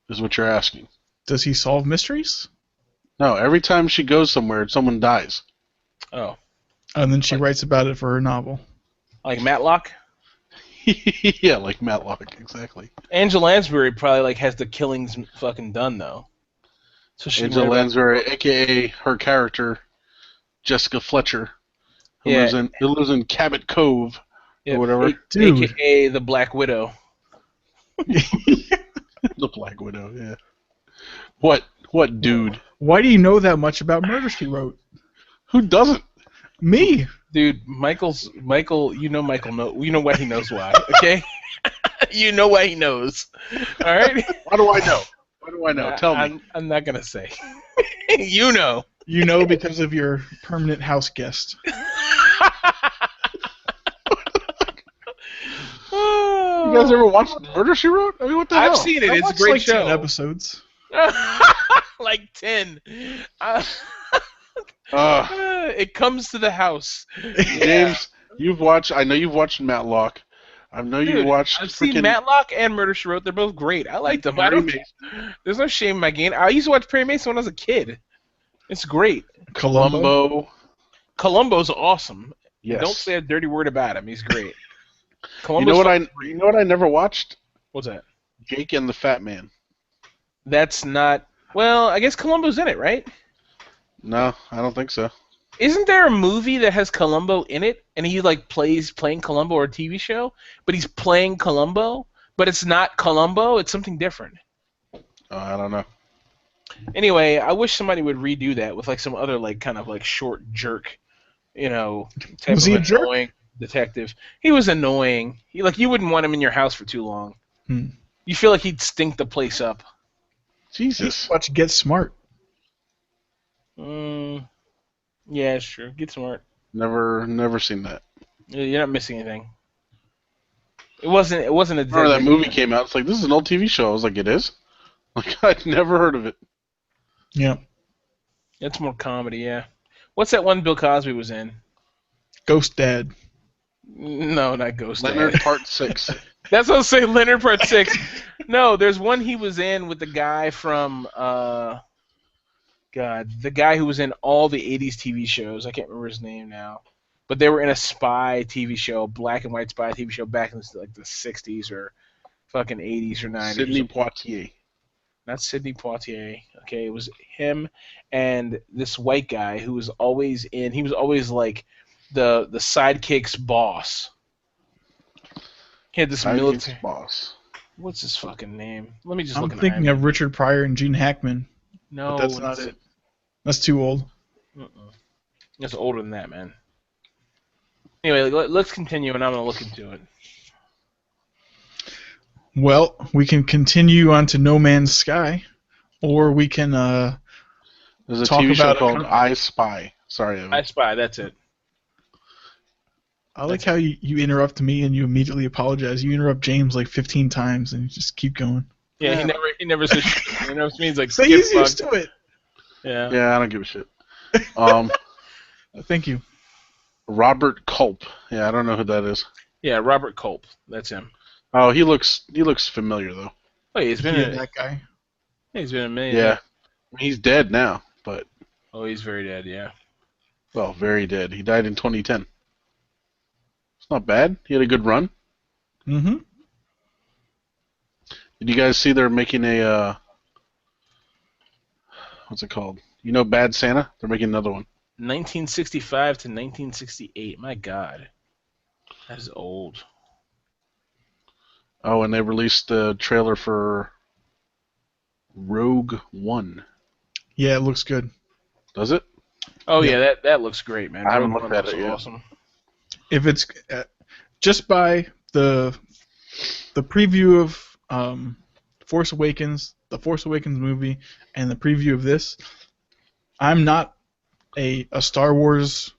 Speaker 1: Is what you're asking.
Speaker 2: Does he solve mysteries?
Speaker 1: No, every time she goes somewhere, someone dies.
Speaker 3: Oh,
Speaker 2: And then she writes about it for her novel.
Speaker 3: like Matlock.
Speaker 1: Yeah, like Matlock, exactly.
Speaker 3: Angela Lansbury probably like has the killings fucking done though. So she
Speaker 1: Angela
Speaker 3: can write about-
Speaker 1: Lansbury, aka her character, Jessica Fletcher, who
Speaker 3: Yeah.
Speaker 1: lives in Cabot Cove
Speaker 3: yeah,
Speaker 1: or whatever.
Speaker 2: Dude.
Speaker 3: AKA the Black Widow.
Speaker 1: The Black Widow, yeah. What dude?
Speaker 2: Why do you know that much about Murder, She Wrote?
Speaker 1: Who doesn't?
Speaker 2: Me.
Speaker 3: Dude, Michael, you know why he knows why, okay? You know why he knows. All right?
Speaker 1: Why do I know? Why do I know? Tell me.
Speaker 3: I'm not going to say. You know.
Speaker 2: You know because of your permanent house guest.
Speaker 1: You guys ever watched Murder, She Wrote? I mean, what the hell?
Speaker 3: I've seen it.
Speaker 2: I
Speaker 3: It's a
Speaker 2: watched
Speaker 3: great
Speaker 2: like
Speaker 3: show.
Speaker 2: 10 episodes.
Speaker 3: Like 10.
Speaker 1: Uh,
Speaker 3: It comes to the house.
Speaker 1: James, I know you've watched Matlock. I know you've
Speaker 3: Dude,
Speaker 1: watched
Speaker 3: I've seen
Speaker 1: freaking
Speaker 3: Matlock and Murder, She Wrote. They're both great. I like them.
Speaker 1: Perry Mason.
Speaker 3: There's no shame in my game. I used to watch Perry Mason when I was a kid. It's great.
Speaker 2: Columbo.
Speaker 3: Columbo's awesome.
Speaker 1: Yes.
Speaker 3: Don't say a dirty word about him. He's great.
Speaker 1: You know what I never watched?
Speaker 3: What's that?
Speaker 1: Jake and the Fat Man.
Speaker 3: That's not. Well, I guess Columbo's in it, right?
Speaker 1: No, I don't think so.
Speaker 3: Isn't there a movie that has Columbo in it, and he like playing Columbo or a TV show, but he's playing Columbo, but it's not Columbo, it's something different.
Speaker 1: I don't know.
Speaker 3: Anyway, I wish somebody would redo that with like some other like kind of like short jerk, type
Speaker 2: Was
Speaker 3: of
Speaker 2: he a jerk?
Speaker 3: annoying detective. He was annoying. You wouldn't want him in your house for too long.
Speaker 2: Hmm.
Speaker 3: You feel like he'd stink the place up.
Speaker 1: Jesus.
Speaker 2: Watch Get Smart.
Speaker 3: Yeah, sure. Get smart.
Speaker 1: Never seen that.
Speaker 3: You're not missing anything. It wasn't a
Speaker 1: Remember that movie came out? It's like, this is an old TV show. I was like, it is? Like, I'd never heard of it.
Speaker 2: Yeah.
Speaker 3: It's more comedy, yeah. What's that one Bill Cosby was in?
Speaker 2: Ghost Dad.
Speaker 3: No, not Ghost
Speaker 1: Leonard
Speaker 3: Dad.
Speaker 1: Part 6.
Speaker 3: That's what I was saying, Leonard Part 6. No, there's one he was in with the guy from, the guy who was in all the 80s TV shows. I can't remember his name now. But they were in a spy TV show, black and white spy TV show back in like the 60s or fucking 80s or 90s.
Speaker 1: Sidney Poitier.
Speaker 3: Not Sidney Poitier. Okay, it was him and this white guy who was always in. He was always like the sidekick's boss. He had this military
Speaker 1: boss.
Speaker 3: What's his fucking name? Let me just
Speaker 2: I'm
Speaker 3: look at
Speaker 2: thinking of Richard Pryor and Gene Hackman.
Speaker 3: No,
Speaker 2: But that's not it. That's too old.
Speaker 3: It's older than that, man. Anyway, let's continue, and I'm gonna look into it.
Speaker 2: Well, we can continue on to No Man's Sky, or we can
Speaker 1: There's a
Speaker 2: talk
Speaker 1: TV show
Speaker 2: about
Speaker 1: called I Spy. Sorry, Evan.
Speaker 3: I Spy. That's it.
Speaker 2: I like how you interrupt me and you immediately apologize. You interrupt James like 15 times and you just keep going.
Speaker 3: Yeah,
Speaker 1: Yeah.
Speaker 3: he never says. He never means like.
Speaker 2: So
Speaker 3: skip
Speaker 2: he's used
Speaker 3: bug.
Speaker 2: to it.
Speaker 3: Yeah.
Speaker 1: Yeah, I don't give a shit.
Speaker 2: Thank you.
Speaker 1: Robert Culp. Yeah, I don't know who that is.
Speaker 3: Yeah, Robert Culp. That's him.
Speaker 1: Oh, he looks familiar though.
Speaker 3: Oh, he's been
Speaker 2: Yeah,
Speaker 3: in.
Speaker 2: that guy.
Speaker 3: He's been in many.
Speaker 1: Yeah, he's dead now, but
Speaker 3: Oh, he's very dead. Yeah.
Speaker 1: well, very dead. He died in 2010. It's not bad. He had a good run.
Speaker 2: Mm-hmm.
Speaker 1: Did you guys see they're making a what's it called? You know, Bad Santa? They're making another one.
Speaker 3: 1965 to 1968. My God, that is old.
Speaker 1: Oh, and they released the trailer for Rogue One.
Speaker 2: Yeah, it looks good.
Speaker 1: Does it?
Speaker 3: Oh
Speaker 2: Yeah.
Speaker 3: yeah, that looks great, man.
Speaker 1: I haven't
Speaker 3: Rogue
Speaker 1: looked
Speaker 3: One
Speaker 1: at
Speaker 3: looks
Speaker 1: it yet.
Speaker 3: Awesome.
Speaker 2: If it's just by the preview of Force Awakens, the Force Awakens movie, and the preview of this, I'm not a Star Wars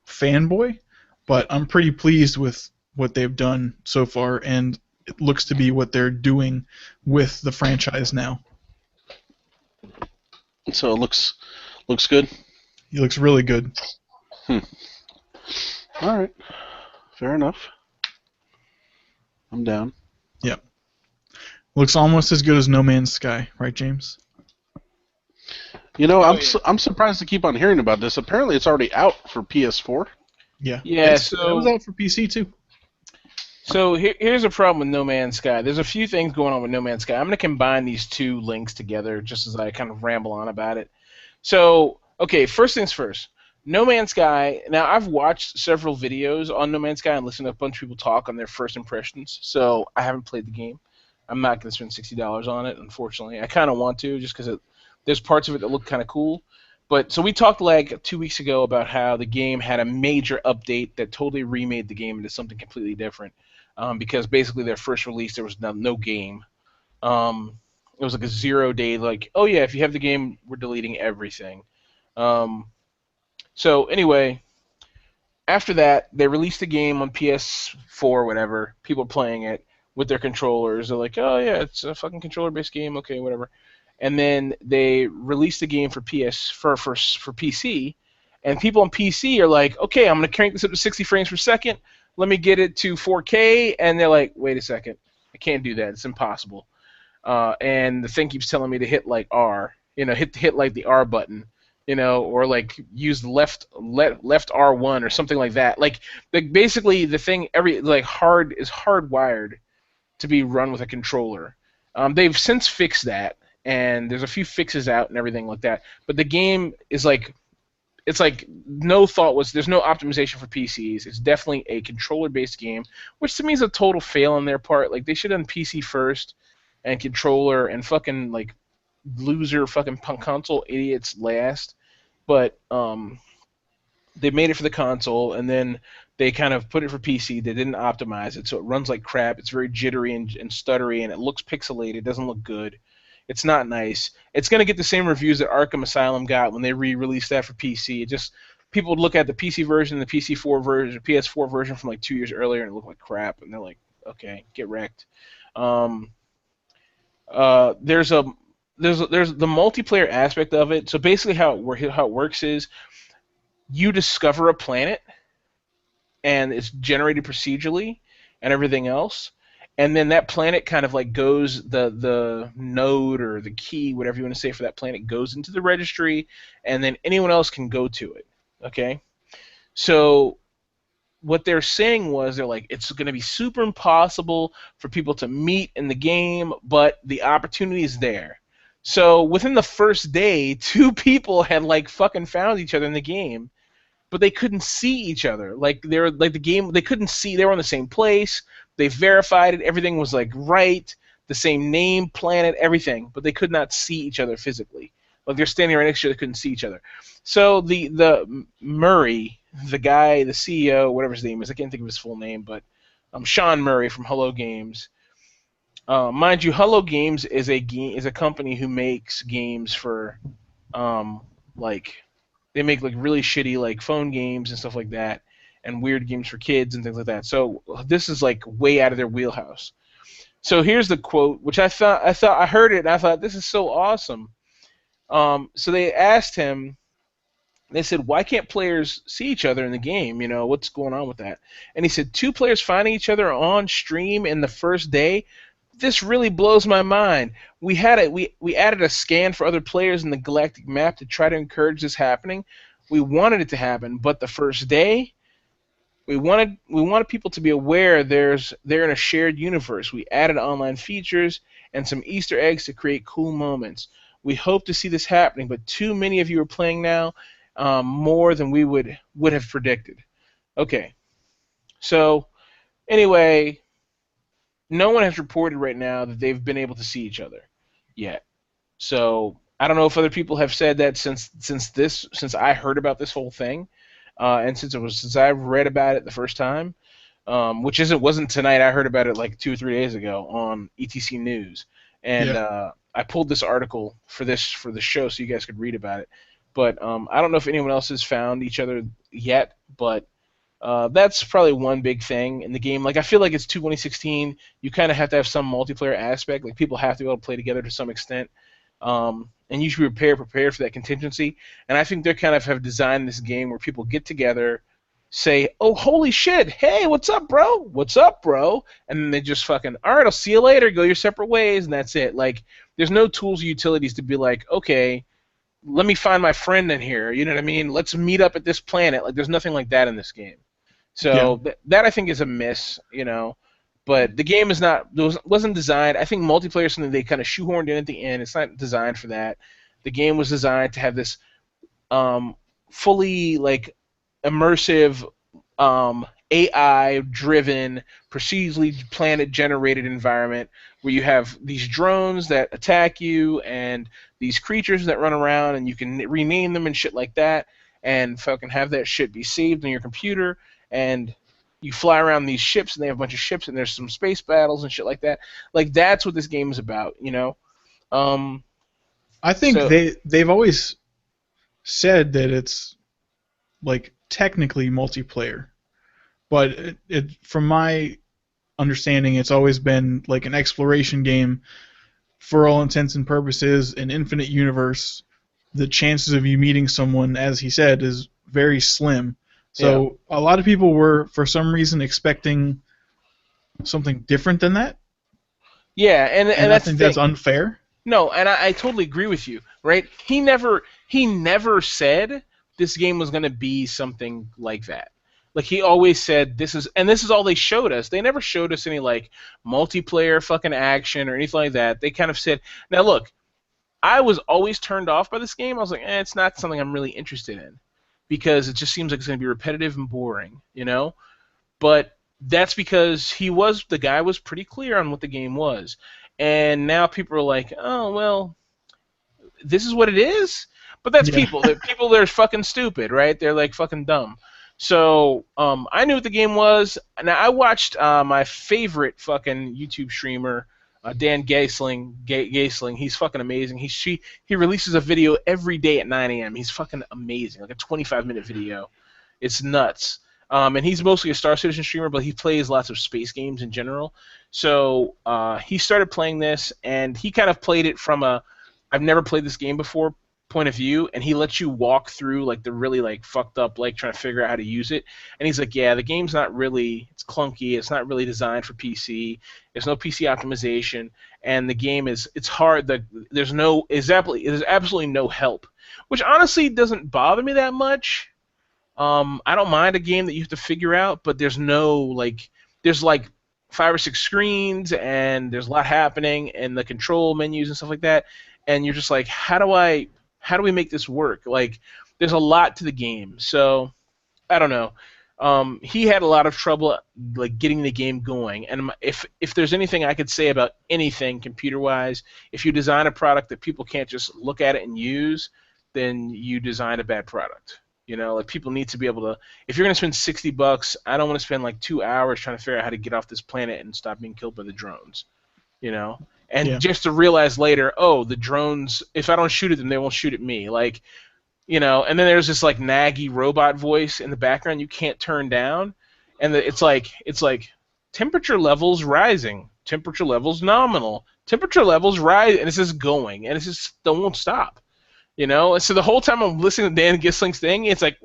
Speaker 2: fanboy, but I'm pretty pleased with what they've done so far, and it looks to be what they're doing with the franchise now.
Speaker 1: So it looks good.
Speaker 2: He looks really good.
Speaker 1: All right. Fair enough. I'm down.
Speaker 2: Yep. Looks almost as good as No Man's Sky, right, James?
Speaker 1: You know,
Speaker 3: Oh, yeah.
Speaker 1: I'm surprised to keep on hearing about this. Apparently, it's already out for PS4.
Speaker 2: Yeah.
Speaker 3: Yeah,
Speaker 2: It was out for PC too.
Speaker 3: So here's a problem with No Man's Sky. There's a few things going on with No Man's Sky. I'm going to combine these two links together just as I kind of ramble on about it. So, okay, first things first. No Man's Sky. Now, I've watched several videos on No Man's Sky and listened to a bunch of people talk on their first impressions. So I haven't played the game. I'm not going to spend $60 on it, unfortunately. I kind of want to just because there's parts of it that look kind of cool. But so we talked like 2 weeks ago about how the game had a major update that totally remade the game into something completely different. Because basically their first release there was no game. It was like a 0-day, like, oh yeah, if you have the game, we're deleting everything. So anyway, after that, they released the game on PS4 or whatever. People playing it with their controllers. They're like, oh yeah, it's a fucking controller-based game. Okay, whatever. And then they released the game for PC, and people on PC are like, okay, I'm gonna crank this up to 60 frames per second. Let me get it to 4K, and they're like, wait a second, I can't do that. It's impossible. And the thing keeps telling me to hit like R, hit like the R button, or like use the left R1 or something like that. Like basically the thing is hardwired to be run with a controller. They've since fixed that, and there's a few fixes out and everything like that. But the game is like. It's like there's no optimization for PCs. It's definitely a controller-based game, which to me is a total fail on their part. Like they should have done PC first and controller and fucking like loser fucking console idiots last. But they made it for the console and then they kind of put it for PC. They didn't optimize it, so it runs like crap. It's very jittery and stuttery, and it looks pixelated. It doesn't look good. It's not nice. It's going to get the same reviews that Arkham Asylum got when they re-released that for PC. It just people would look at the PC version, the PC4 version, PS4 version from like 2 years earlier, and it looked like crap. And they're like, okay, get wrecked. There's the multiplayer aspect of it. So basically, how it works is you discover a planet, and it's generated procedurally, and everything else. And then that planet kind of like goes, the node or the key, whatever you want to say for that planet, goes into the registry, and then anyone else can go to it. Okay? So what they're saying was they're like, it's going to be super impossible for people to meet in the game, but the opportunity is there. So within the first day, 2 people had like fucking found each other in the game, but they couldn't see each other. Like they're like the game, they couldn't see. They were in the same place. They verified it. Everything was like right, the same name, planet, everything, but they could not see each other physically. Like they're standing right next to each other, they couldn't see each other. So the Murray, the guy, the CEO, whatever his name is, I can't think of his full name, but Sean Murray from Hello Games. Mind you, Hello Games is a company who makes games for like they make like really shitty like phone games and stuff like that, and weird games for kids and things like that. So this is like way out of their wheelhouse. So here's the quote, which I heard it and I thought this is so awesome. So they asked him, they said, why can't players see each other in the game? What's going on with that? And he said, 2 players finding each other on stream in the first day. This really blows my mind. We added a scan for other players in the galactic map to try to encourage this happening. We wanted it to happen, but the first day, we wanted people to be aware they're in a shared universe. We added online features and some Easter eggs to create cool moments. We hope to see this happening, but too many of you are playing now, more than we would have predicted. Okay, so anyway, no one has reported right now that they've been able to see each other yet. So I don't know if other people have said that since I heard about this whole thing. And since I read about it the first time, which wasn't tonight. I heard about it like 2 or 3 days ago on ETC News, and I pulled this article for the show so you guys could read about it. But I don't know if anyone else has found each other yet, but that's probably one big thing in the game. Like I feel like it's 2016. You kind of have to have some multiplayer aspect. Like people have to be able to play together to some extent. and you should be prepared for that contingency. And I think they kind of have designed this game where people get together, say, "Oh, holy shit! Hey, what's up, bro? What's up, bro?" And then they just fucking, "All right, I'll see you later. Go your separate ways," and that's it. Like, there's no tools or utilities to be like, "Okay, let me find my friend in here." You know what I mean? Let's meet up at this planet. Like, there's nothing like that in this game. So that I think is a miss. You know. But the game is not wasn't designed. I think multiplayer is something they kind of shoehorned in at the end. It's not designed for that. The game was designed to have this fully like immersive AI-driven, procedurally planet-generated environment where you have these drones that attack you and these creatures that run around, and you can rename them and shit like that, and fucking have that shit be saved on your computer, and you fly around these ships, and they have a bunch of ships, and there's some space battles and shit like that. Like, that's what this game is about, you know?
Speaker 2: I think they've always said that it's, like, technically multiplayer. But from my understanding, it's always been, like, an exploration game for all intents and purposes, an infinite universe. The chances of you meeting someone, as he said, is very slim. So a lot of people were, for some reason, expecting something different than that.
Speaker 3: Yeah, and
Speaker 2: I think that's unfair.
Speaker 3: No, and I totally agree with you. Right? He never said this game was going to be something like that. Like, he always said this is all they showed us. They never showed us any like multiplayer fucking action or anything like that. They kind of said, now look, I was always turned off by this game. I was like, it's not something I'm really interested in, because it just seems like it's going to be repetitive and boring, you know? But that's because the guy was pretty clear on what the game was. And now people are like, oh, well, this is what it is? But that's people. People that are fucking stupid, right? They're like fucking dumb. So I knew what the game was. Now, I watched my favorite fucking YouTube streamer, Dan Gaisling. He's fucking amazing. He releases a video every day at 9 a.m. He's fucking amazing, like a 25-minute video. It's nuts. And he's mostly a Star Citizen streamer, but he plays lots of space games in general. So he started playing this, and he kind of played it from a I've never played this game before point of view, and he lets you walk through like the really like fucked up, like trying to figure out how to use it. And he's like, yeah, the game's not really, it's clunky, it's not really designed for PC, there's no PC optimization, and the game it's hard, there's absolutely no help, which honestly doesn't bother me that much. I don't mind a game that you have to figure out, but there's like 5 or 6 screens, and there's a lot happening, and the control menus and stuff like that, and you're just like, how do we make this work? Like, there's a lot to the game, so I don't know. He had a lot of trouble like getting the game going, and if there's anything I could say about anything computer-wise, if you design a product that people can't just look at it and use, then you design a bad product. You know, like, people need to be able to. If you're gonna spend $60, I don't want to spend like 2 hours trying to figure out how to get off this planet and stop being killed by the drones. You know. And just to realize later, oh, the drones, if I don't shoot at them, they won't shoot at me. Like, you know, and then there's this, like, naggy robot voice in the background you can't turn down. And it's like, temperature levels rising, temperature levels nominal, temperature levels rise, and it's just going, and it's just, it won't stop. You know? And so the whole time I'm listening to Dan Gisling's thing, it's like,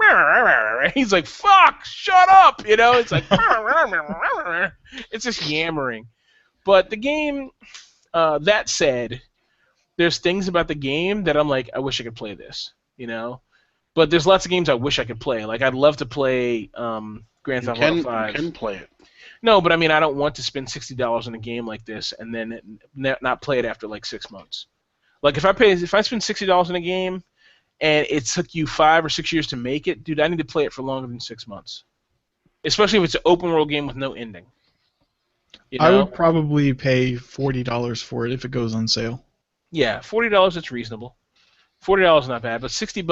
Speaker 3: he's like, fuck, shut up! You know? It's like, it's just yammering. But the game... that said, there's things about the game that I'm like, I wish I could play this, you know? But there's lots of games I wish I could play. Like, I'd love to play Grand Theft Auto 5.
Speaker 1: You can play it.
Speaker 3: No, but I mean, I don't want to spend $60 on a game like this and then not play it after like 6 months. Like, if I spend $60 on a game and it took you 5 or 6 years to make it, dude, I need to play it for longer than 6 months. Especially if it's an open world game with no ending. You know?
Speaker 2: I would probably pay $40 for it if it goes on sale.
Speaker 3: Yeah, $40, that's reasonable. $40 is not bad, but $60,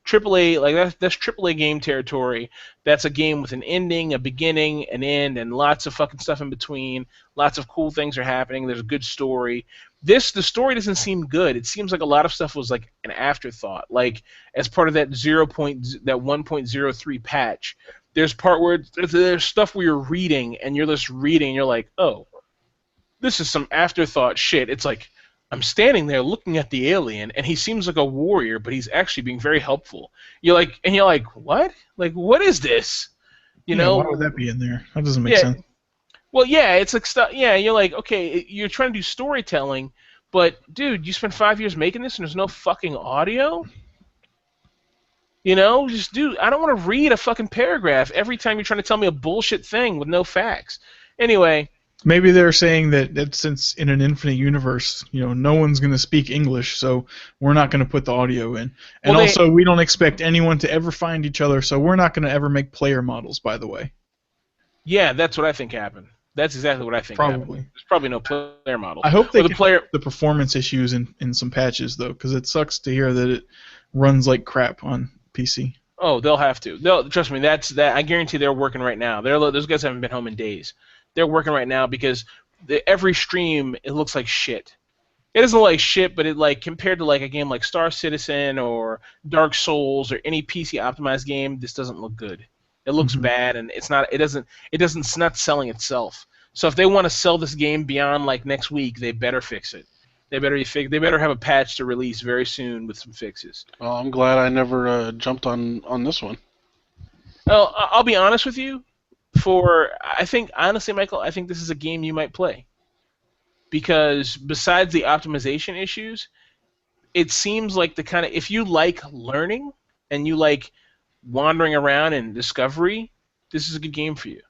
Speaker 3: AAA, like that's AAA game territory. That's a game with an ending, a beginning, an end, and lots of fucking stuff in between. Lots of cool things are happening. There's a good story. The story doesn't seem good. It seems like a lot of stuff was like an afterthought, like as part of that 1.03 patch. There's part where there's stuff where you're reading, and you're just reading, and you're like, oh, this is some afterthought shit. It's like, I'm standing there looking at the alien, and he seems like a warrior, but he's actually being very helpful. You're like, what? Like, what is this? You
Speaker 2: Yeah, why
Speaker 3: know?
Speaker 2: would that be in there? That doesn't make
Speaker 3: Yeah.
Speaker 2: sense.
Speaker 3: Well, yeah, it's like stuff. Yeah, you're like, okay, you're trying to do storytelling, but dude, you spent 5 years making this, and there's no fucking audio. Just dude, I don't want to read a fucking paragraph every time you're trying to tell me a bullshit thing with no facts. Anyway,
Speaker 2: Maybe they're saying that since in an infinite universe, no one's going to speak English, so we're not going to put the audio in. And
Speaker 3: Well,
Speaker 2: also, we don't expect anyone to ever find each other, so we're not going to ever make player models, by the way.
Speaker 3: yeah, that's what I think happened. That's exactly what I think happened.
Speaker 2: Probably.
Speaker 3: There's probably no player model.
Speaker 2: I hope they
Speaker 3: Or the
Speaker 2: can
Speaker 3: player.
Speaker 2: the performance issues in some patches, though, because it sucks to hear that it runs like crap on PC.
Speaker 3: Oh, they'll have to. They'll trust me. That's that. I guarantee they're working right now. Those guys haven't been home in days. They're working right now because every stream it looks like shit. It doesn't look like shit, but it like compared to like a game like Star Citizen or Dark Souls or any PC optimized game, this doesn't look good. It looks bad, and it's not. It's not selling itself. So if they want to sell this game beyond like next week, they better fix it. They better have a patch to release very soon with some fixes.
Speaker 1: Well, I'm glad I never jumped on this one.
Speaker 3: Well, I'll be honest with you. I think honestly, Michael, I think this is a game you might play. Because besides the optimization issues, it seems like the kind of if you like learning and you like wandering around and discovery, this is a good game for you.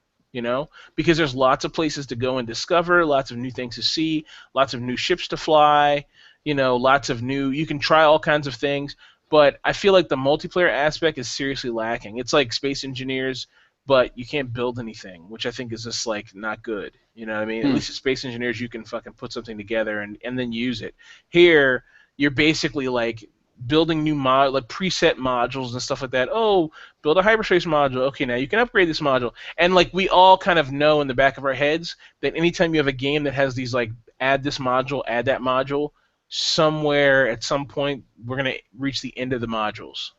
Speaker 3: Because there's lots of places to go and discover, lots of new things to see, lots of new ships to fly, lots of you can try all kinds of things, but I feel like the multiplayer aspect is seriously lacking. It's like Space Engineers, but you can't build anything, which I think is just like not good. You know what I mean? At least in Space Engineers you can fucking put something together and then use it. Here, you're basically like building new like preset modules and stuff like that. Oh, build a hyperspace module. Okay, now you can upgrade this module. And like we all kind of know in the back of our heads that anytime you have a game that has these like add this module, add that module, somewhere at some point we're gonna reach the end of the modules.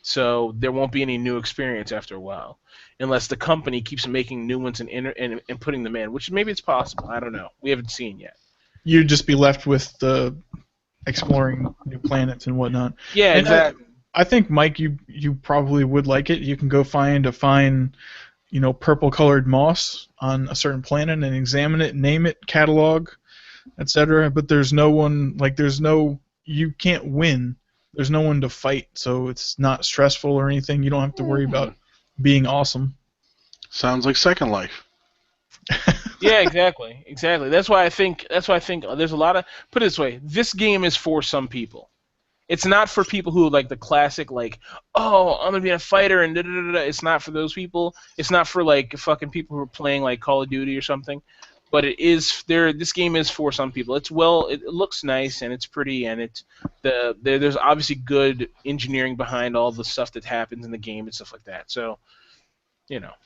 Speaker 3: So there won't be any new experience after a while, unless the company keeps making new ones and putting them in, which maybe it's possible. I don't know. We haven't seen yet.
Speaker 2: You'd just be left with the exploring new planets and whatnot.
Speaker 3: Yeah,
Speaker 2: and
Speaker 3: exactly.
Speaker 2: I think, Mike, you probably would like it. You can go find a fine, purple-colored moss on a certain planet and examine it, name it, catalog, etc. But there's no one, you can't win. There's no one to fight, so it's not stressful or anything. You don't have to worry about being awesome.
Speaker 1: Sounds like Second Life.
Speaker 3: Yeah, exactly. That's why I think there's a lot of put it this way. This game is for some people. It's not for people who like the classic like, oh, I'm gonna be a fighter and da da da da. It's not for those people. It's not for like fucking people who are playing like Call of Duty or something. But it is there. This game is for some people. It looks nice and it's pretty and there's obviously good engineering behind all the stuff that happens in the game and stuff like that. So, what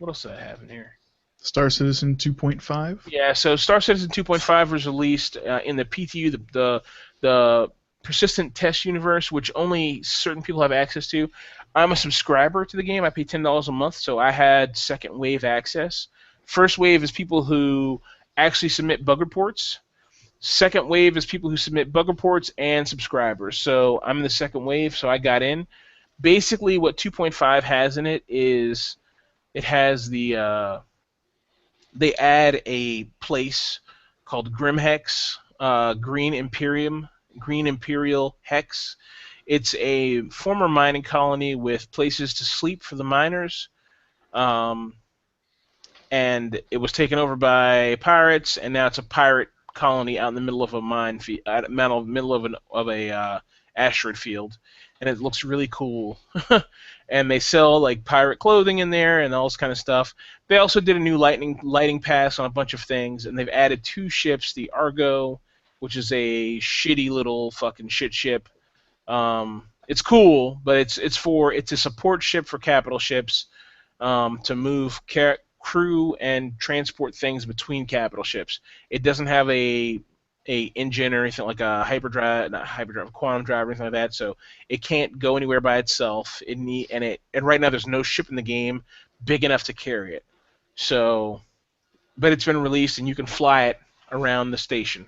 Speaker 3: else did I have in here?
Speaker 2: Star Citizen 2.5.
Speaker 3: Yeah, so Star Citizen 2.5 was released in the PTU, the Persistent Test Universe, which only certain people have access to. I'm a subscriber to the game. I pay $10 a month, so I had second wave access. First wave is people who actually submit bug reports. Second wave is people who submit bug reports and subscribers. So I'm in the second wave, so I got in. Basically, what 2.5 has in it is it has the they add a place called Grimhex, Green Imperial Hex. It's a former mining colony with places to sleep for the miners. And it was taken over by pirates, and now it's a pirate colony out in the middle of a middle of a asteroid field, and it looks really cool. And they sell like pirate clothing in there and all this kind of stuff. They also did a new lighting pass on a bunch of things, and they've added 2 ships: the Argo, which is a shitty little fucking shit ship. It's cool, but it's a support ship for capital ships to move crew and transport things between capital ships. It doesn't have a engine or anything like a quantum drive or anything like that, so it can't go anywhere by itself. And right now there's no ship in the game big enough to carry it. So but it's been released and you can fly it around the station.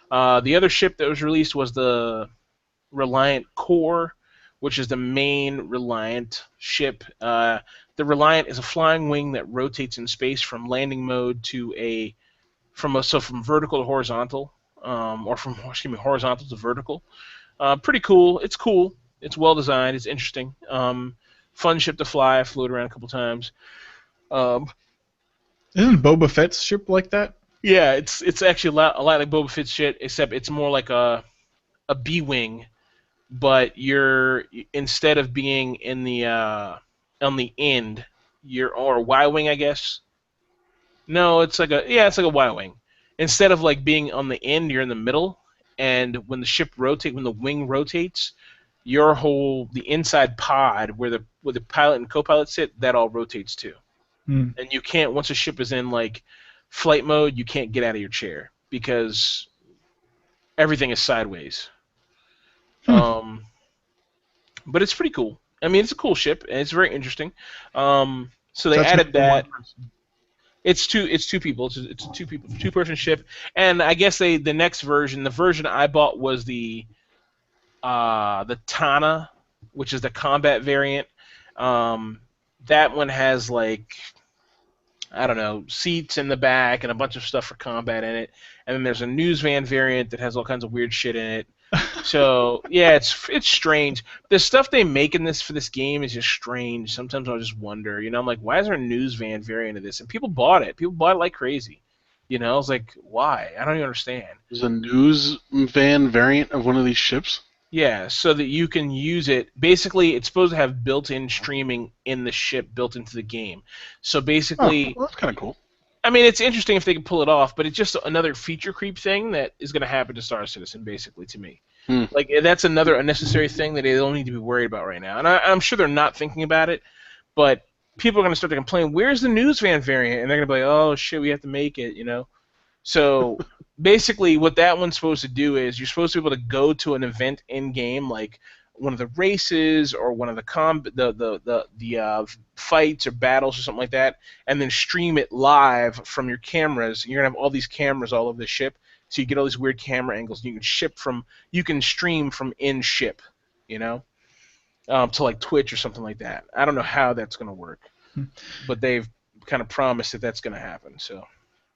Speaker 3: The other ship that was released was the Reliant Core, which is the main Reliant ship. The Reliant is a flying wing that rotates in space from landing mode to from vertical to horizontal, or from horizontal to vertical. Pretty cool. It's cool. It's well designed. It's interesting. Fun ship to fly. I flew it around a couple times.
Speaker 2: Isn't Boba Fett's ship like that?
Speaker 3: Yeah, it's actually a lot like Boba Fett's shit, except it's more like a B-wing, but you're instead of being in the on the end, or a Y-wing, I guess. No, it's like a Y-wing. Instead of like being on the end, you're in the middle, and when the wing rotates, the inside pod where the pilot and co-pilot sit, that all rotates too.
Speaker 2: Hmm.
Speaker 3: And you can't, once a ship is in like flight mode, you can't get out of your chair because everything is sideways. But it's pretty cool. I mean, it's a cool ship and it's very interesting. So they added that. It's two people. It's a two-person ship, and I guess the next version, the version I bought was the Tana, which is the combat variant. That one has like, I don't know, seats in the back and a bunch of stuff for combat in it. And then there's a news van variant that has all kinds of weird shit in it. So yeah, it's strange. The stuff they make in for this game is just strange. Sometimes I'll just wonder, I'm like, why is there a news van variant of this? And people bought it. People bought it like crazy. I was like, why? I don't even understand.
Speaker 1: There's a news van variant of one of these ships?
Speaker 3: Yeah, so that you can use it. Basically, it's supposed to have built-in streaming in the ship built into the game. So basically,
Speaker 1: well, that's kind of cool.
Speaker 3: I mean, it's interesting if they can pull it off, but it's just another feature creep thing that is going to happen to Star Citizen, basically, to me. Like, that's another unnecessary thing that they don't need to be worried about right now. And I'm sure they're not thinking about it, but people are going to start to complain, where's the news van variant? And they're going to be like, oh, shit, we have to make it, So basically what that one's supposed to do is you're supposed to be able to go to an event in-game, like one of the races or one of the fights or battles or something like that, and then stream it live from your cameras. You're going to have all these cameras all over the ship, so you get all these weird camera angles, and you can stream from in-ship, to like Twitch or something like that. I don't know how that's going to work, but they've kind of promised that that's going to happen, so...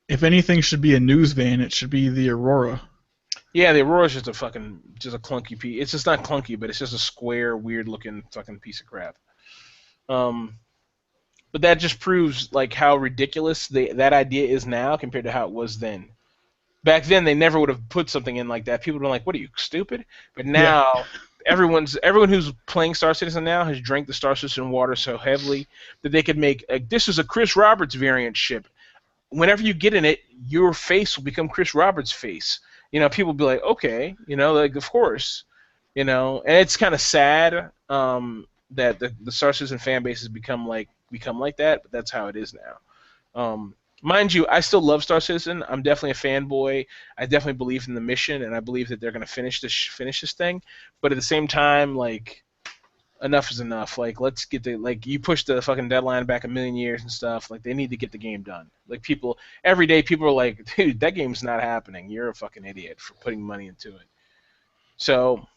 Speaker 2: If anything should be a news van, it should be the Aurora.
Speaker 3: Yeah, the Aurora's just a clunky piece. It's just not clunky, but it's just a square, weird-looking fucking piece of crap. But that just proves like how ridiculous that idea is now compared to how it was then. Back then, they never would have put something in like that. People would have been like, "What are you, stupid?" But now, everyone who's playing Star Citizen now has drank the Star Citizen water so heavily that they could make this is a Chris Roberts variant ship. Whenever you get in it, your face will become Chris Roberts' face. People will be like, okay, like of course, and it's kind of sad that the Star Citizen fan base has become like that, but that's how it is now. Mind you, I still love Star Citizen. I'm definitely a fanboy. I definitely believe in the mission, and I believe that they're going to finish this thing. But at the same time, like, enough is enough. Like, let's get you pushed the fucking deadline back a million years and stuff. Like, they need to get the game done. Like, every day people are like, dude, that game's not happening. You're a fucking idiot for putting money into it. So,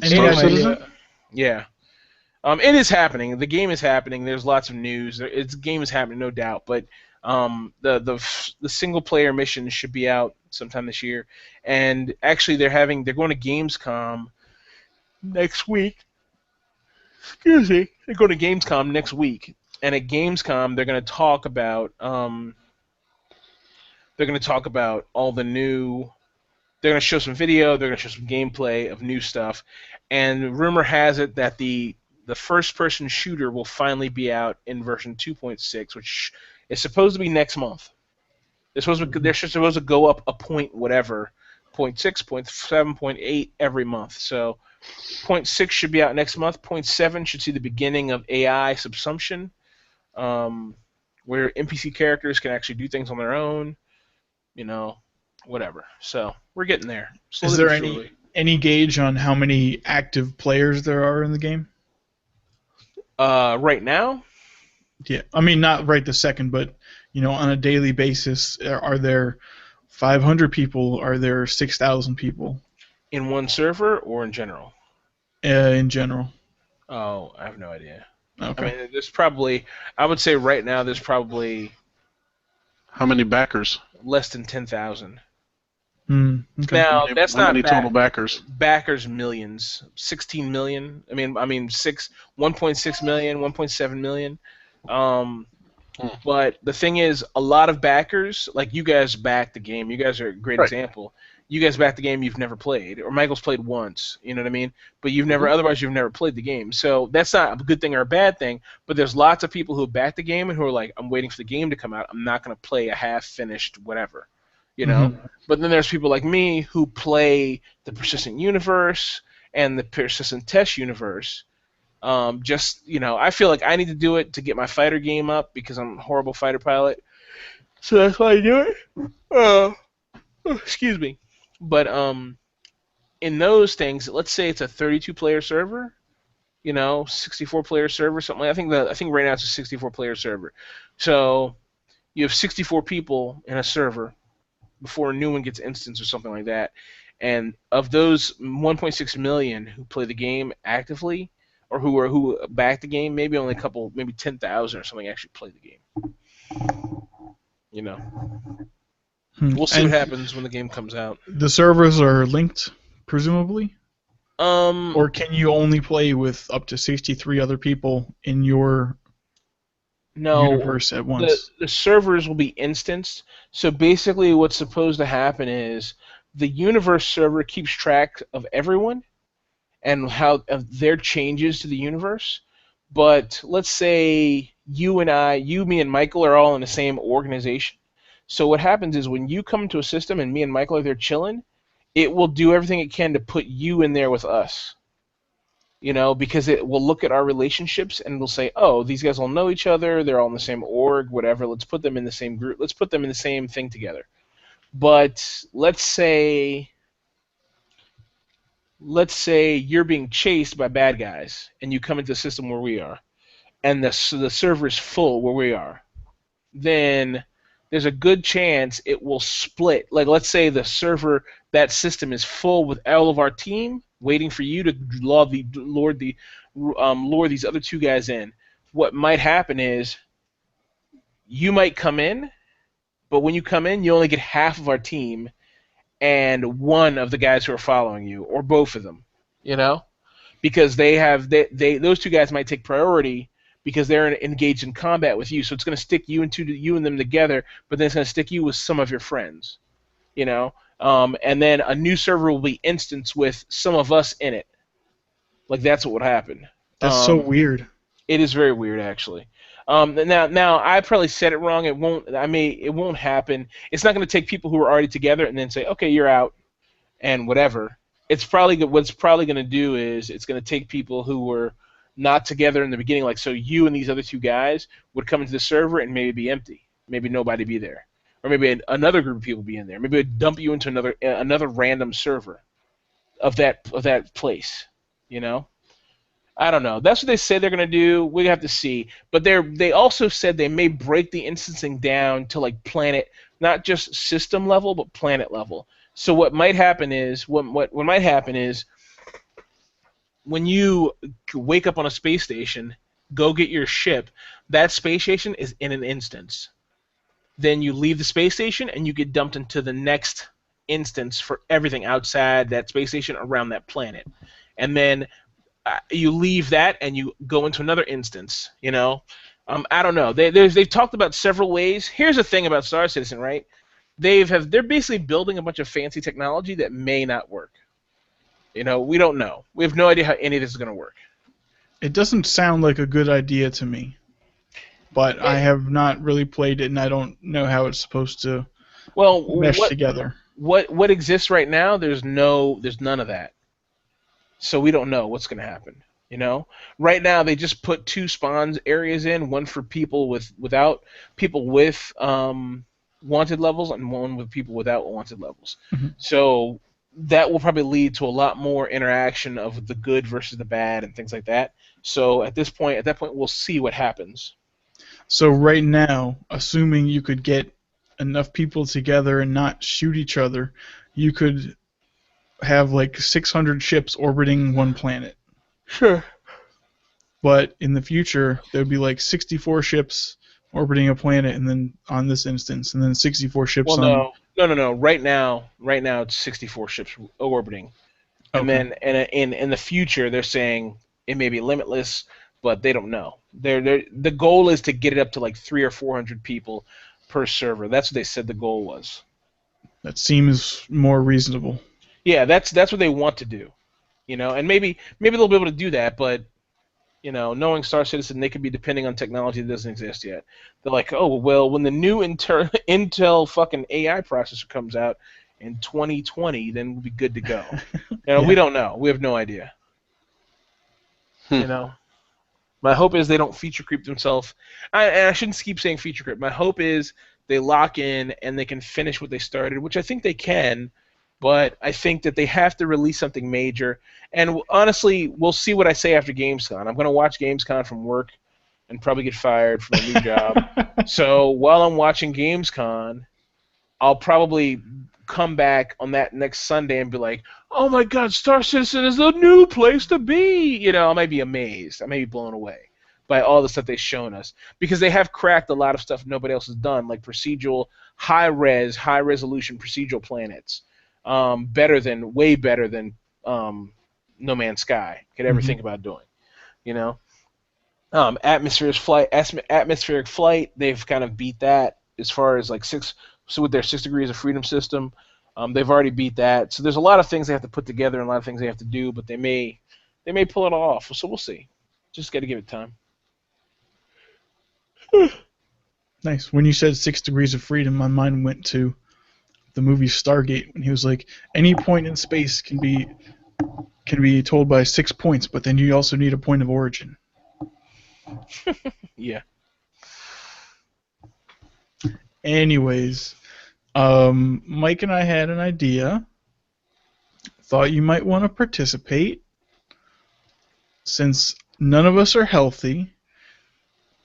Speaker 1: Star Citizen?
Speaker 3: Yeah. It is happening. The game is happening. There's lots of news. The game is happening, no doubt. But the single player mission should be out sometime this year. And actually, they're going to Gamescom next week. Excuse me. They're going to Gamescom next week, and at Gamescom they're going to talk about all the new. They're going to show some video. They're going to show some gameplay of new stuff, and rumor has it that the first-person shooter will finally be out in version 2.6, which is supposed to be next month. They're supposed to go up a point whatever, 0.6, 0.7, 0.8 every month. So 0.6 should be out next month. 0.7 should see the beginning of AI subsumption, where NPC characters can actually do things on their own, whatever. So we're getting there.
Speaker 2: Is there any gauge on how many active players there are in the game?
Speaker 3: Right now?
Speaker 2: Yeah, I mean not right this second, but on a daily basis? Are there 500 people? Are there 6,000 people
Speaker 3: In one server or in general?
Speaker 2: in general?
Speaker 3: Oh, I have no idea. I
Speaker 2: Okay.
Speaker 3: mean, there's probably, I would say right now there's probably
Speaker 1: How many backers?
Speaker 3: less than 10,000.
Speaker 2: Okay.
Speaker 3: Now, that's
Speaker 1: How
Speaker 3: not
Speaker 1: many total backers?
Speaker 3: backers millions, 16 million. I mean 1.6 million, 1.7 million. Um,
Speaker 1: Hmm.
Speaker 3: but the thing is, a lot of backers, like you guys back the game. You guys are a great
Speaker 1: Right.
Speaker 3: example. You guys back the game you've never played, or Michael's played once. You know what I mean? But
Speaker 1: Mhm.
Speaker 3: otherwise you've never played the game. So that's not a good thing or a bad thing. But there's lots of people who back the game and who are like, I'm waiting for the game to come out. I'm not going to play a half-finished whatever. You know.
Speaker 2: Mhm.
Speaker 3: But then there's people like me who play the persistent universe and the persistent test universe. I feel like I need to do it to get my fighter game up because I'm a horrible fighter pilot. So that's why I do it. Excuse me. But in those things, let's say it's a 32-player server, 64-player server, something like that. I think right now it's a 64-player server. So you have 64 people in a server before a new one gets instanced or something like that. And of those 1.6 million who play the game actively, or who back the game, maybe only a couple, maybe 10,000 or something actually play the game. We'll see what
Speaker 2: And
Speaker 3: happens when the game comes out.
Speaker 2: the servers are linked, presumably?
Speaker 3: Um,
Speaker 2: Or can you only play with up to 63 other people in your
Speaker 3: no,
Speaker 2: universe at
Speaker 3: the
Speaker 2: once?
Speaker 3: the servers will be instanced. So basically, what's supposed to happen is the universe server keeps track of everyone and how of their changes to the universe. But let's say you, me, and Michael are all in the same organization. So what happens is when you come into a system and me and Michael are there chilling, it will do everything it can to put you in there with us. Because it will look at our relationships and will say, oh, these guys all know each other, they're all in the same org, whatever. Let's put them in the same group. Let's put them in the same thing together. But let's say you're being chased by bad guys and you come into the system where we are and the server is full where we are, then there's a good chance it will split. Like, let's say that system is full with all of our team waiting for you to lure these other two guys in. What might happen is you might come in, but when you come in, you only get half of our team and one of the guys who are following you, or both of them. You know, because those two guys might take priority because they're engaged in combat with you. So it's going to stick you and them together, but then it's going to stick you with some of your friends. And then a new server will be instanced with some of us in it. Like, that's what would happen.
Speaker 2: That's so weird.
Speaker 3: It is very weird, actually. Now I probably said it wrong. It won't happen. It's not going to take people who are already together and then say, okay, you're out, and whatever. What's probably going to do is it's going to take people who were not together in the beginning, like, so you and these other two guys would come into the server and maybe be empty, maybe nobody be there, or maybe another group of people be in there. Maybe it'd dump you into another random server of that place. I don't know. That's what they said they're going to do. We have to see. But they also said they may break the instancing down to like planet, not just system level, but planet level. So what might happen is what might happen is when you wake up on a space station, go get your ship. That space station is in an instance. Then you leave the space station and you get dumped into the next instance for everything outside that space station around that planet. And then you leave that and you go into another instance. I don't know. They've talked about several ways. Here's the thing about Star Citizen, right? They're basically building a bunch of fancy technology that may not work. We don't know. We have no idea how any of this is going to work.
Speaker 2: It doesn't sound like a good idea to me. But I have not really played it, and I don't know how it's supposed to mesh together.
Speaker 3: What exists right now? There's none of that. So we don't know what's going to happen. Right now they just put 2 spawns areas in, one for people with wanted levels and one with people without wanted levels.
Speaker 2: Mm-hmm.
Speaker 3: So that will probably lead to a lot more interaction of the good versus the bad and things like that. So at that point, we'll see what happens.
Speaker 2: So right now, assuming you could get enough people together and not shoot each other, you could have like 600 ships orbiting one planet.
Speaker 3: Sure.
Speaker 2: But in the future, there would be like 64 ships orbiting a planet, and then on this instance, and then 64 ships
Speaker 3: Well,
Speaker 2: on.
Speaker 3: no. Right now, it's 64 ships orbiting, and
Speaker 2: Okay.
Speaker 3: then in the future, they're saying it may be limitless, but they don't know. The goal is to get it up to like 300 or 400 people per server. That's what they said the goal was.
Speaker 2: That seems more reasonable.
Speaker 3: Yeah, that's what they want to do, and maybe they'll be able to do that, but knowing Star Citizen, they could be depending on technology that doesn't exist yet. They're like, oh well, when the new Intel fucking AI processor comes out in 2020, then we'll be good to go.
Speaker 2: Yeah.
Speaker 3: We don't know. We have no idea. My hope is they don't feature creep themselves. I shouldn't keep saying feature creep. My hope is they lock in and they can finish what they started, which I think they can. But I think that they have to release something major. And honestly, we'll see what I say after Gamescom. I'm going to watch Gamescom from work and probably get fired from a new job. So while I'm watching Gamescom, I'll probably come back on that next Sunday and be like, oh my God, Star Citizen is the new place to be. I might be amazed. I may be blown away by all the stuff they've shown us. Because they have cracked a lot of stuff nobody else has done, like procedural, high-resolution procedural planets. Way better than No Man's Sky could ever think about doing. Atmospheric flight, they've kind of beat that as far as like with their 6 degrees of freedom system, they've already beat that. So there's a lot of things they have to put together and a lot of things they have to do, but they may pull it off. So we'll see. Just got to give it time.
Speaker 2: Nice. When you said 6 degrees of freedom, my mind went to the movie Stargate when he was like, any point in space can be told by 6 points, but then you also need a point of origin.
Speaker 3: Yeah.
Speaker 2: Anyways, Mike and I had an idea. Thought you might want to participate. Since none of us are healthy,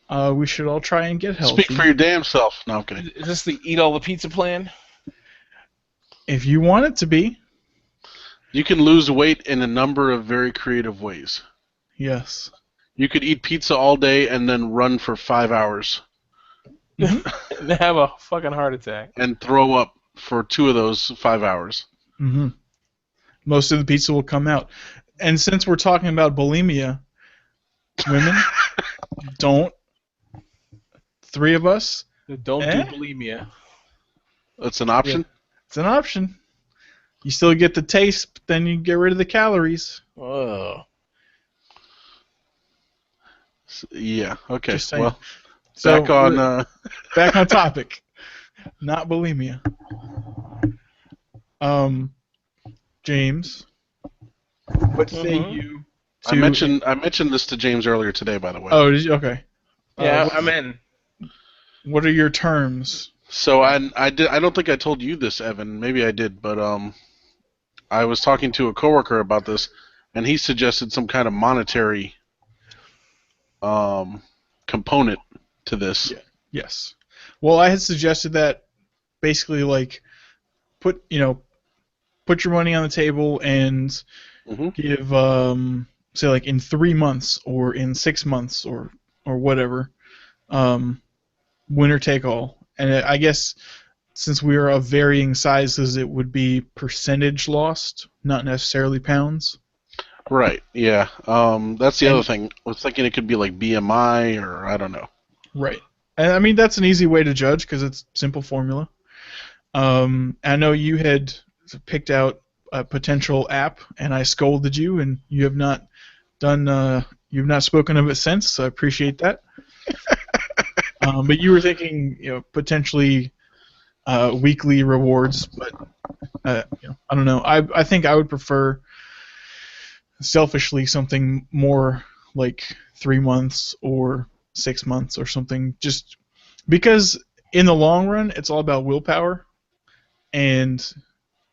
Speaker 2: we should all try and get healthy.
Speaker 1: Speak for your damn self. No, I'm kidding.
Speaker 3: Is this the eat all the pizza plan?
Speaker 2: If you want it to be.
Speaker 1: You can lose weight in a number of very creative ways.
Speaker 2: Yes.
Speaker 1: You could eat pizza all day and then run for 5 hours.
Speaker 3: And have a fucking heart attack.
Speaker 1: And throw up for 2 of those 5 hours.
Speaker 2: Mm-hmm. Most of the pizza will come out. And since we're talking about bulimia, women, don't. 3 of us.
Speaker 3: Don't do bulimia.
Speaker 1: That's an option?
Speaker 2: Yeah. It's an option. You still get the taste, but then you get rid of the calories.
Speaker 3: Oh.
Speaker 1: Yeah, okay.
Speaker 2: Just saying.
Speaker 1: Well,
Speaker 2: So back on topic. Not bulimia. James, what say you to...
Speaker 1: I mentioned this to James earlier today, by the way.
Speaker 2: Oh, did you? Okay.
Speaker 3: Yeah, I'm in.
Speaker 2: What are your terms?
Speaker 1: So I don't think I told you this, Evan. Maybe I did, but I was talking to a coworker about this, and he suggested some kind of monetary component to this.
Speaker 2: Yeah. Yes. Well, I had suggested that basically like put your money on the table and give say like in 3 months or in 6 months or whatever, winner take all. And I guess since we are of varying sizes, it would be percentage lost, not necessarily pounds.
Speaker 1: Right, yeah. That's the other thing. I was thinking it could be like BMI or I don't know.
Speaker 2: Right. And I mean, that's an easy way to judge because it's simple formula. I know you had picked out a potential app, and I scolded you, and you have not you've not spoken of it since, so I appreciate that. But you were thinking, potentially weekly rewards, but I don't know. I think I would prefer, selfishly, something more like 3 months or 6 months or something, just because in the long run, it's all about willpower, and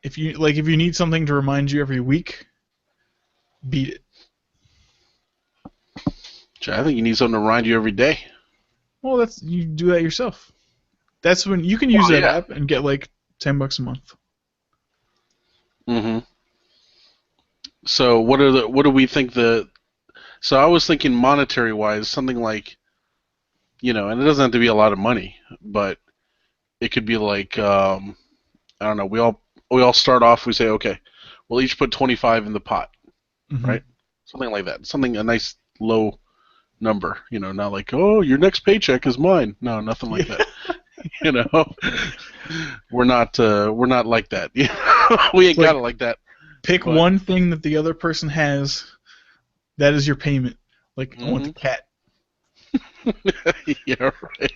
Speaker 2: if you need something to remind you every week, beat it.
Speaker 1: I think you need something to remind you every day.
Speaker 2: Well, you do that yourself. That's when you can use that
Speaker 1: yeah.
Speaker 2: app and get like $10 a month.
Speaker 1: Mm-hmm. So what do we think so I was thinking monetary wise, something like, and it doesn't have to be a lot of money, but it could be like, I don't know, we all start off, we say, okay, we'll each put 25 in the pot,
Speaker 2: Mm-hmm.
Speaker 1: right? Something like that. Something, a nice low number, not like, oh, your next paycheck is mine. No, nothing like that. We're not like that. We ain't got it like that.
Speaker 2: Pick
Speaker 1: But-
Speaker 2: one thing that the other person has. That is your payment. Like, I want the cat.
Speaker 1: Yeah, right.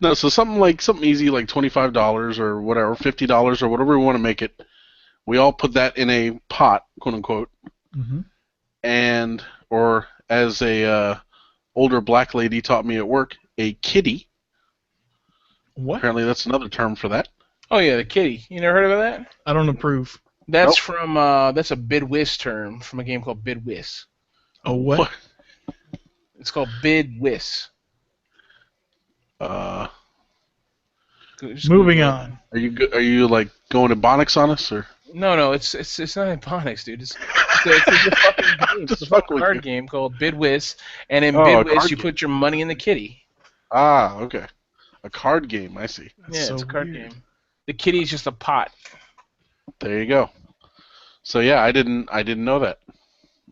Speaker 1: No, so something easy like $25 or whatever, $50 or whatever we want to make it. We all put that in a pot, quote unquote,
Speaker 2: Mm-hmm.
Speaker 1: and or as a older black lady taught me at work, a kitty.
Speaker 2: What?
Speaker 1: Apparently, that's another term for that.
Speaker 3: Oh yeah, the kitty. You never heard about that?
Speaker 2: I don't approve.
Speaker 3: That's
Speaker 1: Nope.
Speaker 3: from that's a bid whist term from a game called Bid Whist.
Speaker 2: Oh, what?
Speaker 1: What?
Speaker 3: It's called Bid Whist. Just
Speaker 2: Moving
Speaker 3: Google it.
Speaker 2: on.
Speaker 1: Are you like going to Bonix on us or?
Speaker 3: No, it's not in Bonix, dude. It's a fucking game.
Speaker 1: Just
Speaker 3: It's a
Speaker 1: fucking
Speaker 3: fucking
Speaker 1: with
Speaker 3: card
Speaker 1: you.
Speaker 3: game called Bid Whist, and in
Speaker 1: Oh, a
Speaker 3: Bid Whist
Speaker 1: card
Speaker 3: you
Speaker 1: game.
Speaker 3: put your money in the kitty.
Speaker 1: Ah, okay. A card game. I see.
Speaker 2: That's
Speaker 3: Yeah,
Speaker 2: so
Speaker 3: it's a card
Speaker 2: weird.
Speaker 3: game. The kitty is just a pot.
Speaker 1: There you go. So yeah, I didn't know that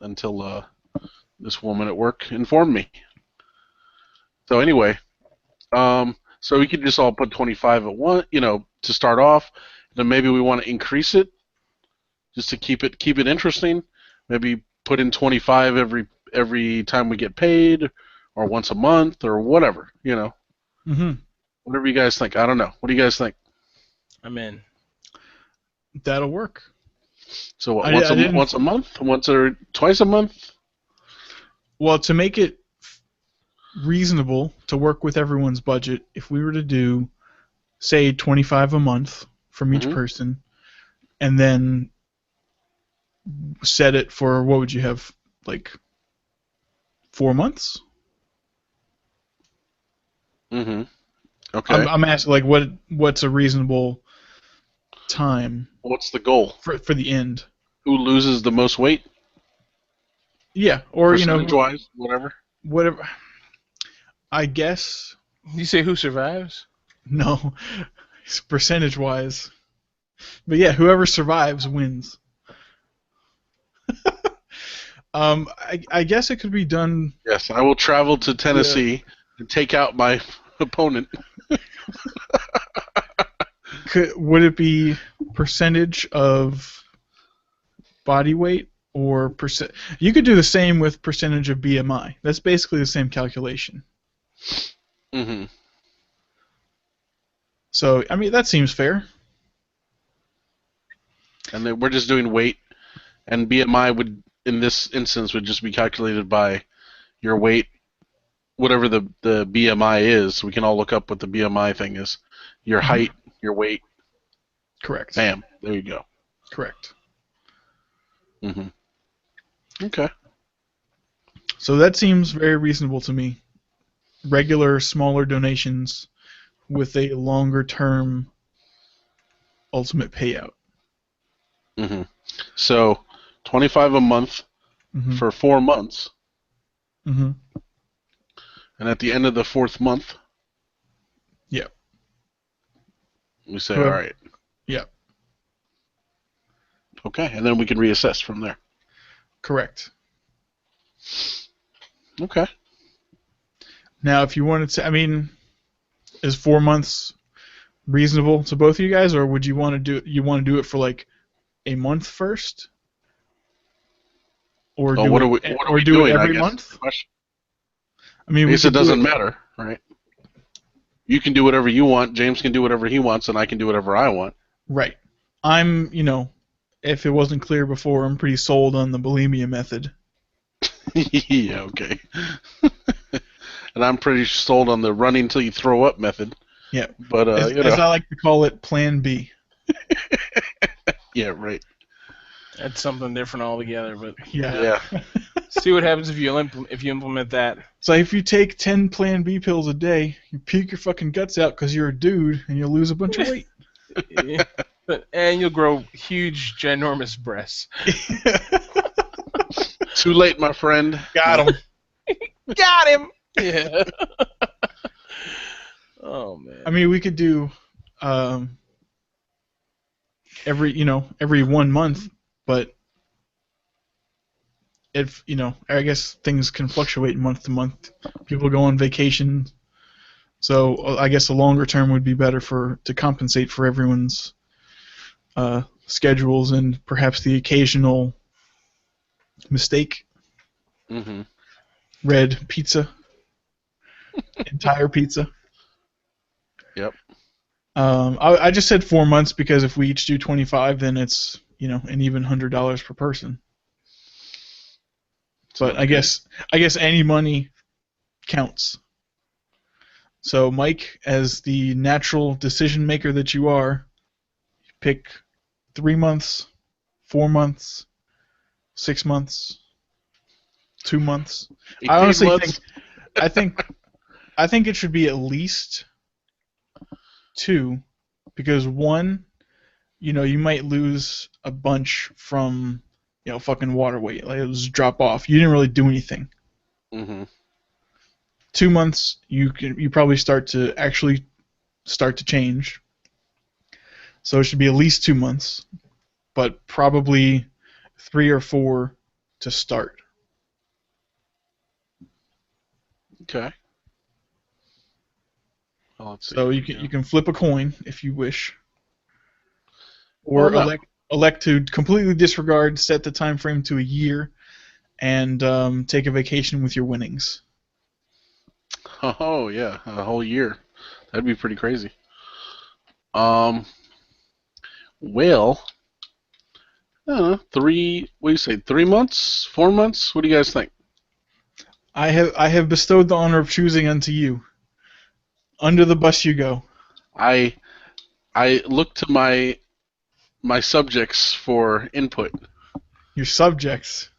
Speaker 1: until this woman at work informed me. So anyway, so we could just all put 25 at one, to start off. Then maybe we want to increase it, just to keep it interesting. Maybe put in 25 every time we get paid, or once a month, or whatever.
Speaker 2: Mm-hmm.
Speaker 1: Whatever you guys think. I don't know. What do you guys think?
Speaker 3: I'm in.
Speaker 2: That'll work.
Speaker 1: So what,
Speaker 2: I didn't-
Speaker 1: once a month, once or twice a month?
Speaker 2: Well, to make it reasonable to work with everyone's budget, if we were to do, say, 25 a month from each
Speaker 1: Mhm.
Speaker 2: person, and then set it for, what would you have, like 4 months?
Speaker 1: Mm-hmm. Okay.
Speaker 2: I'm asking, like, what's a reasonable time
Speaker 1: What's the goal?
Speaker 2: for the end?
Speaker 1: Who loses the most weight?
Speaker 2: Yeah, or
Speaker 1: Percentage-wise, whatever.
Speaker 2: whatever. I guess
Speaker 3: You say who survives?
Speaker 2: no, it's percentage-wise. But yeah, whoever survives wins. I guess it could be done.
Speaker 1: Yes, I will travel to Tennessee and take out my opponent.
Speaker 2: Would it be percentage of body weight or percent? You could do the same with percentage of BMI. That's basically the same calculation.
Speaker 1: Mm-hmm.
Speaker 2: So I mean that seems fair.
Speaker 1: And then we're just doing weight, and BMI would, in this instance, would just be calculated by your weight, whatever the BMI is. We can all look up what the BMI thing is. Your height, your weight.
Speaker 2: Correct.
Speaker 1: Bam. There you go.
Speaker 2: Correct.
Speaker 1: Mm-hmm. Okay.
Speaker 2: So that seems very reasonable to me. Regular, smaller donations with a longer term ultimate payout.
Speaker 1: Mm-hmm. So, 25 a month
Speaker 2: Mm-hmm.
Speaker 1: for 4 months,
Speaker 2: Mm-hmm.
Speaker 1: and at the end of the 4th month,
Speaker 2: Yep.
Speaker 1: we say,
Speaker 2: Well,
Speaker 1: all right.
Speaker 2: Yep.
Speaker 1: Okay, and then we can reassess from there.
Speaker 2: Correct.
Speaker 1: Okay.
Speaker 2: Now, if you wanted to, I mean, is 4 months reasonable to both of you guys, or would you want to do it for like a month first, or
Speaker 1: Oh,
Speaker 2: do
Speaker 1: what
Speaker 2: it,
Speaker 1: are we
Speaker 2: or do
Speaker 1: doing,
Speaker 2: it
Speaker 1: I
Speaker 2: every
Speaker 1: guess,
Speaker 2: month?
Speaker 1: question.
Speaker 2: I mean,
Speaker 1: I
Speaker 2: we
Speaker 1: guess it
Speaker 2: could do
Speaker 1: doesn't matter, right? You can do whatever you want, James can do whatever he wants, and I can do whatever I want.
Speaker 2: Right. I'm, if it wasn't clear before, I'm pretty sold on the bulimia method.
Speaker 1: Yeah, okay. And I'm pretty sold on the running till you throw up method.
Speaker 2: Yeah.
Speaker 1: But,
Speaker 2: As I like to call it, Plan B.
Speaker 1: yeah, right.
Speaker 3: That's something different altogether, but
Speaker 2: Yeah.
Speaker 1: Yeah.
Speaker 3: See what happens if you implement that.
Speaker 2: So if you take 10 Plan B pills a day, you puke your fucking guts out because you're a dude and you'll lose a bunch of weight.
Speaker 3: Yeah. And you'll grow huge, ginormous breasts.
Speaker 1: Too late, my friend.
Speaker 2: Got him.
Speaker 3: Got him. Yeah. Oh man.
Speaker 2: I mean, we could do every 1 month, but if I guess things can fluctuate month to month. People go on vacation, so I guess a longer term would be better to compensate for everyone's schedules and perhaps the occasional mistake.
Speaker 1: Mm-hmm.
Speaker 2: Red pizza, entire pizza.
Speaker 1: Yep.
Speaker 2: I just said 4 months because if we each do 25, then it's an even $100 per person. But I guess any money counts. So Mike, as the natural decision maker that you are, pick 3 months, 4 months, 6 months, 2 months. I honestly think it should be at least 2, because 1, you might lose a bunch from fucking water weight. Like, it'll just drop off. You didn't really do anything.
Speaker 1: Mm-hmm.
Speaker 2: 2 months, you probably start to change. So it should be at least 2 months, but probably 3 or 4 to start.
Speaker 1: Okay. Well, let's see.
Speaker 2: So you can flip a coin if you wish, or elect to completely disregard, set the time frame to a year, and take a vacation with your winnings.
Speaker 1: Oh yeah, a whole year. That'd be pretty crazy. Well, I don't know, 3. What do you say? 3 months? 4 months? What do you guys think?
Speaker 2: I have bestowed the honor of choosing unto you. Under the bus you go.
Speaker 1: I look to my subjects for input.
Speaker 2: Your subjects.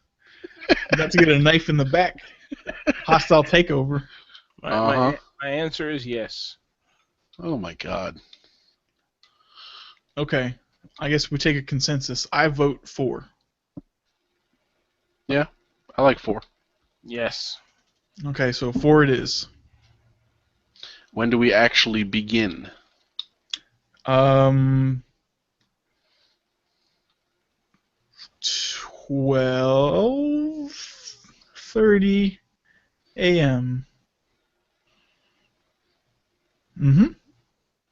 Speaker 2: You got to get a knife in the back. Hostile takeover.
Speaker 3: My answer is yes.
Speaker 1: Oh my god.
Speaker 2: Okay. I guess we take a consensus. I vote 4.
Speaker 1: Yeah, I like 4.
Speaker 3: Yes.
Speaker 2: Okay, so 4 it is.
Speaker 1: When do we actually begin?
Speaker 2: 12:30 a.m.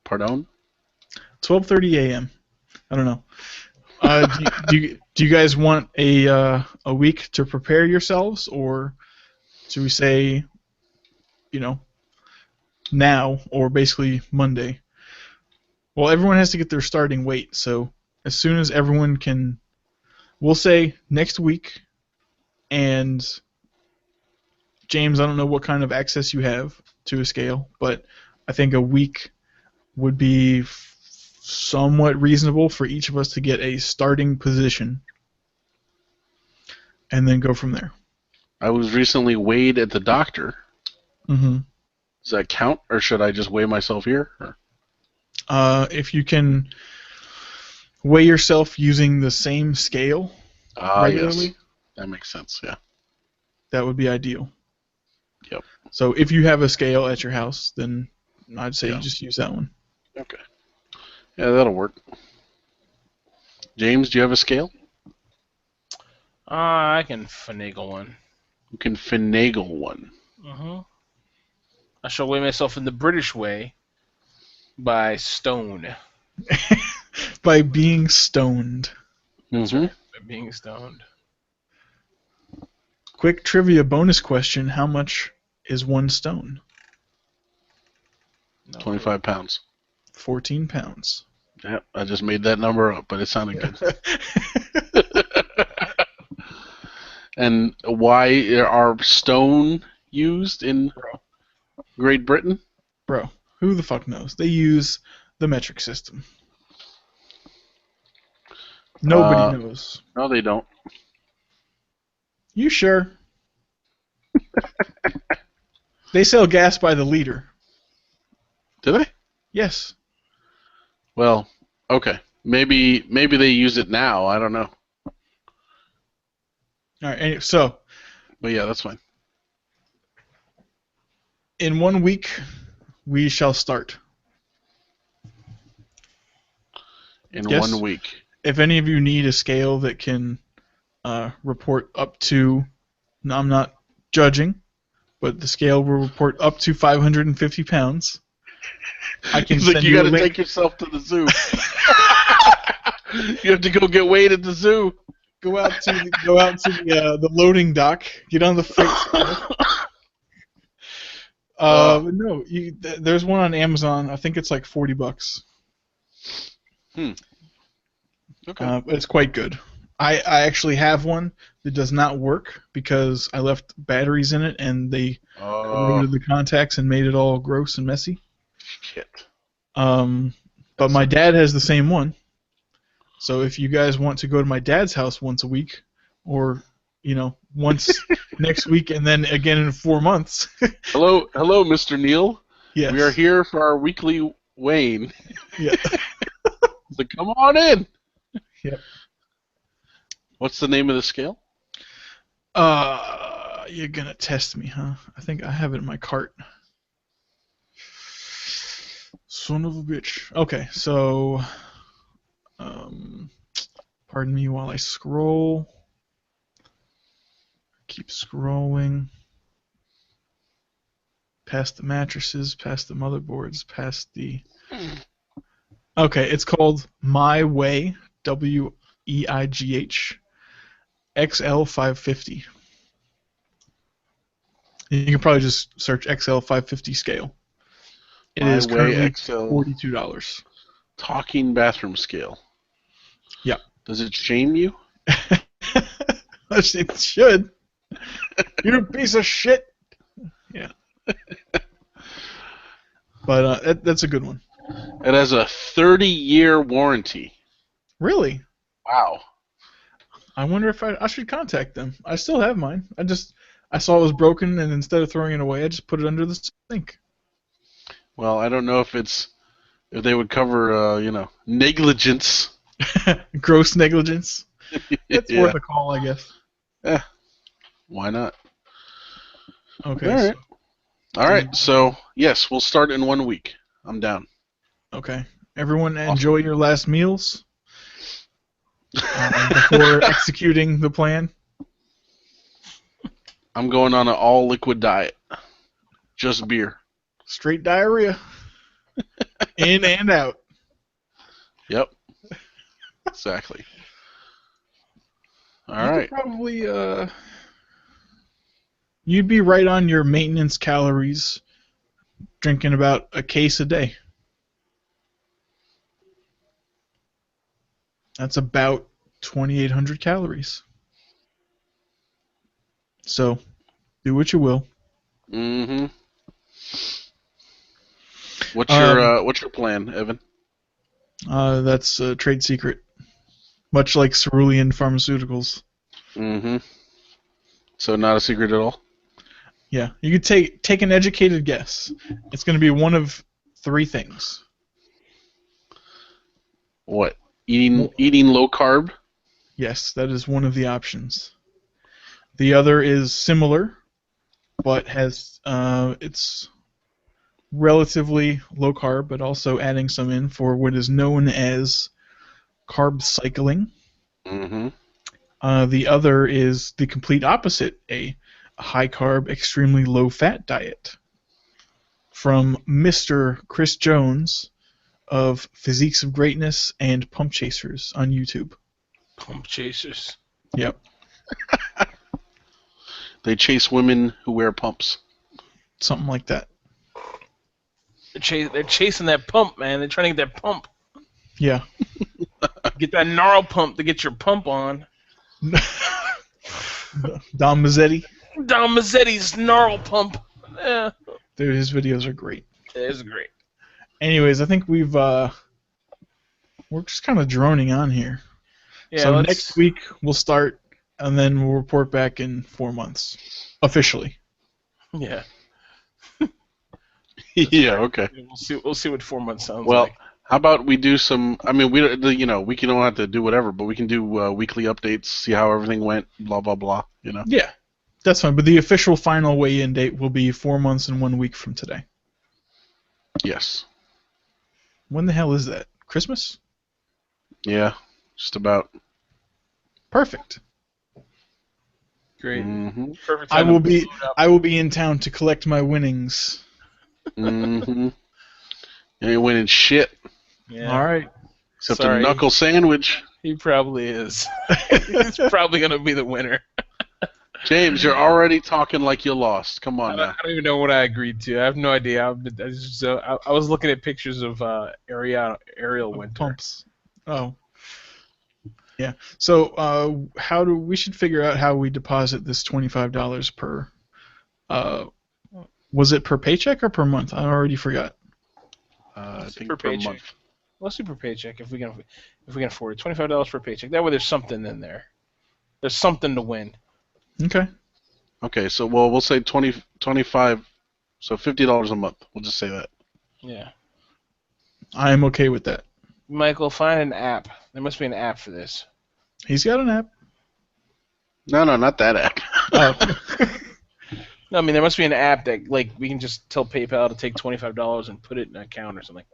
Speaker 1: Pardon?
Speaker 2: 12:30 a.m. I don't know. Do you guys want a week to prepare yourselves, or should we say, now, or basically Monday? Well, everyone has to get their starting weight, so as soon as everyone can, we'll say next week. And James, I don't know what kind of access you have to a scale, but I think a week would be somewhat reasonable for each of us to get a starting position, and then go from there.
Speaker 1: I was recently weighed at the doctor.
Speaker 2: Mm-hmm.
Speaker 1: Does that count, or should I just weigh myself here? Or?
Speaker 2: If you can weigh yourself using the same scale regularly,
Speaker 1: yes. That makes sense, yeah.
Speaker 2: that would be ideal.
Speaker 1: Yep.
Speaker 2: So if you have a scale at your house, then I'd say you just use that one.
Speaker 1: Okay. Yeah, that'll work. James, do you have a scale?
Speaker 3: I can finagle one.
Speaker 1: You can finagle one.
Speaker 3: I shall weigh myself in the British way by stone.
Speaker 2: By being stoned.
Speaker 1: Mm-hmm.
Speaker 3: By being stoned.
Speaker 2: Quick trivia bonus question: how much is 1 stone?
Speaker 3: No,
Speaker 1: 25 pounds.
Speaker 2: 14 pounds.
Speaker 1: Yep, I just made that number up, but it sounded good. And why are stone used in Great Britain?
Speaker 2: Bro, who the fuck knows? They use the metric system. Nobody knows.
Speaker 1: No, they don't.
Speaker 2: You sure? They sell gas by the liter.
Speaker 1: Do they?
Speaker 2: Yes.
Speaker 1: Well, okay. Maybe they use it now. I don't know.
Speaker 2: All right. So
Speaker 1: But yeah, that's fine.
Speaker 2: in 1 week, we shall start.
Speaker 1: In
Speaker 2: Yes.
Speaker 1: 1 week.
Speaker 2: If any of you need a scale that can report up to, no, I'm not judging, but the scale will report up to 550 pounds. I can
Speaker 1: He's like,
Speaker 2: send
Speaker 1: you
Speaker 2: you a
Speaker 1: got to
Speaker 2: link.
Speaker 1: take yourself to the zoo. You have to go get weighed at the zoo.
Speaker 2: Go out to the loading dock. Get on the freight. No, there's one on Amazon. I think it's like $40.
Speaker 1: Okay.
Speaker 2: It's quite good. I actually have one that does not work because I left batteries in it and they corroded the contacts and made it all gross and messy.
Speaker 1: Shit.
Speaker 2: But my dad has the same one. So if you guys want to go to my dad's house once a week, or once next week and then again in 4 months.
Speaker 1: Hello, Mr. Neal.
Speaker 2: Yes.
Speaker 1: We are here for our weekly weighing.
Speaker 2: Yeah.
Speaker 1: So come on in.
Speaker 2: Yep.
Speaker 1: What's the name of the scale?
Speaker 2: You're gonna test me, huh? I think I have it in my cart. Son of a bitch. Okay, so, pardon me while I scroll. Keep scrolling. Past the mattresses, past the motherboards, past the... Okay, it's called My Way, WEIGH, XL550. You can probably just search XL550 scale. It is currently $42.
Speaker 1: Talking bathroom scale.
Speaker 2: Yep.
Speaker 1: Does it shame you?
Speaker 2: It should. You're a piece of shit. Yeah. But that's a good one.
Speaker 1: It has a 30-year warranty.
Speaker 2: Really?
Speaker 1: Wow.
Speaker 2: I wonder if I should contact them. I still have mine. I saw it was broken, and instead of throwing it away, I just put it under the sink.
Speaker 1: Well, I don't know if they would cover, negligence.
Speaker 2: Gross negligence. It's
Speaker 1: Yeah.
Speaker 2: worth a call, I guess.
Speaker 1: Yeah. Why not?
Speaker 2: Okay.
Speaker 1: All right. All right. So yes, we'll start in 1 week. I'm down.
Speaker 2: Okay. Everyone, enjoy your last meals before executing the plan.
Speaker 1: I'm going on an all-liquid diet. Just beer.
Speaker 2: Straight diarrhea. In and out.
Speaker 1: Yep. Exactly. All
Speaker 2: You
Speaker 1: right.
Speaker 2: could probably, you'd be right on your maintenance calories drinking about a case a day. That's about 2,800 calories. So, do what you will.
Speaker 1: Mm-hmm. What's your plan, Evan?
Speaker 2: That's a trade secret. Much like Cerulean Pharmaceuticals.
Speaker 1: Mm-hmm. So not a secret at all?
Speaker 2: Yeah. You could take an educated guess. It's going to be one of 3 things.
Speaker 1: What? Eating low carb?
Speaker 2: Yes, that is one of the options. The other is similar, but has it's relatively low carb, but also adding some in for what is known as carb cycling.
Speaker 1: Mm-hmm.
Speaker 2: The other is the complete opposite, a high carb, extremely low fat diet from Mr. Chris Jones of Physiques of Greatness and Pump Chasers on YouTube.
Speaker 3: Pump chasers.
Speaker 2: Yep.
Speaker 1: They chase women who wear pumps.
Speaker 2: Something like that.
Speaker 3: They're chasing that pump, man. They're trying to get that pump.
Speaker 2: Yeah.
Speaker 3: Get that gnarl pump to get your pump on.
Speaker 2: Dom Mazzetti.
Speaker 3: Dom Mazzetti's gnarl pump.
Speaker 2: Dude, his videos are great.
Speaker 3: It is great.
Speaker 2: Anyways, I think we're just kind of droning on here.
Speaker 3: Yeah,
Speaker 2: So next week we'll start, and then we'll report back in 4 months, officially.
Speaker 3: Yeah.
Speaker 1: Yeah. Okay.
Speaker 3: We'll see what 4 months sounds
Speaker 1: Well,
Speaker 3: like.
Speaker 1: how about we do some? I mean, we we can don't have to do whatever, but we can do weekly updates, see how everything went, blah blah blah. You know.
Speaker 2: Yeah, that's fine. But the official final weigh-in date will be 4 months and 1 week from today.
Speaker 1: Yes.
Speaker 2: When the hell is that? Christmas?
Speaker 1: Yeah. Just about.
Speaker 2: Perfect.
Speaker 3: Great.
Speaker 1: Mm-hmm.
Speaker 3: Perfect.
Speaker 2: I
Speaker 3: time to
Speaker 2: will be
Speaker 3: load up.
Speaker 2: I will be in town to collect my winnings.
Speaker 1: Mm-hmm. You ain't winning shit
Speaker 3: Yeah.
Speaker 2: All right.
Speaker 1: except
Speaker 3: Sorry.
Speaker 1: a knuckle sandwich.
Speaker 3: He probably is. He's probably gonna be the winner.
Speaker 1: James, you're already talking like you lost. Come
Speaker 3: I
Speaker 1: on
Speaker 3: don't,
Speaker 1: now.
Speaker 3: I don't even know what I agreed to. I have no idea. I was looking at pictures of Ariel Winter.
Speaker 2: Pumps. Oh. Yeah. So how do we should figure out how we deposit this $25 per was it per paycheck or per month? I already forgot.
Speaker 1: I think
Speaker 3: Per
Speaker 1: per
Speaker 3: paycheck.
Speaker 1: month.
Speaker 3: Let's do per paycheck if we can afford it. $25 per paycheck. That way, there's something in there. There's something to win.
Speaker 2: Okay.
Speaker 1: Okay, so we'll say 25, so $50 a month. We'll just say that.
Speaker 3: Yeah.
Speaker 2: I am okay with that.
Speaker 3: Michael, find an app. There must be an app for this.
Speaker 2: He's got an app.
Speaker 1: No, not that app.
Speaker 2: Oh.
Speaker 3: No, I mean there must be an app that like we can just tell PayPal to take $25 and put it in an account or something.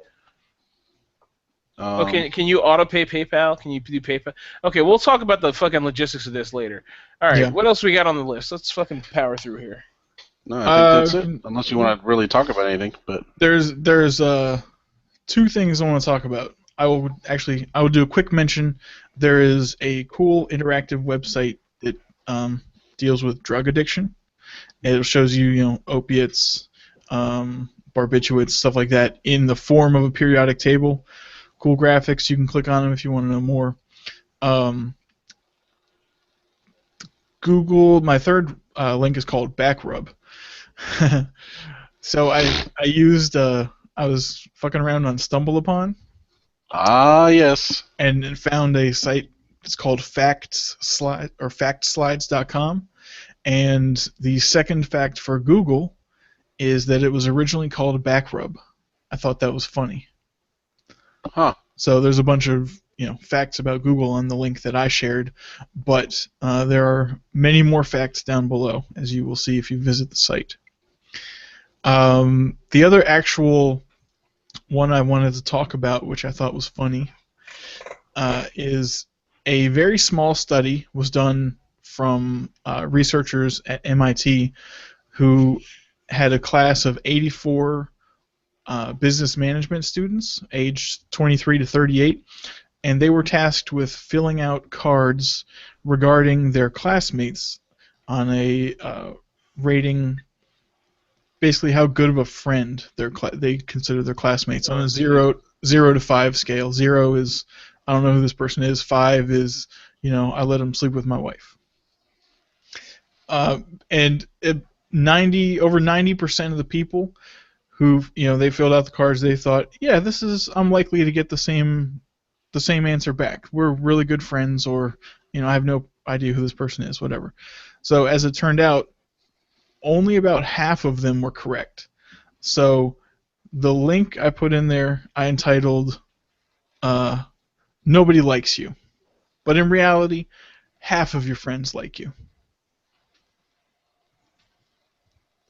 Speaker 3: Okay, can you auto pay PayPal? Can you do PayPal? Okay, we'll talk about the fucking logistics of this later. All right,
Speaker 2: Yeah.
Speaker 3: what else we got on the list? Let's fucking power through here.
Speaker 1: No, I think that's it. Unless you want to really talk about anything, but
Speaker 2: There's two things I want to talk about. I will do a quick mention. There is a cool interactive website that deals with drug addiction. It shows you, opiates, barbiturates, stuff like that in the form of a periodic table. Cool graphics. You can click on them if you want to know more. Google. My third link is called Backrub. So I was fucking around on StumbleUpon
Speaker 1: yes.
Speaker 2: and found a site. It's called factslides.com. And the second fact for Google is that it was originally called Backrub. I thought that was funny.
Speaker 1: Huh.
Speaker 2: So there's a bunch of facts about Google on the link that I shared, but there are many more facts down below, as you will see if you visit the site. The other actual one I wanted to talk about, which I thought was funny, is a very small study was done from researchers at MIT who had a class of 84 business management students aged 23 to 38, and they were tasked with filling out cards regarding their classmates on a rating, basically how good of a friend they consider their classmates on a 0 to 5 scale. 0 is I don't know who this person is. 5 is I let him sleep with my wife. And over 90% of the people who they filled out the cards, they thought, yeah, I'm likely to get the same answer back. We're really good friends, or I have no idea who this person is, whatever. So as it turned out, only about half of them were correct. So the link I put in there, I entitled "Nobody Likes You," but in reality, half of your friends like you.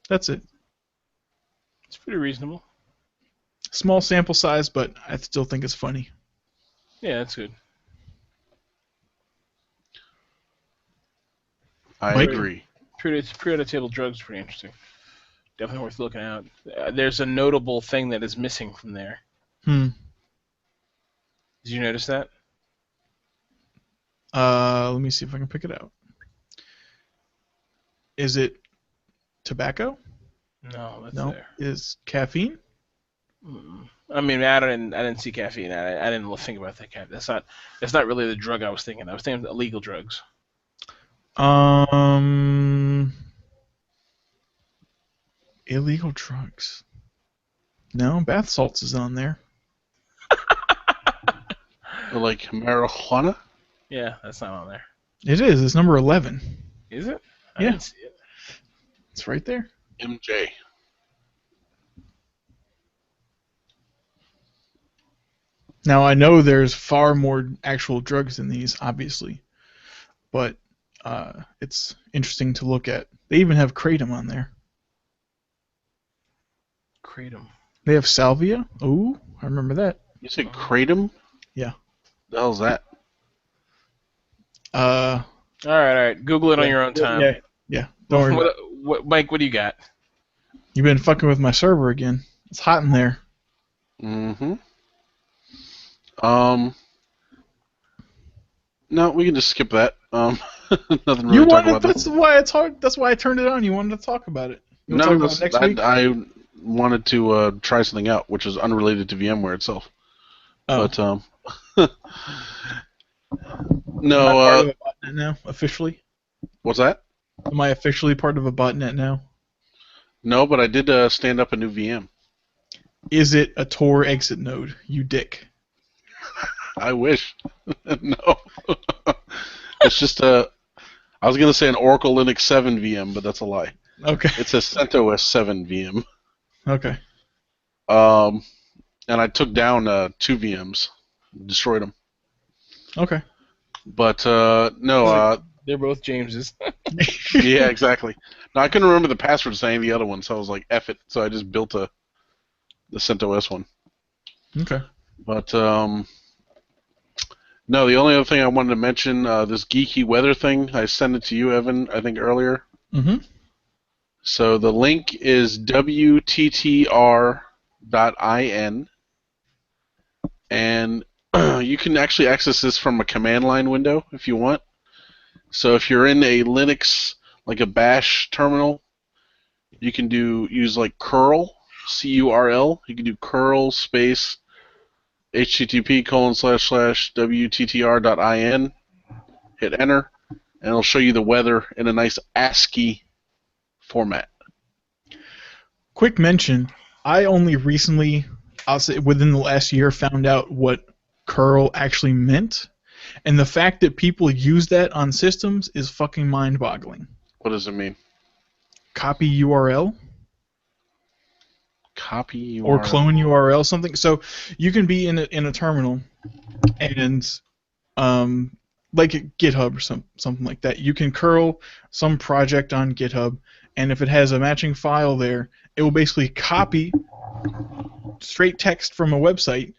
Speaker 2: That's it.
Speaker 3: It's pretty reasonable.
Speaker 2: Small sample size, but I still think it's funny.
Speaker 3: Yeah, that's good.
Speaker 1: I agree.
Speaker 3: Periodic table drugs are pretty interesting. Definitely worth looking at. There's a notable thing that is missing from there.
Speaker 2: Did
Speaker 3: you notice that?
Speaker 2: Let me see if I can pick it out. Is it tobacco?
Speaker 3: No, that's
Speaker 2: No.
Speaker 3: there.
Speaker 2: Is caffeine?
Speaker 3: I mean, I didn't see caffeine. I didn't think about that. That's not really the drug I was thinking. I was thinking of illegal drugs.
Speaker 2: Illegal drugs. No, bath salts is on there.
Speaker 1: Like marijuana?
Speaker 3: Yeah, that's not on there.
Speaker 2: It is. It's number 11.
Speaker 3: Is it?
Speaker 2: Yeah.
Speaker 3: I didn't see it.
Speaker 2: It's right there.
Speaker 1: MJ.
Speaker 2: Now I know there's far more actual drugs in these, obviously, but it's interesting to look at. They even have kratom on there.
Speaker 3: Kratom.
Speaker 2: They have salvia. Ooh, I remember that.
Speaker 1: You said kratom?
Speaker 2: Yeah.
Speaker 1: The hell's that?
Speaker 2: Uh,
Speaker 3: All right. Google it on your own time.
Speaker 2: Yeah. Don't worry. About it.
Speaker 3: Mike, what do you got?
Speaker 2: You've been fucking with my server again. It's hot in there.
Speaker 1: Mm-hmm. No, we can just skip that. Nothing really
Speaker 2: You
Speaker 1: to talk
Speaker 2: wanted.
Speaker 1: about.
Speaker 2: That's why it's hard. That's why I turned it on. You wanted to talk about it. You want to talk about it next week?
Speaker 1: I wanted to try something out, which is unrelated to VMware itself.
Speaker 2: Oh.
Speaker 1: But
Speaker 2: Am I part of a botnet now, officially?
Speaker 1: What's that?
Speaker 2: Am I officially part of a botnet now?
Speaker 1: No, but I did stand up a new VM.
Speaker 2: Is it a Tor exit node, you dick?
Speaker 1: I wish. No. It's just I was going to say an Oracle Linux 7 VM, but that's a lie.
Speaker 2: Okay.
Speaker 1: It's a CentOS 7 VM.
Speaker 2: Okay.
Speaker 1: And I took down 2 VMs, destroyed them.
Speaker 2: Okay.
Speaker 1: But no,
Speaker 3: they're both James's.
Speaker 1: yeah, exactly. No, I couldn't remember the password to any of the other ones, so I was like, F it. So I just built the CentOS one.
Speaker 2: Okay.
Speaker 1: But no, the only other thing I wanted to mention, this geeky weather thing, I sent it to you, Evan, I think earlier.
Speaker 2: Mm-hmm.
Speaker 1: So the link is wttr.in, and you can actually access this from a command line window if you want. So if you're in a Linux, like a bash terminal, you can use like curl, C-U-R-L. You can do curl space http://wttr.in, hit enter, and it'll show you the weather in a nice ASCII format.
Speaker 2: Quick mention, I only recently, I'll say within the last year, found out what curl actually meant, and the fact that people use that on systems is fucking mind-boggling.
Speaker 1: What does it mean?
Speaker 2: Copy URL?
Speaker 1: Copy URL.
Speaker 2: Or clone URL, something. So you can be in a terminal, and like at GitHub or something like that. You can curl some project on GitHub, and if it has a matching file there, it will basically copy straight text from a website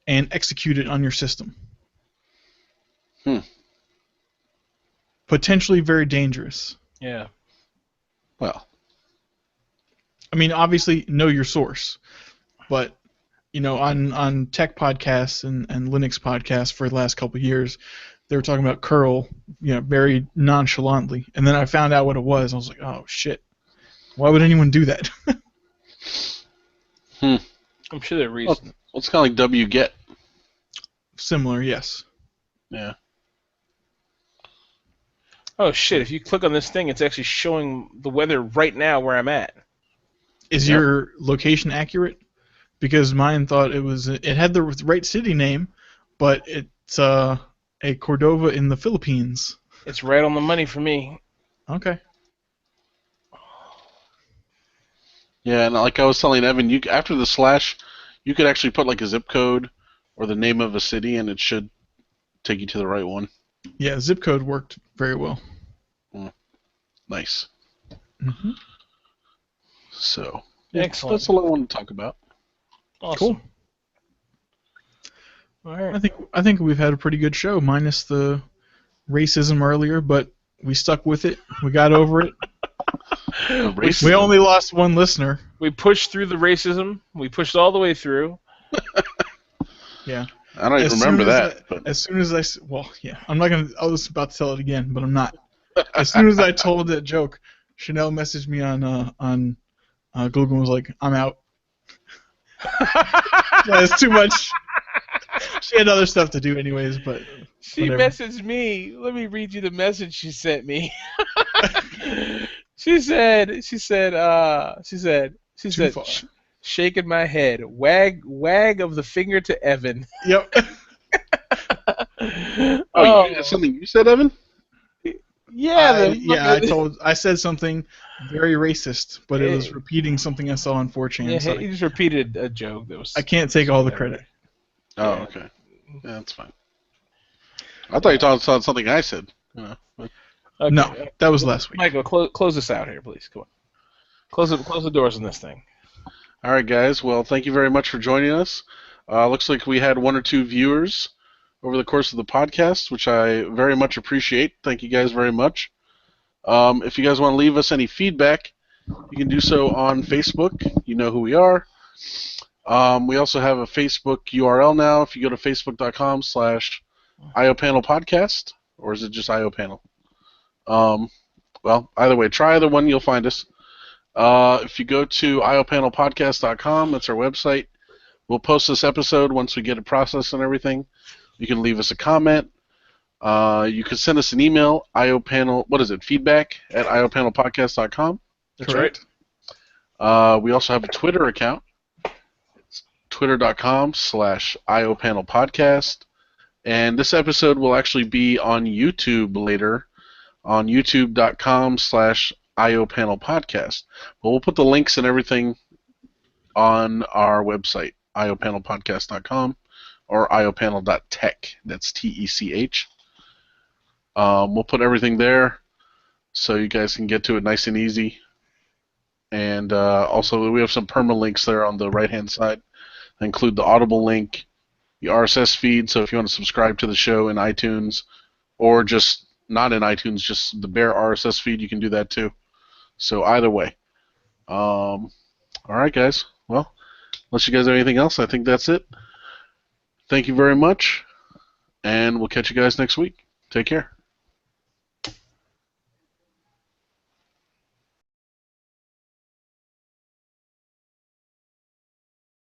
Speaker 2: and execute it on your system. Potentially very dangerous.
Speaker 3: Yeah.
Speaker 1: Well,
Speaker 2: I mean, obviously, know your source, but on tech podcasts and Linux podcasts for the last couple of years, they were talking about curl, very nonchalantly, and then I found out what it was. I was like, oh shit, why would anyone do that?
Speaker 3: I'm sure there are reasons.
Speaker 1: Well, it's kind of like wget.
Speaker 2: Similar, yes.
Speaker 1: Yeah.
Speaker 3: Oh shit! If you click on this thing, it's actually showing the weather right now where I'm at.
Speaker 2: Is your location accurate? Because mine thought it had the right city name, but it's a Cordova in the Philippines.
Speaker 3: It's right on the money for me.
Speaker 2: Okay.
Speaker 1: Yeah, and like I was telling Evan, after the slash, you could actually put like a zip code or the name of a city, and it should take you to the right one.
Speaker 2: Yeah, zip code worked very well.
Speaker 1: Nice.
Speaker 2: Mm-hmm.
Speaker 1: So,
Speaker 3: Excellent.
Speaker 1: That's all I wanted to talk about.
Speaker 3: Awesome.
Speaker 2: Cool.
Speaker 3: All right.
Speaker 2: I think we've had a pretty good show, minus the racism earlier, but we stuck with it. We got over it. We only lost one listener.
Speaker 3: We pushed through the racism. We pushed all the way through.
Speaker 2: Yeah.
Speaker 1: I don't even remember that.
Speaker 2: As soon as I was about to tell it again, but I'm not. As soon as I told that joke, Chanel messaged me on Google and was like, "I'm out." It's too much. She had other stuff to do anyways, but
Speaker 3: she
Speaker 2: whatever.
Speaker 3: messaged me. Let me read you the message she sent me. She said, shaking my head, wag of the finger to Evan.
Speaker 2: Yep.
Speaker 1: Oh, that's something you said, Evan?
Speaker 3: Yeah,
Speaker 2: I said something very racist, but it was repeating something I saw on 4chan.
Speaker 3: Yeah,
Speaker 2: so
Speaker 3: he just repeated a joke that was.
Speaker 2: I can't take all the credit.
Speaker 1: Oh,
Speaker 3: Yeah.
Speaker 1: okay. Yeah, that's fine. I thought you talked about something I said. But
Speaker 3: Okay.
Speaker 2: No, that was last week.
Speaker 3: Michael, close this out here, please. Come on. Close the doors on this thing.
Speaker 1: all right, guys. Well, thank you very much for joining us. Looks like we had 1 or 2 viewers over the course of the podcast, which I very much appreciate. Thank you guys very much. If you guys want to leave us any feedback, you can do so on Facebook. You know who we are. We also have a Facebook URL now. If you go to facebook.com/IOPanelPodcast, or is it just IOPanel? Well, either way, try either one. You'll find us. If you go to IOPanelPodcast.com, that's our website. We'll post this episode once we get it processed and everything. You can leave us a comment. You can send us an email, feedback@IOPanelPodcast.com.
Speaker 3: That's right.
Speaker 1: We also have a Twitter account. It's twitter.com/IOPanelPodcast. And this episode will actually be on YouTube later, on youtube.com/IOPanelPodcast. But we'll put the links and everything on our website, IOPanelPodcast.com, or IOPanel.tech. That's TECH. We'll put everything there so you guys can get to it nice and easy. And also, we have some permalinks there on the right-hand side that include the Audible link, the RSS feed, so if you want to subscribe to the show in iTunes, or just not in iTunes, just the bare RSS feed, you can do that too. So either way. All right, guys. Well, unless you guys have anything else, I think that's it. Thank you very much, and we'll catch you guys next week. Take care.